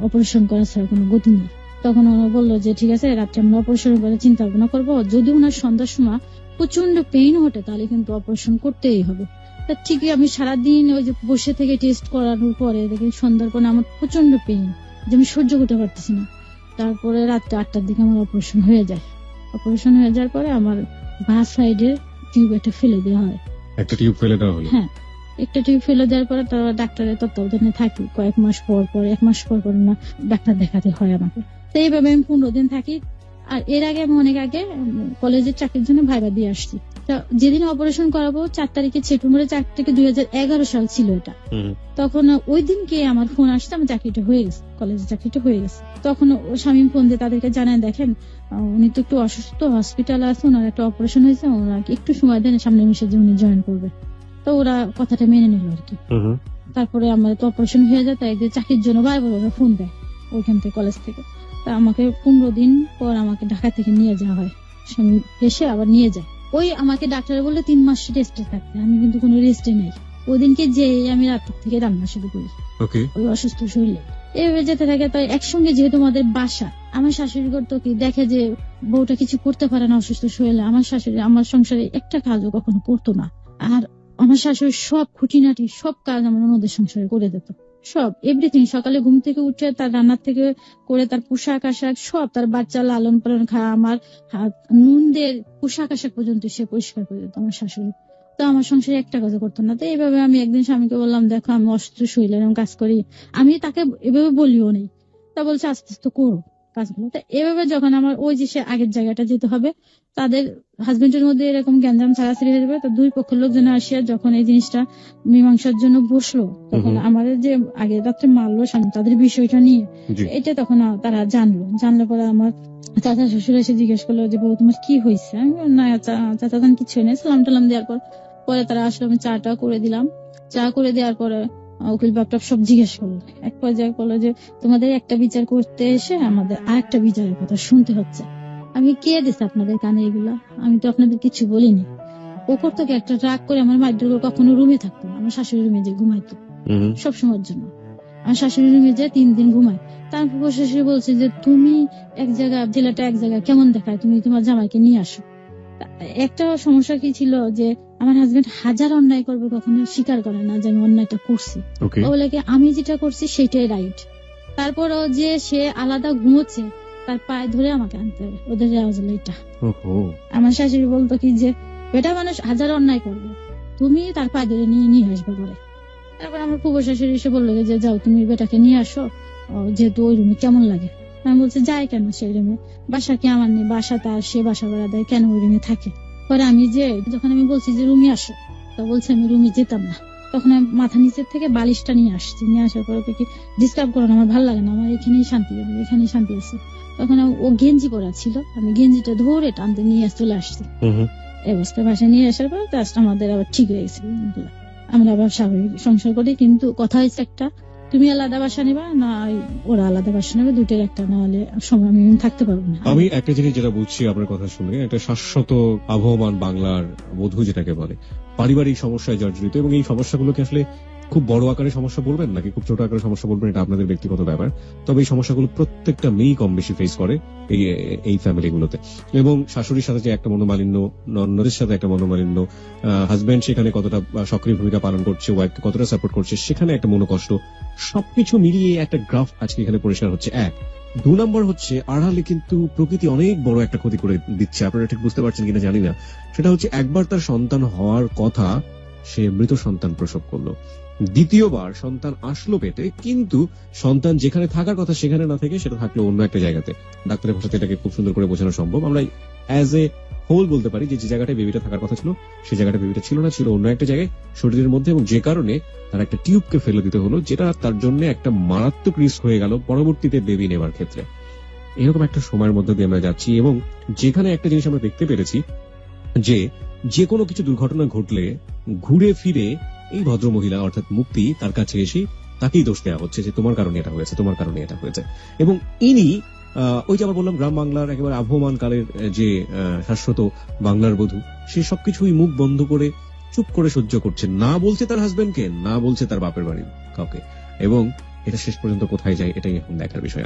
অপারেশন করা ছাড়া কোনো গতি নেই। তখন ওরা বললো যে ঠিক আছে, রাত্রে আমরা অপারেশন করে চিন্তা ভাবনা করবো, যদি ওনার সন্ধ্যার সময় প্রচন্ড পেইন হটে তাহলে কিন্তু অপারেশন করতেই হবে। তা ঠিকই আমি সারাদিন ওই যে বসে থেকে টেস্ট করানোর পরে দেখি সন্ধ্যার পরে আমার প্রচন্ড পেইন, যে আমি সহ্য করতে পারতেছি না। তারপরে রাত্রে 8টার দিকে আমার অপারেশন হয়ে যায়। অপারেশন হয়ে যাওয়ার পরে আমার বাঁ সাইডের টিউব একটা ফেলে দেওয়া হয়। একটা টিউব ফেলে দেওয়া হলো? হ্যাঁ, একটা টিউব ফেলে দেওয়ার পরে তারা ডাক্তারের তত্ত্বাবধানে থাকি কয়েক মাস পর পর, 1 মাস পর পর না ডাক্তার দেখাতে হয় আমাকে। তো এইভাবে আমি 15 দিন থাকি। আর এর আগে আমি অনেক আগে কলেজের চাকরির জন্য ভাইবা দিয়ে আসছি। যেদিন অপারেশন করাবো 4 তারিখে সেপ্টেম্বরের 4 থেকে 2011 সাল ছিল এটা। তখন ওই দিনকে আমার ফোন আসছে, আমার চাকরিটা হয়ে গেছে, কলেজের চাকরিটা হয়ে গেছে। তখন ও স্বামী ফোন দিয়ে তাদেরকে জানায় দেখেন উনি তো একটু অসুস্থ, হসপিটালে আছে, ওনার একটা অপারেশন হয়েছে, ওনাকে একটু সময় দেন, সামনে মাসে যে উনি জয়েন করবে। তো ওরা কথাটা মেনে নিল আর কি। তারপরে আমার তো অপারেশন হয়ে যায়, তাই চাকরির জন্য বারবার ওরা ফোন দেয় ওইখান থেকে, কলেজ থেকে। তা আমাকে 15 দিন পর আমাকে ঢাকা থেকে নিয়ে যাওয়া হয়, স্বামী এসে আবার নিয়ে যায়। ওই আমাকে ডাক্তার বললে 3 মাস রেস্টে থাকতে, আমি কিন্তু কোনো রেস্টে নেই। ওই দিনকে যে আমি রাত থেকে রান্না শুরু করি ওই অসুস্থ শরীরে। এইভাবে যেতে থাকে। তাই একসঙ্গে যেহেতু আমাদের বাসা, আমার শাশুড়ি করতো কি, দেখে যে বউটা কিছু করতে পারে না অসুস্থ শরীরে, আমার শাশুড়ি আমার সংসারে একটা কাজও কখনো করতো না। আর আমার শাশুড়ি সব খুঁটিনাটি সব কাজ আমার ননদের সংসারে করে দিত, সব এভরিথিং। সকালে ঘুম থেকে উঠে তার রান্নার থেকে করে তার পোশাক আশাক সব, তার বাচ্চা লালন পালন, খাওয়া, আমার নুনদের পোশাক আশাক পর্যন্ত সে পরিষ্কার করে দিত আমার শাশুড়ি। তো আমার সংসারে একটা কাজ করতো না। তো এইভাবে আমি একদিন স্বামীকে বললাম দেখো আমি অসুস্থ শরীরে এরকম কাজ করি, আমি তাকে এভাবে বলিও নেই। তা বলছে আস্তে আস্তে করো কাজগুলো। তো এভাবে যখন আমার ওই যে সে আগের জায়গাটা যেতে হবে, তাদের হাজবেন্ডের মধ্যে এরকম গ্যাঞ্জাম ছাড়াছাড়ি হয়ে যাবে। তো 2 পক্ষের লোকজন আসিয়া যখন এই জিনিসটা মীমাংসার জন্য বসলো, তখন আমাদের যে আগে রাত্রে মারলো স্বামী, তাদের বিষয়টা নিয়ে এটা তখন তারা জানলে পরে আমার চাচা শ্বশুর এসে জিজ্ঞেস করলো যে বউ তোমার কি হয়েছে। আমি না চাচা তখন কিছু নেই, সালাম টালাম দেওয়ার পরে তারা আসলে আমি চাটা করে দিলাম। চা করে দেওয়ার পরে উকিল বাপটা সব জিজ্ঞেস করলো। এক পর্যায়ে বললো যে তোমাদের একটা বিচার করতে এসে আমাদের আরেকটা বিচারের কথা শুনতে হচ্ছে। আমি কে দিচ্ছে আপনাদের কানে এগুলা? আমি তো আপনাদের কিছু বলিনি। ও করতো কি, একটা রাগ করে আমার মায়ের কখনো রুমে থাকতো না, আমার শাশুড়ি রুমে যে ঘুমাইতো সবসময়ের জন্য। আমার শাশুড়ি রুমে যে 3 দিন ঘুমায়। তারপর শাশুড়ি বলছে যে তুমি এক জায়গায় ছেলেটা এক জায়গায় কেমন দেখায়, তুমি তোমার জামাইকে নিয়ে আসো। একটা সমস্যা কি ছিল যে আমার হাজবেন্ড হাজার অন্যায় করবে, কখনো স্বীকার করে না যে আমি অন্যায়টা করছি। ওকে, ও বলে কি আমি যেটা করছি সেটাই রাইট। তারপরও যে সে আলাদা ঘুমোচ্ছে, তার পায়ে ধরে আমাকে আনতে হবে, ওদের রেওয়াজ হলো এটা। ওহো, আমার শাশুড়ি বলতো কি যে বেটা মানুষ হাজার অন্যায় করবে, তুমি তার পায়ে ধরে নিয়ে আসবে করে। তারপর আমার ফুফু শাশুড়ি এসে বললো যে যাও তুমি বেটাকে নিয়ে আসো, যেহেতু ওই রুমে কেমন লাগে। আমি বলছি যাই কেন সেই রুমে, বাসা কি আমার নেই, বাসা তার, সে বাসা ভাড়া দেয়, কেন ওই রুমে থাকে। পরে আমি যে যখন আমি বলছি যে রুমে আসো, তো বলছে আমি রুমে যেতাম না। তখন আমি মাথা নিচের থেকে বালিশটা নিয়ে আসছি, নিয়ে আসার পর ওকে কি ডিস্টার্ব করো না, আমার ভালো লাগে না, আমার এখানেই শান্তি আছে, এখানেই শান্তি আছে। তখন ও গেঞ্জি পরা ছিল, আমি গেঞ্জিটা ধরে টানতে নিয়ে চলে আসছি। এই অবস্থায় বাসায় নিয়ে আসার পর জাস্ট আমাদের আবার ঠিক হয়ে গেছে, আমরা আবার স্বাভাবিক সংসার করি। কিন্তু কথা হয়েছে একটা, তুমি আলাদা বাসা নিবা না ওরা আলাদা বাসা নেবে, দুইটার একটা, না হলে সময় আমি থাকতে পারবো না। আমি একটা জিনিস যেটা বুঝছি আপনার কথা শুনে, একটা শাশ্বত আবহমান বাংলার বধূ যেটাকে বলে, পারিবারিক সমস্যায় জর্জরিত, এবং এই সমস্যাগুলোকে আসলে খুব বড় আকারের সমস্যা বলবেন নাকি খুব ছোট আকারের সমস্যা বলবেন, এটা আপনাদের ব্যক্তিগত ব্যাপার। তবে এই সমস্যাগুলো প্রত্যেকটা মেয়েই কম বেশি ফেস করে এই ফ্যামিলিগুলোতে। এবং শাশুড়ির সাথে যে একটা মনোমালিন্য, ননদের সাথে একটা মনোমালিন্য, হাজবেন্ড সেখানে কতটা সক্রিয় ভূমিকা পালন করছে, ওয়াইফকে কতটা সাপোর্ট করছে, সেখানে একটা মনোকষ্ট, সবকিছু মিলিয়ে একটা গ্রাফ আজকে এখানে পরিষ্কার হচ্ছে। এক, 2 নম্বর হচ্ছে আড়ালে কিন্তু প্রকৃতি অনেক বড় একটা ক্ষতি করে দিচ্ছে, আপনারা ঠিক বুঝতে পারছেন কিনা জানি না। সেটা হচ্ছে একবার তার সন্তান হওয়ার কথা, সে মৃত সন্তান প্রসব করলো। দ্বিতীয়বার সন্তান আসলো পেটে, কিন্তু সন্তান যেখানে থাকার কথা সেখানে না থেকে সেটা থাকলো অন্য একটা জায়গাতে। ডাক্তারের ভাষাতে এটাকে খুব সুন্দর করে বোঝানো সম্ভব। আমরা অ্যাজ এ হোল বলতে পারি যে জায়গাটায় বেবিটা থাকার কথা ছিল, সেই জায়গাটা বেবিটা ছিল না, ছিল অন্য একটা জায়গায় শরীরের মধ্যে, এবং যে কারণে তার একটা টিউবকে ফেলে দিতে হলো, যেটা তার জন্য একটা মারাত্মক রিস্ক হয়ে গেল পরবর্তীতে বেবি নেবার ক্ষেত্রে। এরকম একটা সময়ের মধ্যে দিয়ে আমরা যাচ্ছি, এবং যেখানে একটা জিনিস আমরা দেখতে পেরেছি যে কোনো কিছু দুর্ঘটনা ঘটলে ঘুরে ফিরে এই ভদ্র মহিলা অর্থাৎ মুক্তি তার কাছে এসে তাকেই দোষ দেওয়া হচ্ছে যে তোমার কারণে এটা হয়েছে, তোমার কারণে এটা হয়েছে। এবং ইনি ওই যে আবার বললাম গ্রাম বাংলার একেবারে আবহমান কালের যে শাশ্বত বাংলার বধূ, সে সবকিছুই মুখ বন্ধ করে চুপ করে সহ্য করছে, না বলছে তার হাজবেন্ডকে, না বলছে তার বাপের বাড়ির কাউকে। এবং এটা শেষ পর্যন্ত কোথায় যায় এটাই এখন দেখার বিষয়।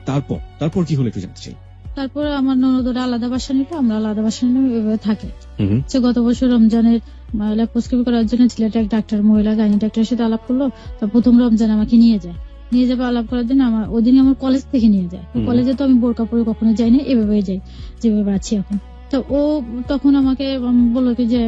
তারপর কি হলো একটু জানতে চাই। তারপর আমার ননদরা আলাদা বাসা নিল, আমরা আলাদা বাসা নিলাম, এভাবে থাকে। গত বছর রমজানের ল্যাপ্রোস্কোপি করার জন্য ছেলেটা এক ডাক্তার, মহিলা গাইনি ডাক্তারের সাথে আলাপ করলো। তো প্রথম রমজান আমাকে নিয়ে যাবে আলাপ করার জন্য। আমার ওদিনই আমার কলেজ থেকে নিয়ে যায়। কলেজে তো আমি বোরকা পরে কখনো যাইনি, এভাবে যাই যেভাবে আছি এখন। তো ও তখন আমাকে বললো কি যে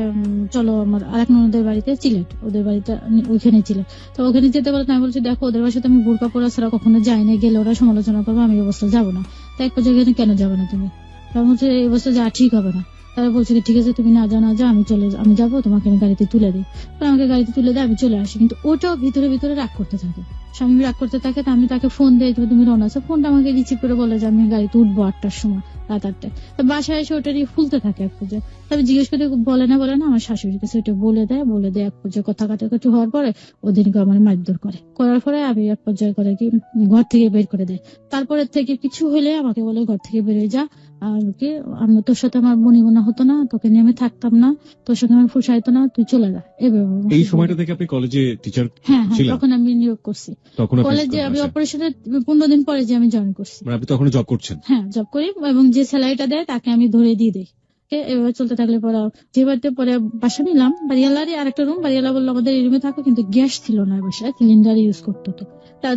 চলো আমার আরেক ননদের বাড়িতে, সিলেট, ওদের বাড়িতে ওইখানে ছিল। তো ওখানে যেতে বলতে আমি বলছি দেখো ওদের বাসাতে আমি বোরকা পরা ছাড়া কখনো যাইনি, গেলে ওরা সমালোচনা করবো, আমি এই অবস্থা যাবো না। তো এক পর্যায়ে কেন যাবে না তুমি, তার বলছে এই অবস্থা যা ঠিক হবে না। তারা বলছে ঠিক আছে তুমি না যাও, আমি যাবো, তোমাকে আমি গাড়িতে তুলে দিই। আমাকে গাড়িতে তুলে দেয়, আমি চলে আসি। কিন্তু ওটাও ভিতরে ভিতরে রাগ করতে থাকে, স্বামী রাগ করতে থাকে। তো আমি তাকে ফোন দিই, তুমি রওনা আছো, ফোনটা আমাকে রিসিভ করে বলে যে আমি গাড়িতে উঠবো 8টার সময়, রাত 8টায়। তো বাসায় এসে ওটা নিয়ে ফুলতে থাকে এক পর্যায়ে। তবে জিজ্ঞেস করতে বলে না আমার শাশুড়ির কাছে ওটা বলে দেয় এক পর্যায়ে কথা কাটাকাটি হওয়ার পরে ওদিনকে আমার মারধর করার পরে আমি এক পর্যায়ে করে কি ঘর থেকে বের করে দেয়। তারপরে থেকে কিছু হলে আমাকে বলে ঘর থেকে বের হয়ে যা, আর কি আমি তোর সাথে আমার বনিবনা হতো না, তোকে নিয়ে আমি থাকতাম না, তোর সাথে আমার ফুসাইতো না, তুই চলে যা। এই সময়টা থেকে আপনি কলেজে টিচার ছিলেন? তখন আমি নিয়োগ করছি কলেজে, আমি অপারেশনের 15 দিন পরে যে আমি জয়েন করছি। আপনি তখন জব করছেন? হ্যাঁ জব করি, এবং যে স্যালারিটা দেয় তাকে আমি ধরে দিয়ে দিই। এভাবে চলতে থাকলে পরে যে বাড়িতে পরে বাসা নিলাম, বাড়িওয়ালারই আরেকটা রুম, বাড়িওয়ালা বললো আমাদের এই রুমে থাকো, কিন্তু গ্যাস ছিল না বাসায়, সিলিন্ডার ইউজ করতো। তো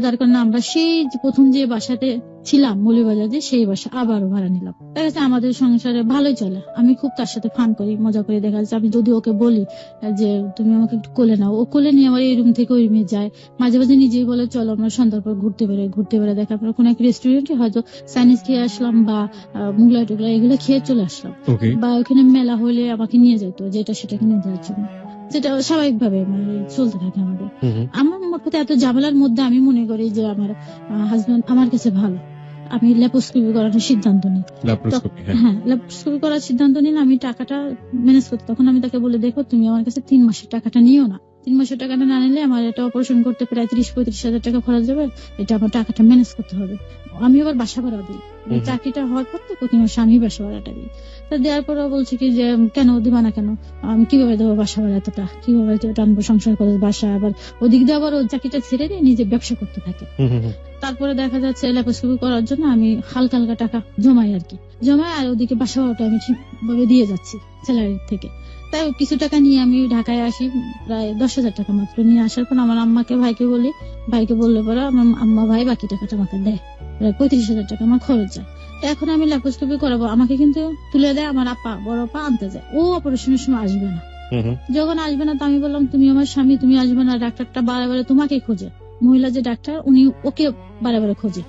যার কারণে আমরা সেই প্রথম যে বাসাতে ছিলাম মৌলভীবাজারে, সেই বাসা আবারও ভাড়া নিলাম। দেখা যাচ্ছে আমাদের সংসারে ভালোই চলে, আমি খুব তার সাথে ফান করি, মজা করি। দেখা যাচ্ছে আমি যদি ওকে বলি যে তুমি আমাকে একটু কোলে নাও, ও কোলে নিয়ে আমার এই রুম থেকে ওই রুমে যায়। মাঝে মাঝে নিজেই বলে চলো আমরা সন্ধ্যার পর ঘুরতে বেরোয়। দেখা আমরা কোনো এক রেস্টুরেন্টে হয়তো চাইনিজ খেয়ে আসলাম বা মুগলাই টুগলাই এগুলো খেয়ে চলে আসলাম, বা ওখানে মেলা হলে আমাকে নিয়ে যেত, যেটা সেটা কিনে দেওয়ার জন্য, যেটা স্বাভাবিকভাবে মানে চলতে থাকে আমাদের। আমার মোট কথা এত ঝামেলার মধ্যে আমি মনে করি যে আমার হাজবেন্ড আমার কাছে ভালো। আমি ল্যাপ্রোস্কোপি করার সিদ্ধান্ত নিই। হ্যাঁ ল্যাপ্রোস্কোপি করার সিদ্ধান্ত নিলে আমি টাকাটা ম্যানেজ করতে, তখন আমি তাকে বলে দেখো তুমি আমার কাছে 3 মাসের টাকাটা নিও না, 3 মাসের টাকাটা না নিলে আমার এটা অপারেশন করতে প্রায় 30-35 হাজার টাকা খরচ যাবে, এটা আমার টাকাটা ম্যানেজ করতে হবে। আমি আবার বাসা ভাড়া দিই। চাকরিটা হওয়ার পর তো তোমার স্বামী বাসা ভাড়াটা দিই। তা দেওয়ার পরে বলছে কি যে কেন দিবা না কেন, আমি কিভাবে দেবো বাসা ভাড়া এতটা, কিভাবে টানবো সংসার করে বাসা, আবার ওদিক দিয়ে আবার ওই চাকরিটা ছেড়ে দিয়ে নিজে ব্যবসা করতে থাকে। তারপরে দেখা যাচ্ছে ল্যাপারস্কোপি করার জন্য আমি হালকা হালকা টাকা জমাই আর কি, জমাই আর ওদিকে বাসা ভাড়াটা আমি ঠিকভাবে দিয়ে যাচ্ছি স্যালারি থেকে। তাই কিছু টাকা নিয়ে আমি ঢাকায় আসি, প্রায় 10,000 টাকা মাত্র। নিয়ে আসার পর আমার আম্মাকে ভাইকে বলি, ভাইকে বললে পরে আমার আম্মা ভাই বাকি টাকাটা আমাকে দেয়, প্রায় 35,000 টাকা আমার খরচ যায়। এখন আমি ল্যাপারস্কোপি করাবো, আমাকে কিন্তু তুলে দেয় আমার আপা, বড় আপা আনতে যায়। ও অপারেশনের সময় আসবে না। যখন আসবে না তো আমি বললাম তুমি আমার স্বামী, তুমি আসবে না, ডাক্তারটা বারে বারে তোমাকে খোঁজে, মহিলা যে ডাক্তার উনি ওকে বারে বারে খোঁজে।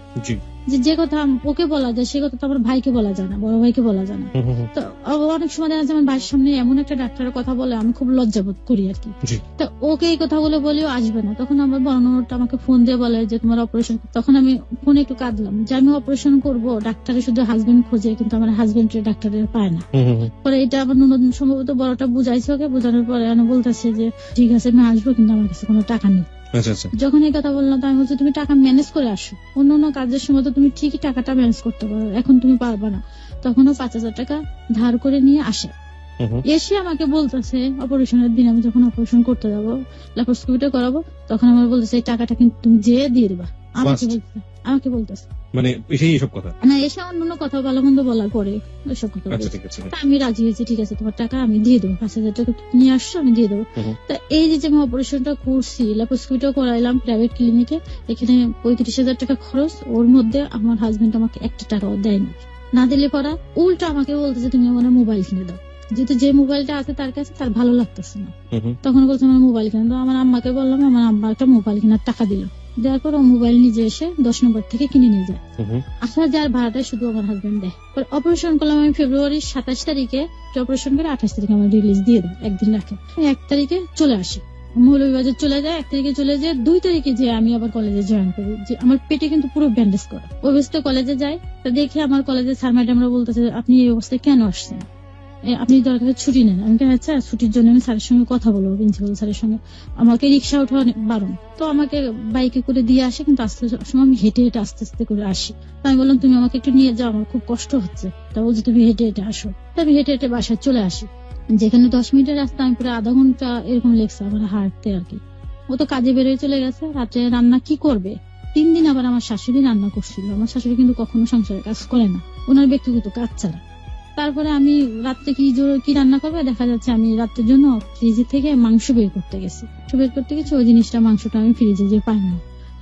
যে কথা ওকে বলা যায় সে কথা তো আমার ভাইকে বলা যায় না, বড় ভাইকে বলা যায় না। তো অনেক সময় দেখা যায় আমার ভাইয়ের সামনে এমন একটা ডাক্তারের কথা বলে আমি খুব লজ্জাবোধ করি আর কি। তো ওকে এই কথাগুলো বলেও আসবে না। তখন আমার বর্ণনাটা আমাকে ফোন দিয়ে বলে যে তোমার অপারেশন। তখন আমি ফোনে একটু কাঁদলাম যে আমি অপারেশন করবো, ডাক্তারে শুধু হাজবেন্ড খোঁজে কিন্তু আমার হাজবেন্ড ডাক্তারের পায় না। পরে এটা আমার সম্ভবত বড়টা বুঝাইছে, ওকে বোঝানোর পরে আমি বলতেছে যে ঠিক আছে আমি আসবো কিন্তু আমার কাছে কোনো টাকা নেই। যখন এই কথা বললাম তো আমি বলছি তুমি টাকা ম্যানেজ করে আসো, অন্য কাজের সময় তো তুমি ঠিকই টাকাটা ম্যানেজ করতে পারো, এখন তুমি পারবা না। তখনও 5,000 টাকা ধার করে নিয়ে আসে। এসে আমাকে বলতেছে অপারেশনের দিন আমি যখন অপারেশন করতে যাবো, ল্যাপারস্কোপিটা করাবো, তখন আমার বলতেছে এই টাকাটা কিন্তু তুমি যেয়ে দিয়ে দেবা। আমাকে বলতেছে মানে এসেই এসব কথা না, এসে অন্য কথা ভালো মন্দ বলার পরে এসব কথা। আমি রাজি হয়েছি, ঠিক আছে তোমার টাকা আমি দিয়ে দেবো, 5,000 টাকা নিয়ে আসছো আমি দিয়ে দেবো। তা এই যে আমি অপারেশনটা করছি, ল্যাপারস্কোপিটা করাইলাম প্রাইভেট ক্লিনিকে, এখানে 35,000 টাকা খরচ, ওর মধ্যে আমার হাজবেন্ড আমাকে 1 টাকাও দেয়নি। না দিলে পড়া উল্টা আমাকে বলতেছে তুমি আমার মোবাইল কিনে দাও, যেহেতু যে মোবাইলটা আছে তার কাছে তার ভালো লাগতেছে না। তখন বলছে আমার মোবাইল কিনে দাও। আমার আম্মাকে বললাম, আমার আম্মা একটা মোবাইল কেনার টাকা দিল, দেওয়ার পর ও মোবাইল নিজে এসে 10 নম্বর থেকে কিনে নিয়ে যায়। আসা যার ভাড়াটা শুধু আমার হাজবেন্ড দেয়। অপারেশন করলাম আমি ফেব্রুয়ারির 27 তারিখে, অপারেশন করে 28 তারিখে আমার রিলিজ দিয়ে দেয়, 1 দিন রাখে। 1 তারিখে চলে আসে, মৌলভীবাজার চলে যায়। 1 তারিখে চলে যায়, 2 তারিখে যে আমি আবার কলেজে জয়েন করি। যে আমার পেটে কিন্তু পুরো ব্যান্ডেজ করা, ওই অবস্থায় কলেজে যাই। তা দেখে আমার কলেজের স্যার ম্যাডামরা বলতেছে আপনি এই অবস্থায় কেন আসছেন, আপনি দরকার ছুটি নেন। আমি আচ্ছা ছুটির জন্য আমি স্যারের সঙ্গে কথা বলবো, প্রিন্সিপাল স্যারের সঙ্গে। আমাকে রিক্সা ওঠা বারণ, তো আমাকে বাইকে করে দিয়ে আসে, কিন্তু আসতে সময় আমি হেঁটে হেঁটে আস্তে আস্তে করে আসি। আমি বললাম তুমি আমাকে একটু নিয়ে যাও, আমার খুব কষ্ট হচ্ছে। তা বলছে তুমি হেঁটে হেঁটে আসো। তা আমি হেঁটে হেঁটে বাসায় চলে আসি, যেখানে 10 মিনিটের রাস্তা আমি পুরো আধা ঘন্টা এরকম লেগছে আমার হাঁটতে আর কি। ও তো কাজে বেরোয় চলে গেছে, রাতে রান্না কি করবে। 3 দিন আবার আমার শাশুড়ি রান্না করছিল। আমার শাশুড়ি কিন্তু কখনো সংসারের কাজ করে না, ওনার ব্যক্তিগত কাজ ছাড়া। তারপরে আমি রাত্রে কি রান্না করবে, দেখা যাচ্ছে আমি রাত্রের জন্য ফ্রিজে থেকে মাংস বের করতে গেছি। ওই জিনিসটা মাংসটা আমি ফ্রিজে যে পাই না।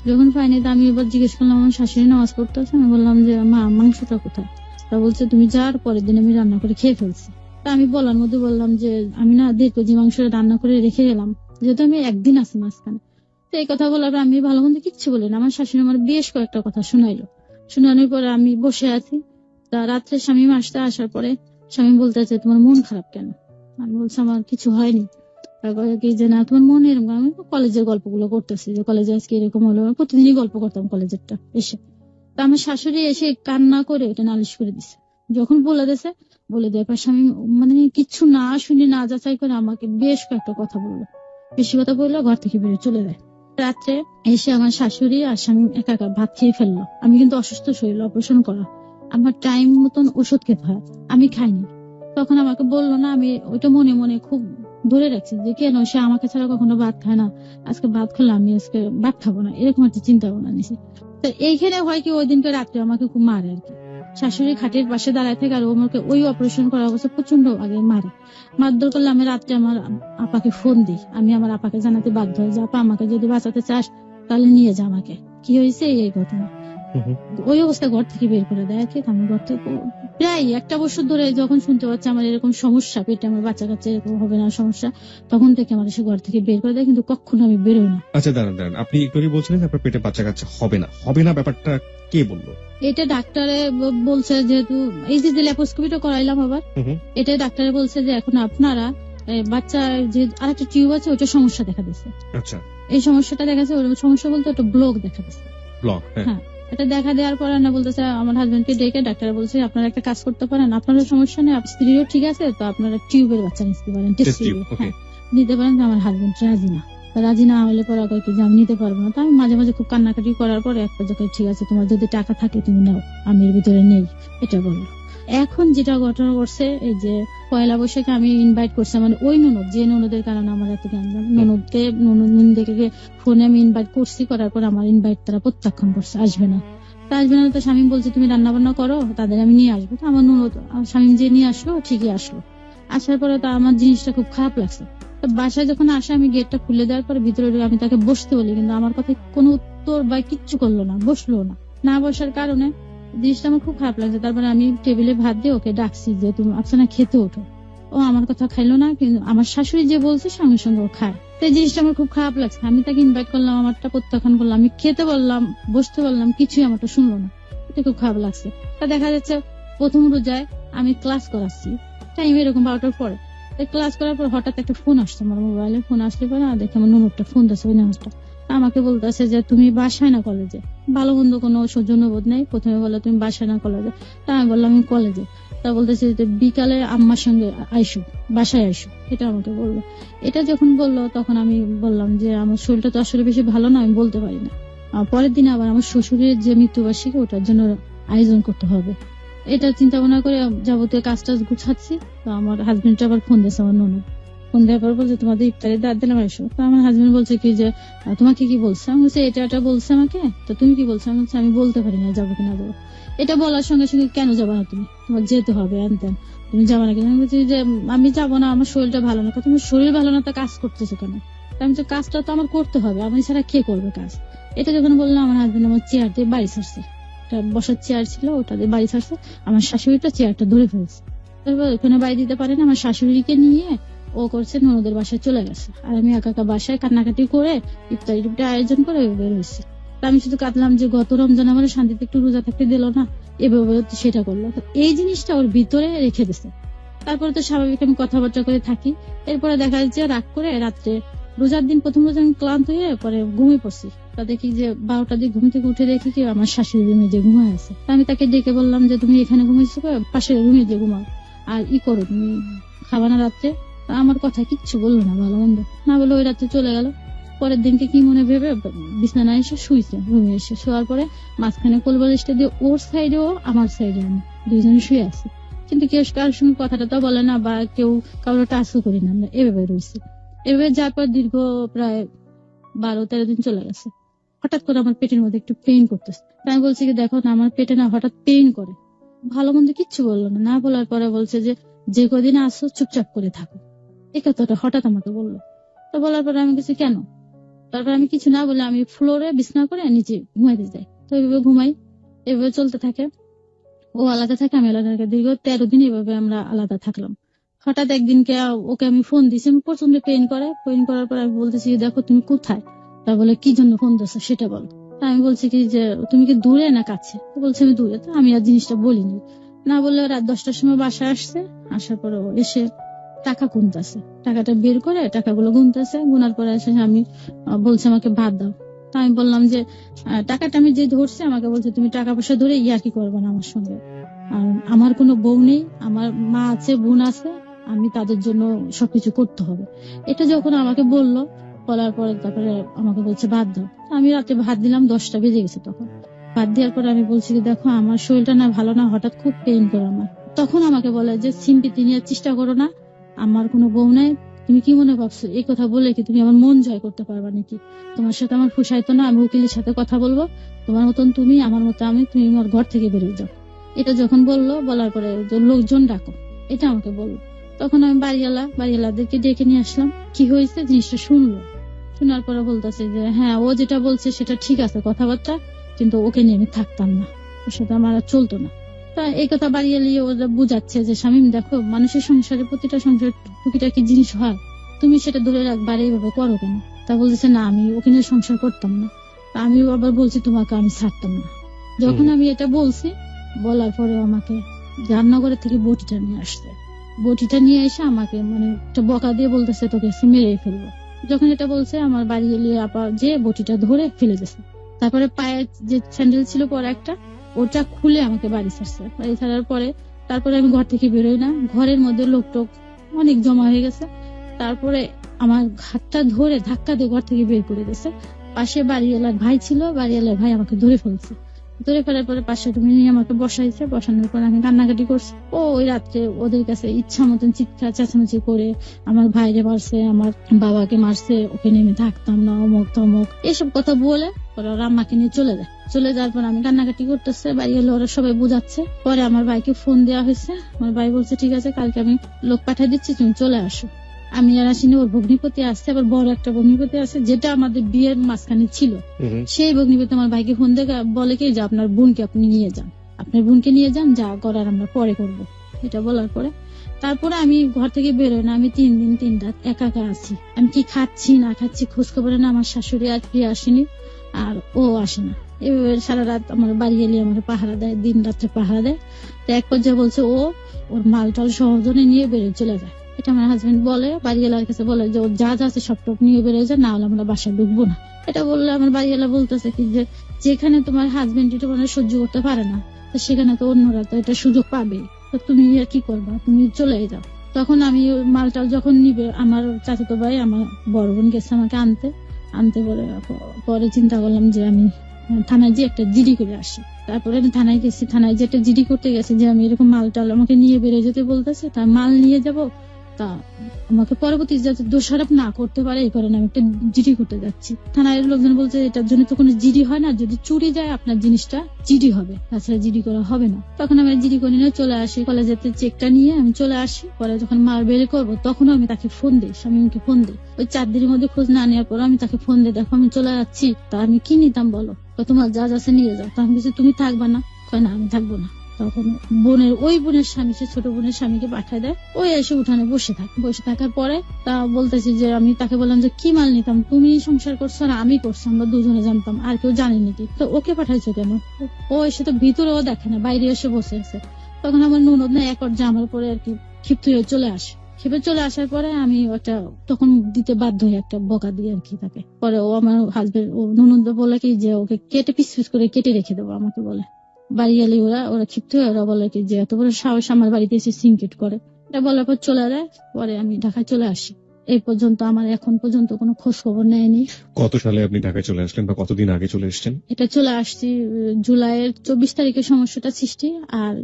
যখন পাইনি তা আমি এবার জিজ্ঞেস করলাম, আমার শাশুড়ি নামাজ পড়তে আছে, আমি বললাম যে মা মাংসটা কোথায়। তা বলছে তুমি যাওয়ার পরের দিন আমি রান্না করে খেয়ে ফেলছি। তা আমি বলার মধ্যে বললাম যে আমি না 1.5 কেজি মাংসটা রান্না করে রেখে গেলাম, যেহেতু আমি 1 দিন আছি মাঝখানে। তো এই কথা বলার পর আমি ভালো মন্দ কিচ্ছু বলি না। আমার শাশুড়ি আমার বেশ কয়েকটা কথা শোনাইলো। শোনানোর পরে আমি বসে আছি। তা রাত্রে স্বামী আসার পরে স্বামী বলতেছে তোমার মন খারাপ কেন। আমি বলছি আমার কিছু হয়নি। তারপরে কি যে না তোমার মন এরকম। আমি কলেজের গল্পগুলো করতেছি যে কলেজে আজকে এরকম হলো, প্রতিদিনই গল্প করতাম কলেজেরটা এসে। তা আমার শাশুড়ি এসে কান্না করে ওটা নালিশ করে দিছে। যখন বলে দেওয়ার পর স্বামী মানে কিচ্ছু না শুনে না যাচাই করে আমাকে বেশ কয়েকটা কথা বললো, বেশি কথা বললো, ঘর থেকে বেরিয়ে চলে যায়। রাত্রে এসে আমার শাশুড়ি আর স্বামী একা একা ভাত খেয়ে ফেললো। আমি কিন্তু অসুস্থ শরীর, অপারেশন করা, আমার টাইম মতন ওষুধ খেতে হয়, আমি খাইনি। তখন আমাকে বললো না, আমি ওইটা মনে মনে খুব ধরে রাখছি যে কেন সে আমাকে ছাড়া কখনো ভাত খায় না, আজকে ভাত খেলাম আমি আজকে ভাত খাবো না, এরকম একটা চিন্তা ভাবনা নিছি। তো এইখানে হয় কি ওই দিনকে রাত্রে আমাকে খুব মারে আর কি। শাশুড়ি খাটের পাশে দাঁড়ায় থাকে আর আমাকে ওই অপারেশন করা অবস্থা প্রচন্ড আগে মারে। মারধর করলে আমি রাত্রে আমার আপাকে ফোন দিই। আমি আমার আপাকে জানাতে বাধ্য হই যে আপা আমাকে যদি বাঁচাতে চাস তাহলে নিয়ে যা আমাকে, কি হয়েছে এই ঘটনা। ওই অবস্থা ঘর থেকে বের করে দেয়। ঠিক আমি ঘর থেকে প্রায় 1 বছর ধরে যখন শুনতে পাচ্ছি আমার এরকম সমস্যা, পেটে আমার বাচ্চা কাচ্চা এরকম হবে না সমস্যা, তখন থেকে আমার এসে ঘর থেকে বের করে দেয়, কিন্তু কখনো আমি বেরোই না। আচ্ছা দাঁড়ান, আপনি একটু বলছিলেন আপনার পেটে বাচ্চা কাচ্চা হবে না, ব্যাপারটা কে বললো? এটা ডাক্তারে বলছে, যেহেতু এই যে ল্যাপারস্কোপিটা করাইলাম আবার, এটা ডাক্তারে বলছে যে এখন আপনারা বাচ্চা যে আরেকটা টিউব আছে ওটা সমস্যা দেখা দিচ্ছে। আচ্ছা, এই সমস্যাটা দেখাচ্ছে, ওই সমস্যা বলতে ওটা ব্লক দেখা দিচ্ছে। হ্যাঁ, এটা দেখা দেওয়ার পরে না বলতেছে আমার হাজবেন্ডকে ডেকে ডাক্তার বলছে আপনারা একটা কাজ করতে পারেন, আপনারও সমস্যা নেই, স্ত্রীরও ঠিক আছে, তো আপনারা টিউবের বাচ্চা নিতে পারেন, টেস্ট টিউব নিতে পারেন। আমার হাজবেন্ড রাজি না, রাজি না হলে পরে কয় কি যে আমি নিতে পারবো না। তো আমি মাঝে মাঝে খুব কান্নাকাটি করার পরে এক পর্যায়ে ঠিক আছে, তোমার যদি টাকা থাকে তুমি নাও, আমি এর ভিতরে নেই, এটা বললো। এখন যেটা ঘটনা ঘটছে, এই যে পয়লা বৈশাখে আমি ইনভাইট করছি মানে ওই ননদ, যে ননদের কারণে আমার এত জ্ঞান, ননদকে ফোনে আমি ইনভাইট করছি, করার পর আমার ইনভাইট তারা প্রত্যাখ্যান করছে, আসবে না। তা আসবে না, তো স্বামী বলছে তুমি রান্না বান্না করো, তাদের আমি নিয়ে আসবো। তো আমার ননদ স্বামী যে নিয়ে আসলো, ঠিকই আসলো। আসার পরে তো আমার জিনিসটা খুব খারাপ লাগছে। তো বাসায় যখন আসে আমি গেটটা খুলে দেওয়ার পরে ভিতরে আমি তাকে বসতে বলি, কিন্তু আমার কথা কোনো উত্তর বা কিচ্ছু করলো না, বসলো না। না বসার কারণে জিনিসটা আমার খুব খারাপ লাগছে। তারপরে আমি টেবিলে ভাত দিয়ে ওকে ডাকছি যে তুমি আফসানা খেতে ওঠো। ও আমার কথা খাইলো না, কিন্তু আমার শাশুড়ি যে বলছে সঙ্গে সঙ্গে ও খায়। তো এই জিনিসটা আমার খুব খারাপ লাগছে। আমি তাকে ইনভাইট করলাম, আমারটা প্রত্যাখ্যান করলাম, আমি খেতে বললাম, বসতে বললাম, কিছুই আমারটা শুনলো না। এটা খুব খারাপ লাগছে। তা দেখা যাচ্ছে প্রথম রোজায় আমি ক্লাস করাচ্ছি, টাইম এরকম 12টার পরে। ক্লাস করার পর হঠাৎ একটা ফোন আসছে আমার মোবাইলে। ফোন আসলে পরে দেখে আমার ননদটা ফোন দিচ্ছে, ওই নামাজটা আমাকে বলতেছে যে তুমি বাসায় না কলেজে। ভালো মন্দ কোনো সৌজন্যবোধ নেই, প্রথমে বললো তুমি বাসায় না কলেজে। তা আমি বললাম আমি কলেজে। তা বলতেছে যে বিকালে আম্মার সঙ্গে আইসো, বাসায় আইসো, এটা আমাকে বললো। এটা যখন বললো তখন আমি বললাম যে আমার শরীরটা তো আসলে বেশি ভালো না, আমি বলতে পারি না। পরের দিন আবার আমার শ্বশুরের যে মৃত্যুবার্ষিকী, ওটার জন্য আয়োজন করতে হবে। এটা চিন্তা ভাবনা করে যাবতীয় কাজ টাজ গুছাচ্ছি। তো আমার হাজবেন্ডটা আবার ফোন দিয়েছে, আমার ননদ ফোন দেওয়ার পর বলছে তোমাদের ইফতারে দাঁত দিলাম এসো। তো আমার হাজবেন্ড বলছে কি যে তোমাকে কি বলছে? আমি বলছি এটা বলছে আমাকে। তো তুমি কি বলছো? আমি বলছি আমি বলতে পারি না যাবো কিনা যাবো। এটা বলার সঙ্গে সঙ্গে কেন যাবো না তুমি, তোমার যেতে হবে আনতেন, তুমি যাবো না কিনা? আমি বলছি যে আমি যাবো না, আমার শরীরটা ভালো না। তোমার শরীর ভালো না, তা কাজ করতেছো কেন? আমি তো কাজটা তো আমার করতে হবে, আমি ছাড়া কে করবে কাজ? এটা যখন বললাম আমার হাজবেন্ড আমার চেয়ার দিয়ে বাড়ি ছাড়ছে। বসার চেয়ার ছিল, ওটা দিয়ে বাড়ি ছাড়ছে। আমার শাশুড়িটা চেয়ারটা ধরে ফেলছে। তারপর ওখানে বাড়ি দিতে পারে না, আমার শাশুড়িকে নিয়ে ও করছে ননদের বাসায় চলে গেছে। আর আমি একা একা বাসায় কান্নাকাটি করে ইফতারি টিফতারি আয়োজন করে বের হয়েছি। আমি শুধু কাঁদলাম যে গত রমজান আমার শান্তিতে একটু রোজা থাকতে দিল না, এভাবে সেটা করলো। এই জিনিসটা ওর ভিতরে রেখে দিছে। তারপরে তো স্বাভাবিক আমি কথাবার্তা করে থাকি। এরপরে দেখা যাচ্ছে রাগ করে রাত্রে, রোজার দিন প্রথম রোজা আমি ক্লান্ত হয়ে পরে ঘুমিয়ে পড়ছি। তা দেখি যে 12টার দিকে ঘুম থেকে উঠে দেখি কি আমার শাশুড়ি রুমে যে ঘুমায় আছে। আমি তাকে ডেকে বললাম যে তুমি এখানে ঘুমিয়েছো, পাশের রুমে যে ঘুমাও, আর করো তুমি খাবা না রাত্রে? আমার কথা কিচ্ছু বললো না, ভালো মন্দ না বলে ওই রাত্রে চলে গেল। পরের দিনকে কি মনে ভেবে বিছানা না এসে শুইছে। রুমে এসে শোয়ার পরে মাঝখানে কোলবালিশটা দিয়ে ওর সাইডে ও, আমার সাইডে আমি, দুইজনে শুয়ে আছি। কিন্তু কেউ কারোর সঙ্গে কথাটা তো বলে না, বা কেউ কারোর টাচও করি না, আমরা এভাবে রয়েছি। এভাবে যার পর দীর্ঘ প্রায় 12-13 দিন চলে গেছে। হঠাৎ করে আমার পেটের মধ্যে একটু পেইন করতেছে। তাই আমি বলছি কি দেখো না, আমার পেটে না হঠাৎ পেইন করে। ভালো মন্দ কিচ্ছু বললো না। না বলার পরে বলছে যে কদিন আসো চুপচাপ করে থাকো, এই কথাটা হঠাৎ আমাকে বললো। তো বলার পরে আমি কিছু কেন, তারপর আমি কিছু না বলে আমি ফ্লোরে বিছানা করে নিচে ঘুমাইতে যাই। তো এইভাবে ঘুমাই, এভাবে চলতে থাকে। ও আলাদা থাকে, আমি আলাদা থাকে। দীর্ঘ 13 দিন এভাবে আমরা আলাদা থাকলাম। হঠাৎ একদিনকে ওকে আমি ফোন দিছি, আমি প্রচন্ড পেইন করার পর আমি বলতেছি দেখো তুমি কোথায়? তা বলে কি জন্য ফোন দিচ্ছ সেটা বল। তা আমি বলছি কি যে তুমি কি দূরে না কাছে? তো বলছে আমি দূরে। তো আমি আর জিনিসটা বলিনি। না বললে রাত 10টার সময় বাসায় আসছে। আসার পরে এসে টাকা গুনতেছে, টাকাটা বের করে টাকাগুলো গুনতেছে। গুনার পরে এসে আমি বলছে আমাকে ভাত দাও। তা আমি বললাম যে টাকাটা আমি যে ধরছি, আমাকে বলছে তুমি টাকা পয়সা ধরে ইয়ার্কি করবে না আমার সঙ্গে। আমার কোনো বউ নেই, আমার মা আছে, বোন আছে, আমি তাদের জন্য সবকিছু করতে হবে। এটা যখন আমাকে বললো, বলার পরে তারপরে আমাকে বলছে ভাত দাও। আমি রাতে ভাত দিলাম, 10টা বেজে গেছে তখন। ভাত দেওয়ার পরে আমি বলছি কি দেখো আমার শরীরটা না ভালো না, হঠাৎ খুব পেইন করে আমার। তখন আমাকে বলে যে সিম্পিতি নেওয়ার চেষ্টা করো না, আমার কোনো বউ নাই, তুমি কি মনে ভাবছো এই কথা বলে কি তুমি আমার মন জয় করতে পারবা নাকি? তোমার সাথে আমার ফুসাইতো না, আমি উকিলের সাথে কথা বলবো, তোমার মতন তুমি, আমার মতো আমি, তুমি আমার ঘর থেকে বেরোয় যাও। এটা যখন বললো, বলার পরে লোকজন ডাকো, এটা আমাকে বললো। তখন আমি বাড়িওয়ালাদেরকে ডেকে নিয়ে আসলাম। কি হয়েছে জিনিসটা শুনলো। শোনার পরে বলতেছে যে হ্যাঁ ও যেটা বলছে সেটা ঠিক আছে কথাবার্তা, কিন্তু ওকে নিয়ে আমি থাকতাম না, ওর সাথে আমার আর চলতো না। তা এই কথা বাড়িয়ে ওরা বুঝাচ্ছে যে শামীম দেখো মানুষের সংসারে প্রতিটা সংসার টুকিটাকি জিনিস হয়, তুমি সেটা ধরে রাখবা, এইভাবে করো কেন? তা বলতেছে না আমি ওকে নিয়ে সংসার করতাম না। আমি আবার বলছি তোমাকে আমি ছাড়তাম না। যখন আমি এটা বলছি, বলার পরে আমাকে রান্নাঘরের থেকে বটিটা নিয়ে আসছে। বটিটা নিয়ে এসে আমাকে মানে একটা বকা দিয়ে বলতেছে তোকে মেরে ফেলবো। যখন এটা বলছে আমার বাড়ি এলিয়ে আপা যে বটিটা ধরে ফেলে দিয়েছে। তারপরে পায়ের যে স্যান্ডেল ছিল পরে একটা, ওটা খুলে আমাকে বাড়ি ছাড়ছে। বাড়ি ছাড়ার পরে তারপরে আমি ঘর থেকে বেরোই না, ঘরের মধ্যে লোকটোক অনেক জমা হয়ে গেছে। তারপরে আমার হাতটা ধরে ধাক্কা দিয়ে ঘর থেকে বের করে দিয়েছে। পাশে বাড়িওয়ালার ভাই ছিল, বাড়িওয়ালার ভাই আমাকে ধরে ফেলছে। ধরে ফেলার পরে পাশে তুমি নিয়ে আমাকে বসাইছে, বসানোর পর আমি কান্নাকাটি করছি। ওই রাত্রে ওদের কাছে ইচ্ছা মতন চিৎকার চেঁচামেচি করে আমার ভাইরে মারছে, আমার বাবাকে মারছে, ওকে নেমে থাকতাম না, অমুক তমুক এসব কথা বলে পরে ওরা আমাকে নিয়ে চলে যায়। চলে যাওয়ার পর আমি কান্নাকাটি করতেছে, বাড়ি হলে ওরা সবাই বোঝাচ্ছে। পরে আমার ভাইকে ফোন দেওয়া হয়েছে, আমার ভাই বলছে ঠিক আছে কালকে আমি লোক পাঠিয়ে দিচ্ছি, তুমি চলে আসো। আমি আর আসিনি, ওর ভগ্নিপতি আসছে, আবার বড় একটা ভগ্নিপতি আছে যেটা আমাদের বিয়ের মাঝখানে ছিল। সেই ভগ্নিপতি আমার ভাইকে ফোন দিয়ে বলে কি যে আপনার বোনকে আপনি নিয়ে যান, আপনার বোনকে নিয়ে যান, যা করার আমরা পরে করব। এটা বলার পরে তারপরে আমি ঘর থেকে বেরোয় না, আমি 3 দিন 3 রাত একা একা আছি। আমি কি খাচ্ছি না খাচ্ছি খোঁজ খবর না। আমার শাশুড়ি আর ফিরে আসেনি, আর ও আসে না। এভাবে সারা রাত আমার বাড়ি এলে আমার পাহারা দেয়, দিন রাত্রে পাহারা দেয়। তো এক পর্যায়ে বলছে ওর মাল টাল সহজনে নিয়ে বেরিয়ে চলে যায়। এটা আমার হাজবেন্ড বলে, বাড়িওয়ালার কাছে বলে যে ওর যা যা আছে সব টপ নিয়ে বেরিয়ে যায়, না হলে আমরা বাসায় ঢুকবো না। এটা বললে আমার বাড়িওয়ালা বলতেছে কি যে যেখানে তোমার হাজবেন্ড এটা সহ্য করতে পারে না, তো সেখানে তো অন্যরা তো এটা সুযোগ পাবে, তো তুমি আর কি করবা, তুমি চলে যাও। তখন আমি মালটাল যখন নিবে, আমার চাচাতো ভাই আমার বড় বোন গেছে আমাকে আনতে বলে। পরে চিন্তা করলাম যে আমি থানায় যে একটা জিডি করে আসি। তারপরে আমি থানায় গেছি, থানায় যে একটা জিডি করতে গেছি যে আমি এরকম মালটাল আমাকে নিয়ে বেরিয়ে যেতে বলতেছে, তার মাল নিয়ে যাব, তা আমাকে পরবর্তী যাতে দোষারোপ না করতে পারে এই কারণে আমি একটা জিডি করতে যাচ্ছি। থানায় লোকজন বলছে এটার জন্য তো কোনো জিডি হয় না, যদি চুরি যায় আপনার জিনিসটা জিডি হবে, তাছাড়া জিডি করা হবে না। তখন আমি জিডি করে নিয়ে চলে আসি, কলেজেতে চেকটা নিয়ে আমি চলে আসি। পরে যখন মাল বের করবো তখন আমি তাকে ফোন দিই, স্বামীকে ফোন দিই। ওই 4 দিনের মধ্যে খোঁজ না নেওয়ার পর আমি তাকে ফোন দিই, দেখো আমি চলে যাচ্ছি, তা আমি কি নিতাম বলো, তোমার যা যাচ্ছে নিয়ে যাও। তখন কিছু তুমি থাকবা না, কয় না আমি থাকবো না। তখন ওই বোনের স্বামী, সে ছোট বোনের স্বামীকে পাঠায় দেয়, ওই এসে উঠানে বসে থাকার পরে তা বলতেছি যে আমি তাকে বললাম যে কি মাল নিতাম, তুমি সংসার করছো না আমি করছি, আমরা দুজনে জানতাম, আর কেউ জানে নাকি, তো ওকে পাঠাইছো কেন? ও এসে তো ভিতরেও দেখে না, বাইরে এসে বসে আছে। তখন আমার ননদ না এক পর্যায়ে আমার পরে আর কি ক্ষিপ্ত হয়ে চলে আসে। খেপে চলে আসার পরে আমি ওটা তখন দিতে বাধ্য হয়ে একটা বকা দিয়ে আর কি তাকে। পরে ও আমার হাজবেন্ড ও ননদ বলে কি যে ওকে কেটে পিস পিস করে কেটে রেখে দেবো আমাকে বলে। বাড়ি গেলে ওরা ক্ষিপ্ত হয়ে ওরা বলে কি যে এত বড় সাহস আমার বাড়িতে এসে সিনকেট করে। এটা বলার পর চলে যায়। পরে আমি ঢাকায় চলে আসি। এই পর্যন্ত আমার এখন পর্যন্ত কোনো খোঁজ খবর নেয়নি। কত সালে আপনি ঢাকায় চলে আসলেন বা কতদিন আগে চলে এসেছেন? এটা চলে আসছি জুলাইয়ের 24 তারিখে সমস্যাটা সৃষ্টি, আর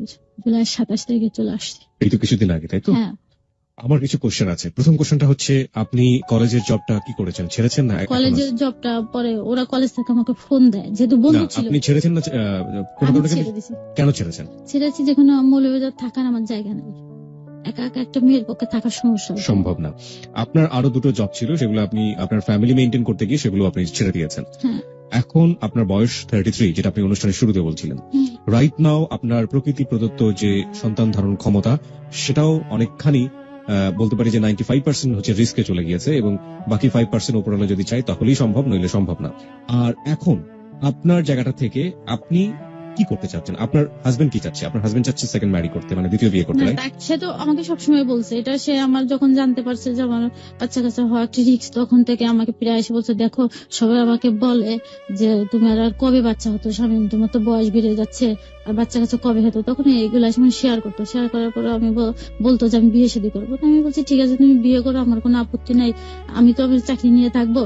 জুলাইয়ের 27 তারিখে চলে আসছি। এই তো কিছুদিন আগে, তাই তো? হ্যাঁ। আমার কিছু কোশ্চেন আছে। প্রথম কোশ্চেনটা হচ্ছে আপনি কলেজের জবটা কি করেছেন, ছেড়েছেন না? কলেজের জবটা পরে ওরা কলেজ থেকে আমাকে ফোন দেয়, যেহেতু বন্ধু ছিল। আপনি ছেড়েছেন না? কেন ছেড়েছেন? ছেড়েছি যেখানে মৌলভীবাজার থাকার আমার জায়গা নেই, একা একা একটা মেয়ের পক্ষে থাকার সমস্যা, সম্ভব না। আপনার আরো 2টো জব ছিল, সেগুলো আপনি আপনার ফ্যামিলি মেইনটেইন করতে গিয়ে সেগুলো আপনি ছেড়ে দিয়েছেন। হ্যাঁ। এখন আপনার বয়স 33, যেটা আপনি অনুষ্ঠানের শুরুতে বলছিলেন। রাইট নাও আপনার প্রকৃতি প্রদত্ত যে সন্তান ধারণ ক্ষমতা, সেটাও অনেকখানি বলতে পারি যে 95% হচ্ছে রিস্কে চলে গিয়েছে, এবং বাকি 5% উপরওয়ালা যদি চাই তাহলেই সম্ভব, নইলে সম্ভব না। আর এখন আপনার জায়গাটা থেকে আপনি কি করতে চাচ্ছেন? আপনার হাজবেন্ড কি চাচ্ছে? আপনার হাজবেন্ড চাচ্ছে সেকেন্ড ম্যারি করতে, মানে দ্বিতীয় বিয়ে করতে। সে তো আমাকে সবসময় বলছে এটা, সে আমার যখন জানতে পারছে যে আমার বাচ্চা কাচ্চা হওয়া একটা রিস্ক, তখন থেকে আমাকে প্রায় এসে বলছে দেখো সবাই আমাকে বলে যে তোমার আর কবে বাচ্চা হতো স্বামী, তোমার তো বয়স বেড়ে যাচ্ছে, আর বাচ্চা কাচ্চা কবে হতো। তখন এইগুলো সময় শেয়ার করতো, শেয়ার করার পরে আমি বলতো যে আমি বিয়ে শাদী করবো। আমি বলছি ঠিক আছে তুমি বিয়ে করো, আমার কোনো আপত্তি নাই, আমি তো আমি চাকরি নিয়ে থাকবো।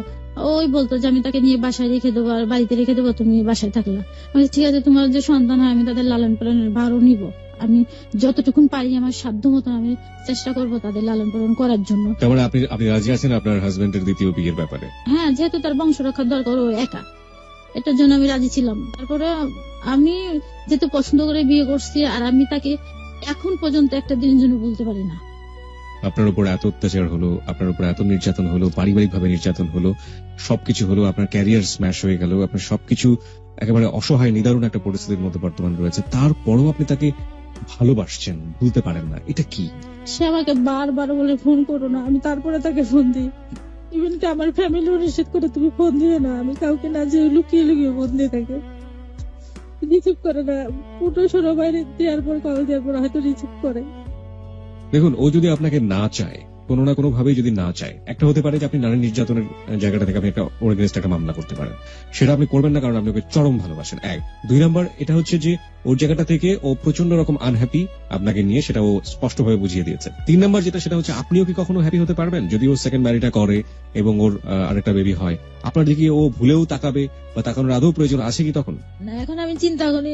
ওই বলতো যে আমি তাকে নিয়ে বাসায় রেখে দেবো আর বাড়িতে রেখে দেবো, তুমি বাসায় থাকলা। আমি ঠিক আছে তোমার যে সন্তান হয় আমি তাদের লালন পালনের ভারও নিব, আমি যতটুকুন পারি আমার সাধ্য মতো আমি চেষ্টা করব তাদের লালন পালন করার জন্য। তারপরে আপনি রাজি আছেন আপনার হাজবেন্ডের দ্বিতীয় বিয়ের ব্যাপারে? হ্যাঁ, যেহেতু তার বংশ রক্ষার দরকার, ও একা, এটার জন্য আমি রাজি ছিলাম। তারপরে আমি যেহেতু পছন্দ করে বিয়ে করছি, আর আমি তাকে এখন পর্যন্ত একটা দিনের জন্য বলতে পারি না। আপনার উপর এত অত্যাচার হলো, আপনার উপর এত নির্যাতন হলো, পারিবারিক ভাবে নির্যাতন হলো, সবকিছু হলো, আপনার ক্যারিয়ার স্ম্যাশ হয়ে গেল, আপনার সবকিছু একেবারে অসহায় নিদারুণ একটা পরিস্থিতির মধ্যে বর্তমান রয়েছে, তারপরও আপনি তাকে ভালোবাসছেন, ভুলতে পারেন না, এটা কি? সে আমাকে বারবার বলে ফোন করো না, আমি তারপরে তাকে ফোন দিই। ইভেন কি আমার ফ্যামিলিও নিষেধ করে তুমি ফোন দিও না, আমি কাউকে না যে লুকিয়ে লুকিয়ে ফোন দিয়ে থাকে, রিসিভ করে না। পুরো সরো বাইরে দেওয়ার পর কল দেওয়ার পর হয়তো রিসিভ করে। দেখুন, ও যদি আপনাকে না চায়, কোনো না কোনো ভাবে যদি না চায়, একটা হতে পারে যে আপনি নারী নির্যাতনের জায়গাটা থেকে আপনি একটা ওর এগেইনস্ট একটা মামলা করতে পারেন, সেটা আপনি করবেন না কারণ আপনি ওকে চরম ভালোবাসেন। 1 2 নাম্বার এটা হচ্ছে যে ওর জায়গাটা থেকে ও প্রচন্ড রকম আনহ্যাপি আপনাকে নিয়ে, সেটা ও স্পষ্টভাবে বুঝিয়ে দিয়েছে। 3 নাম্বার যেটা, সেটা হচ্ছে আপনিও কি কখনো হ্যাপি হতে পারবেন যদি ও সেকেন্ড ম্যারিটা করে এবং ওর আরেকটা বেবি হয়? আপনার দিকে ও ভুলেও তাকাবে বা তাকানোর আদৌ প্রয়োজন আছে কি তখন? না, এখন আমি চিন্তা করি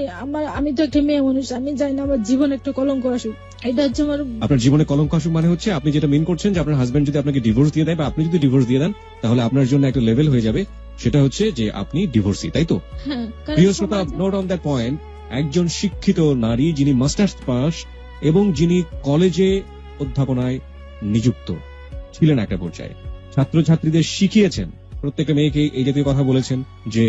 আমি তো একটা মেয়ে মানুষ, আমি চাই না আমার জীবন একটা কলঙ্ক আসুক। এটা হচ্ছে আমার। আপনার জীবনে কলঙ্ক আসুক মানে হচ্ছে আপনি যেটা মিন করছেন যে আপনার হাজবেন্ড যদি আপনাকে ডিভোর্স দিয়ে দেয় বা আপনি যদি ডিভোর্স দিয়ে দেন, তাহলে আপনার জন্য একটা লেভেল হয়ে যাবে, সেটা হচ্ছে যে আপনি ডিভোর্সি, তাই তো? হ্যাঁ, কারণ প্রিয় শ্রোতা, সমাজে- নোট অন দ্যাট পয়েন্ট, একজন শিক্ষিত নারী যিনি মাস্টার্স পাস এবং যিনি কলেজে অধ্যাপনায় নিযুক্ত ছিলেন একটা পর্যায়ে, ছাত্রছাত্রীদের শিখিয়েছেন, প্রত্যেকটা মেয়েকে এই জাতীয় কথা বলেছেন যে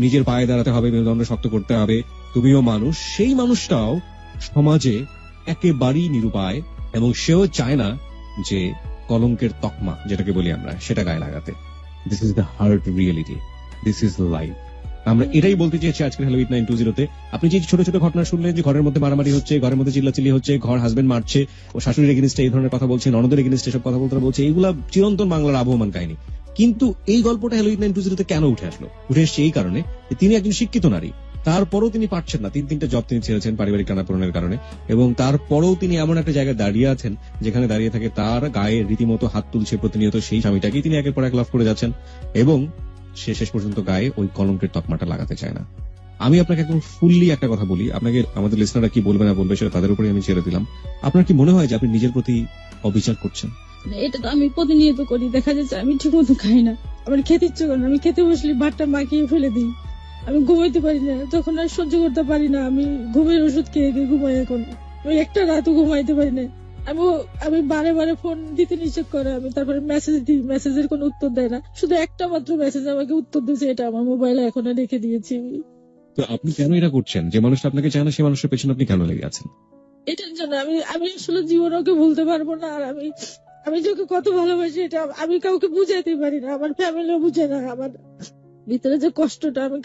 নিজের পায়ে দাঁড়াতে হবে, মেরুদণ্ড শক্ত করতে হবে, তুমিও মানুষ। সেই মানুষটাও সমাজে একেবারেই নিরুপায় এবং সেও চায় না যে কলঙ্কের তকমা যেটাকে বলি আমরা সেটা গায়ে লাগাতে। This is the hard reality, this is life. আমরা এটাই বলতে চেয়েছি আজকের হ্যালো 8920-তে। আপনি যে ছোট ছোট ঘটনা শুনলেন, যে ঘরের মধ্যে মারামারি হচ্ছে, ঘরের মধ্যে চিল্লাচিল্লি হচ্ছে, ঘর হাজবেন্ড মারছে, ও শাশুড়ির এগেনিস্টে এই ধরনের কথা বলছে, ননদের এগেনিস্টে সব কথা বলতে বলছে, এইগুলা চিরন্তন বাংলার আবহমান কাহিনী। কিন্তু এই গল্পটা হ্যালো 8920-তে কেন উঠে আসলো? উঠে এসছে এই কারণে যে তিনি একজন শিক্ষিত নারী, তারপরও তিনি পারছেন না, 3-3টা জব তিনি ছেড়েছেন পারিবারিক টানাপোড়েনের কারণে, এবং তারপরেও তিনি এমন একটা জায়গায় দাঁড়িয়ে আছেন যেখানে দাঁড়িয়ে থাকে তার গায়ে রীতিমতো হাত তুলছে প্রতিনিয়ত সেই স্বামীটাকেই তিনি একের পর এক লাভ করে যাচ্ছেন, এবং সে শেষ পর্যন্ত গায়ে ওই কলঙ্কের তকমাটা লাগাতে চায় না। আমি আপনাকে একদম ফুললি একটা কথা বলি, আপনাকে আমাদের লিসনাররা কি বলবে না বলবে সেটা তাদের উপরে আমি ছেড়ে দিলাম। আপনার কি মনে হয় যে আপনি নিজের প্রতি অবিচার করছেন? এটা তো আমি প্রতিনিয়ত করি। দেখা যাচ্ছে আমি ঠিক মতো খাই না, আমার খেতে ইচ্ছে করে না, আমি খেতে বসলে ভাতটা মাখিয়ে ফেলে দিই, আমি ঘুমাইতে পারি না, তখন আর সহ্য করতে পারি না, আমি ঘুমের ওষুধ খেয়ে খেয়ে ঘুমাই। এখন আমি একটা রাতও ঘুমাইতে পারি না। আমি বারে বারে ফোন দিতে নিষেধ করে, আমি তারপরে মেসেজ দিই, মেসেজের কোনো উত্তর দেয় না, শুধু একটা মাত্র মেসেজ আমাকে উত্তর দিয়েছে, এটা আমার মোবাইলে এখন রেখে দিয়েছি। তো আপনি কেন এটা করছেন? যে মানুষটা আপনাকে চায় না সেই মানুষের পেছনে আপনি কেন লেগে আছেন? এটার জন্য আমি আসলে জীবন ওকে ভুলতে পারবো না। আর আমি যে ওকে কত ভালোবাসি এটা আমি কাউকে বুঝাইতে পারি না, আমার ফ্যামিলিও বুঝে না, আমার ভিতরে যে কষ্টটা আমি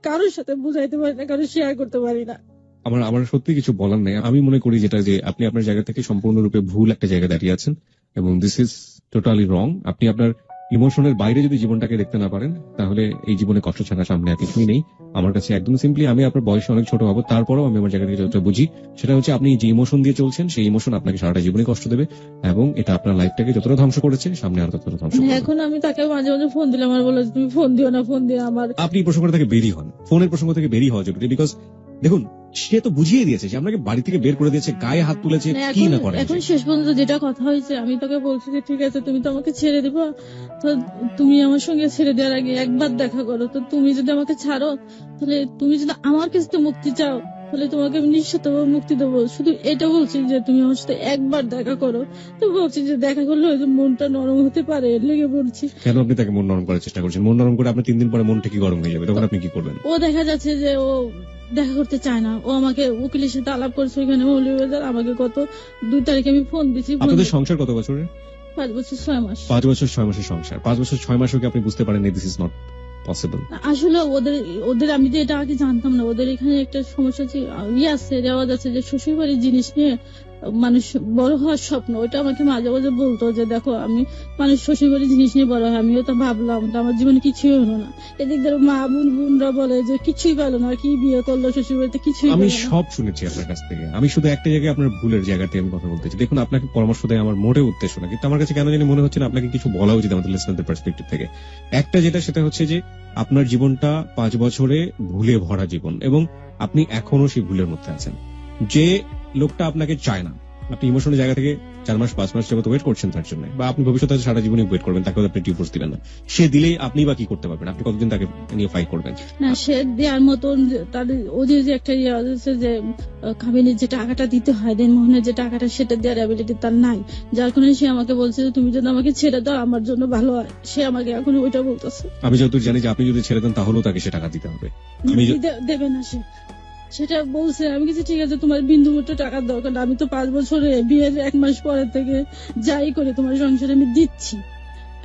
কারোর সাথে বুঝাইতে পারি না, কারোর শেয়ার করতে পারি না। আমার সত্যি কিছু বলার নেই। আমি মনে করি যেটা যে আপনি আপনার জায়গা থেকে সম্পূর্ণরূপে ভুল একটা জায়গায় দাঁড়িয়ে আছেন এবং দিস ইজ টোটালি রং। আপনি আপনার ইমোশনের বাইরে যদি জীবনটাকে দেখতে না পারেন, তাহলে এই জীবনে কষ্ট ছাড়া সামনে আর কিছুই নেই। আমার কাছে একদম সিম্পলি, আমি আপনার বয়সে অনেক ছোট হবো, তারপরেও আমি আমার জায়গা থেকে যতটা বুঝি সেটা হচ্ছে আপনি যে ইমোশন দিয়ে চলছেন সেই ইমোশন আপনাকে সারাটা জীবনে কষ্ট দেবে এবং এটা আপনার লাইফটাকে যতটা ধ্বংস করেছে সামনে আর ততটা ধ্বংস করবে। এখন আমি তাকে মাঝে মাঝে ফোন দিলে আমার বলে তুমি ফোন দিও না, ফোন দিয়ে আমার। আপনি এই প্রসঙ্গ থেকে বেরিয়ে হন, ফোনের প্রসঙ্গ থেকে বেরিয়ে হওয়া জরুরি। বিকজ দেখুন, সে তো বুঝিয়ে দিয়েছে যে আপনাকে বাড়ি থেকে বের করে দিয়েছে, গায়ে হাত তুলেছে, কি না করে। এখন শেষ পর্যন্ত যেটা কথা হয়েছে, আমি তোকে বলছি যে ঠিক আছে তুমি তো আমাকে ছেড়ে দিবা, তো তুমি আমার সঙ্গে ছেড়ে দেওয়ার আগে একবার দেখা করো। তো তুমি যদি আমাকে ছাড়ো, তাহলে তুমি যদি আমার কাছ থেকে মুক্তি চাও, তাহলে তোমাকে আমি নিঃস্বার্থভাবে মুক্তি দেবো। শুধু এটা বলছি যে তুমি আমার সাথে একবার দেখা করো। তো বলছি যে দেখা করলে হয়তো মনটা নরম হতে পারে, এর লেগে বলছি। কেন আপনি তাকে মন নরম করার চেষ্টা করছেন? মন নরম করে আপনি 3 দিন পরে মনটা কি গরম হয়ে যাবে, তখন আপনি কি করবেন? ও দেখা যাচ্ছে যে ও দেখা করতে চায় না, ও আমাকে উকিলের সাথে আলাপ করছে ওইখানে মৌলভীবাজার। আমাকে গত 2 তারিখে আমি ফোন দিচ্ছি। আপনাদের সংসার কত বছরের? 5 বছর 6 মাস। 5 বছর 6 মাসের সংসার। 5 বছর 6 মাসও কি আপনি বুঝতে পারেন দিস ইজ নট পসিবল? আসলে ওদের আমি তো এটা আগে জানতাম না। ওদের এখানে একটা সমস্যা আছে, রেওয়াজ আছে যে শ্বশুর বাড়ির জিনিস নিয়ে মানুষ বড় হওয়ার স্বপ্ন। ওইটা আমাকে মাঝে মাঝে বলতো যে দেখো আমি মানুষ শ্বশুর বাড়ির জিনিস নিয়ে বড় হয়, আমিও তো ভাবলাম, তো আমার জীবনে কিছুই হলো না। এদিক ধরো মা বোনরা বলে যে কিছুই পেলো না, কি বিয়ে করলো শ্বশুর বাড়িতে, কিছুই আমি পেলো না। সব শুনেছি আপনার কাছ থেকে। আমি শুধু একটা জায়গায় আপনার ভুলের জায়গাতে আমি কথা বলতেছি। দেখুন, আপনাকে পরামর্শ দেয় আমার মোটেও উদ্দেশ্য না, কিন্তু আমার কাছে কেন জানি মনে হচ্ছে না আপনাকে কিছু বলা উচিত আমাদের লিসনারদের পার্সপেক্টিভ থেকে। একটা যেটা, সেটা হচ্ছে যে আপনার জীবনটা 5 বছরে ভুলে ভরা জীবন এবং আপনি এখনো সেই ভুলের মধ্যে আছেন। যে লোকটা আপনাকে চায় না, আপনি ইমোশনের জায়গা থেকে 4 মাস 5 মাস যাবত ওয়েট করছেন তার জন্য, বা আপনি ভবিষ্যতে সারা জীবনে ওয়েট করবেন, তাকে আপনি ডিভোর্স দিবেন না। সে দিলেই আপনি বা কি করতে পারবেন? আপনি কতদিন তাকে নিয়ে ফাইট করবেন? না, সে দেওয়ার মতন তাদের ওদের যে একটা ইয়ে আছে যে কাবিনের যে টাকাটা দিতে হয়, দেনমোহনের যে টাকাটা, সেটা দেওয়ার অ্যাবিলিটি তার নাই। যার কারণে সে আমাকে বলছে যে তুমি যদি আমাকে ছেড়ে দাও আমার জন্য ভালো হয়। সে আমাকে এখন ওইটা বলতেছে। আমি যতদূর জানি যে আপনি যদি ছেড়ে দেন তাহলেও তাকে সে টাকা দিতে হবে। দেবে না সে, সেটা বলছে। আমি কিছু ঠিক আছে, তোমার বিন্দু মাত্র টাকার দরকার না, আমি তো 5 বছরে বিয়ের 1 মাস পরে থেকে যাই করে তোমার সংসারে আমি দিচ্ছি।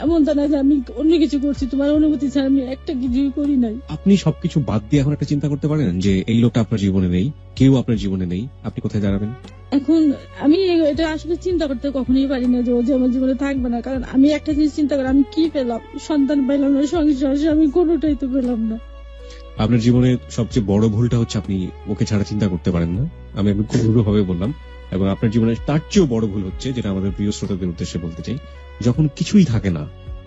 এমন তা না যে আমি অন্য কিছু করছি, তোমার অনুমতি ছাড়া আমি একটা কিছুই করি নাই। আপনি সবকিছু বাদ দিয়ে এখন একটা চিন্তা করতে পারেন যে এই লোকটা আপনার জীবনে নেই, কেউ আপনার জীবনে নেই, আপনি কোথায় দাঁড়াবেন? এখন আমি এটা আসলে চিন্তা করতে কখনোই পারি না যে ও যে আমার জীবনে থাকবে না। কারণ আমি একটা জিনিস চিন্তা করি, আমি কি পেলাম? সন্তান পেলাম না, সংসার, আমি কোনোটাই তো পেলাম না। আপনার জীবনে সবচেয়ে বড় ভুলটা হচ্ছে আপনি ওকে ছাড়া চিন্তা করতে পারেন না। আমি খুব রূঢ়ভাবে বললাম। এবং আপনার জীবনে তার চেয়েও বড় ভুল হচ্ছে, যেটা আমাদের প্রিয় শ্রোতাদের উদ্দেশ্যে বলতে চাই, যখন কিছুই থাকে না,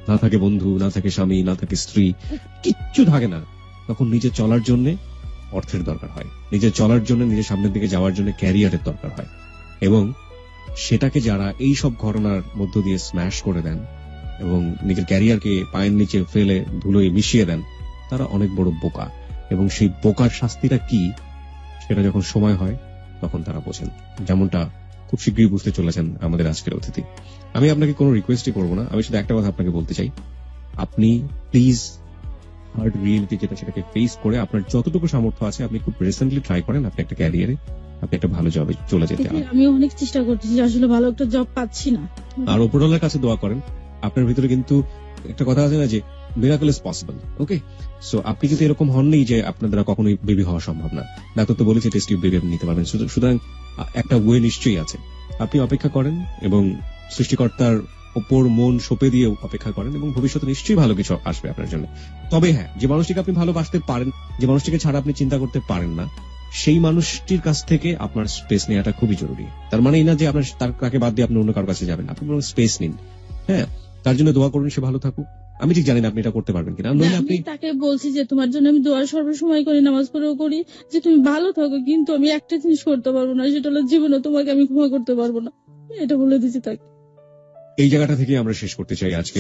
না থাকে বন্ধু, না থাকে স্বামী, না থাকে স্ত্রী, কিচ্ছু থাকে না, তখন নিজে চলার জন্য অর্থের দরকার হয়, নিজে চলার জন্য, নিজের সামনের দিকে যাওয়ার জন্য ক্যারিয়ারের দরকার হয়। এবং সেটাকে যারা এই সব ঘটনার মধ্য দিয়ে স্ম্যাশ করে দেন এবং নিজের ক্যারিয়ারকে পায়ের নিচে ফেলে ধুলোয় মিশিয়ে দেন, তারা অনেক বড় বোকা। এবং সেই বোকার শাস্তিটা কি, সেটা যখন সময় হয় তখন তারা বোঝেন, যেমনটা খুব শীঘ্রই বুঝতে চলেছেন আমাদের আজকের অতিথি। আমি আপনাকে কোনো রিকোয়েস্টই করবো না, আমি শুধু একটা কথা আপনাকে বলতে চাই, আপনি প্লিজ হার্ড রিয়েলিটি যেটা, সেটাকে ফেস করে আপনার যতটুকু সামর্থ্য আছে আপনি খুব রিসেন্টলি ট্রাই করেন আপনি একটা ক্যারিয়ারে, আপনি একটা ভালো জবে চলে যেতে। আমি অনেক চেষ্টা করতেছি, আসলে ভালো একটা জব পাচ্ছি না। আর উপরওয়ালার কাছে দোয়া করেন। আপনার ভিতরে কিন্তু একটা কথা আছে না যে miracle is possible, okay? So আপনি কিন্তু এরকম হননি যে আপনার দ্বারা কখনোই বেবি হওয়া সম্ভব না। ডাক্তার তো বলেছে টেস্ট টিউব বেবি আপনি নিতে পারবেন, সুতরাং একটা ওয়ে নিশ্চয়ই আছে। আপনি অপেক্ষা করেন এবং সৃষ্টিকর্তার ওপর মন সঁপে দিয়ে অপেক্ষা করেন, এবং ভবিষ্যতে নিশ্চয়ই ভালো কিছু আসবে আপনার জন্য। তবে হ্যাঁ, যে মানুষটিকে আপনি ভালোবাসতে পারেন, যে মানুষটিকে ছাড়া আপনি চিন্তা করতে পারেন না, সেই মানুষটির কাছ থেকে আপনার স্পেস নেওয়াটা খুবই জরুরি। তার মানে এই না যে আপনার তাকে বাদ দিয়ে আপনি অন্য কারোর কাছে যাবেন, আপনি স্পেস নিন। হ্যাঁ, তার জন্য দোয়া করুন সে ভালো থাকুক। আমি ঠিক জানি না আপনি এটা করতে পারবেন কিনা, নইলে আমি আপনি তাকে বলছি যে তোমার জন্য আমি দোয়া সর্বসময় করি, নামাজ পড়েও করি, যে তুমি ভালো থাকো, কিন্তু আমি একটা জিনিস করতে পারবো না, সেটা হলো জীবনে তোমাকে আমি ক্ষমা করতে পারবো না, এটা বলে দিচ্ছি তাকে। এই জায়গাটা থেকে আমরা শেষ করতে চাই আজকে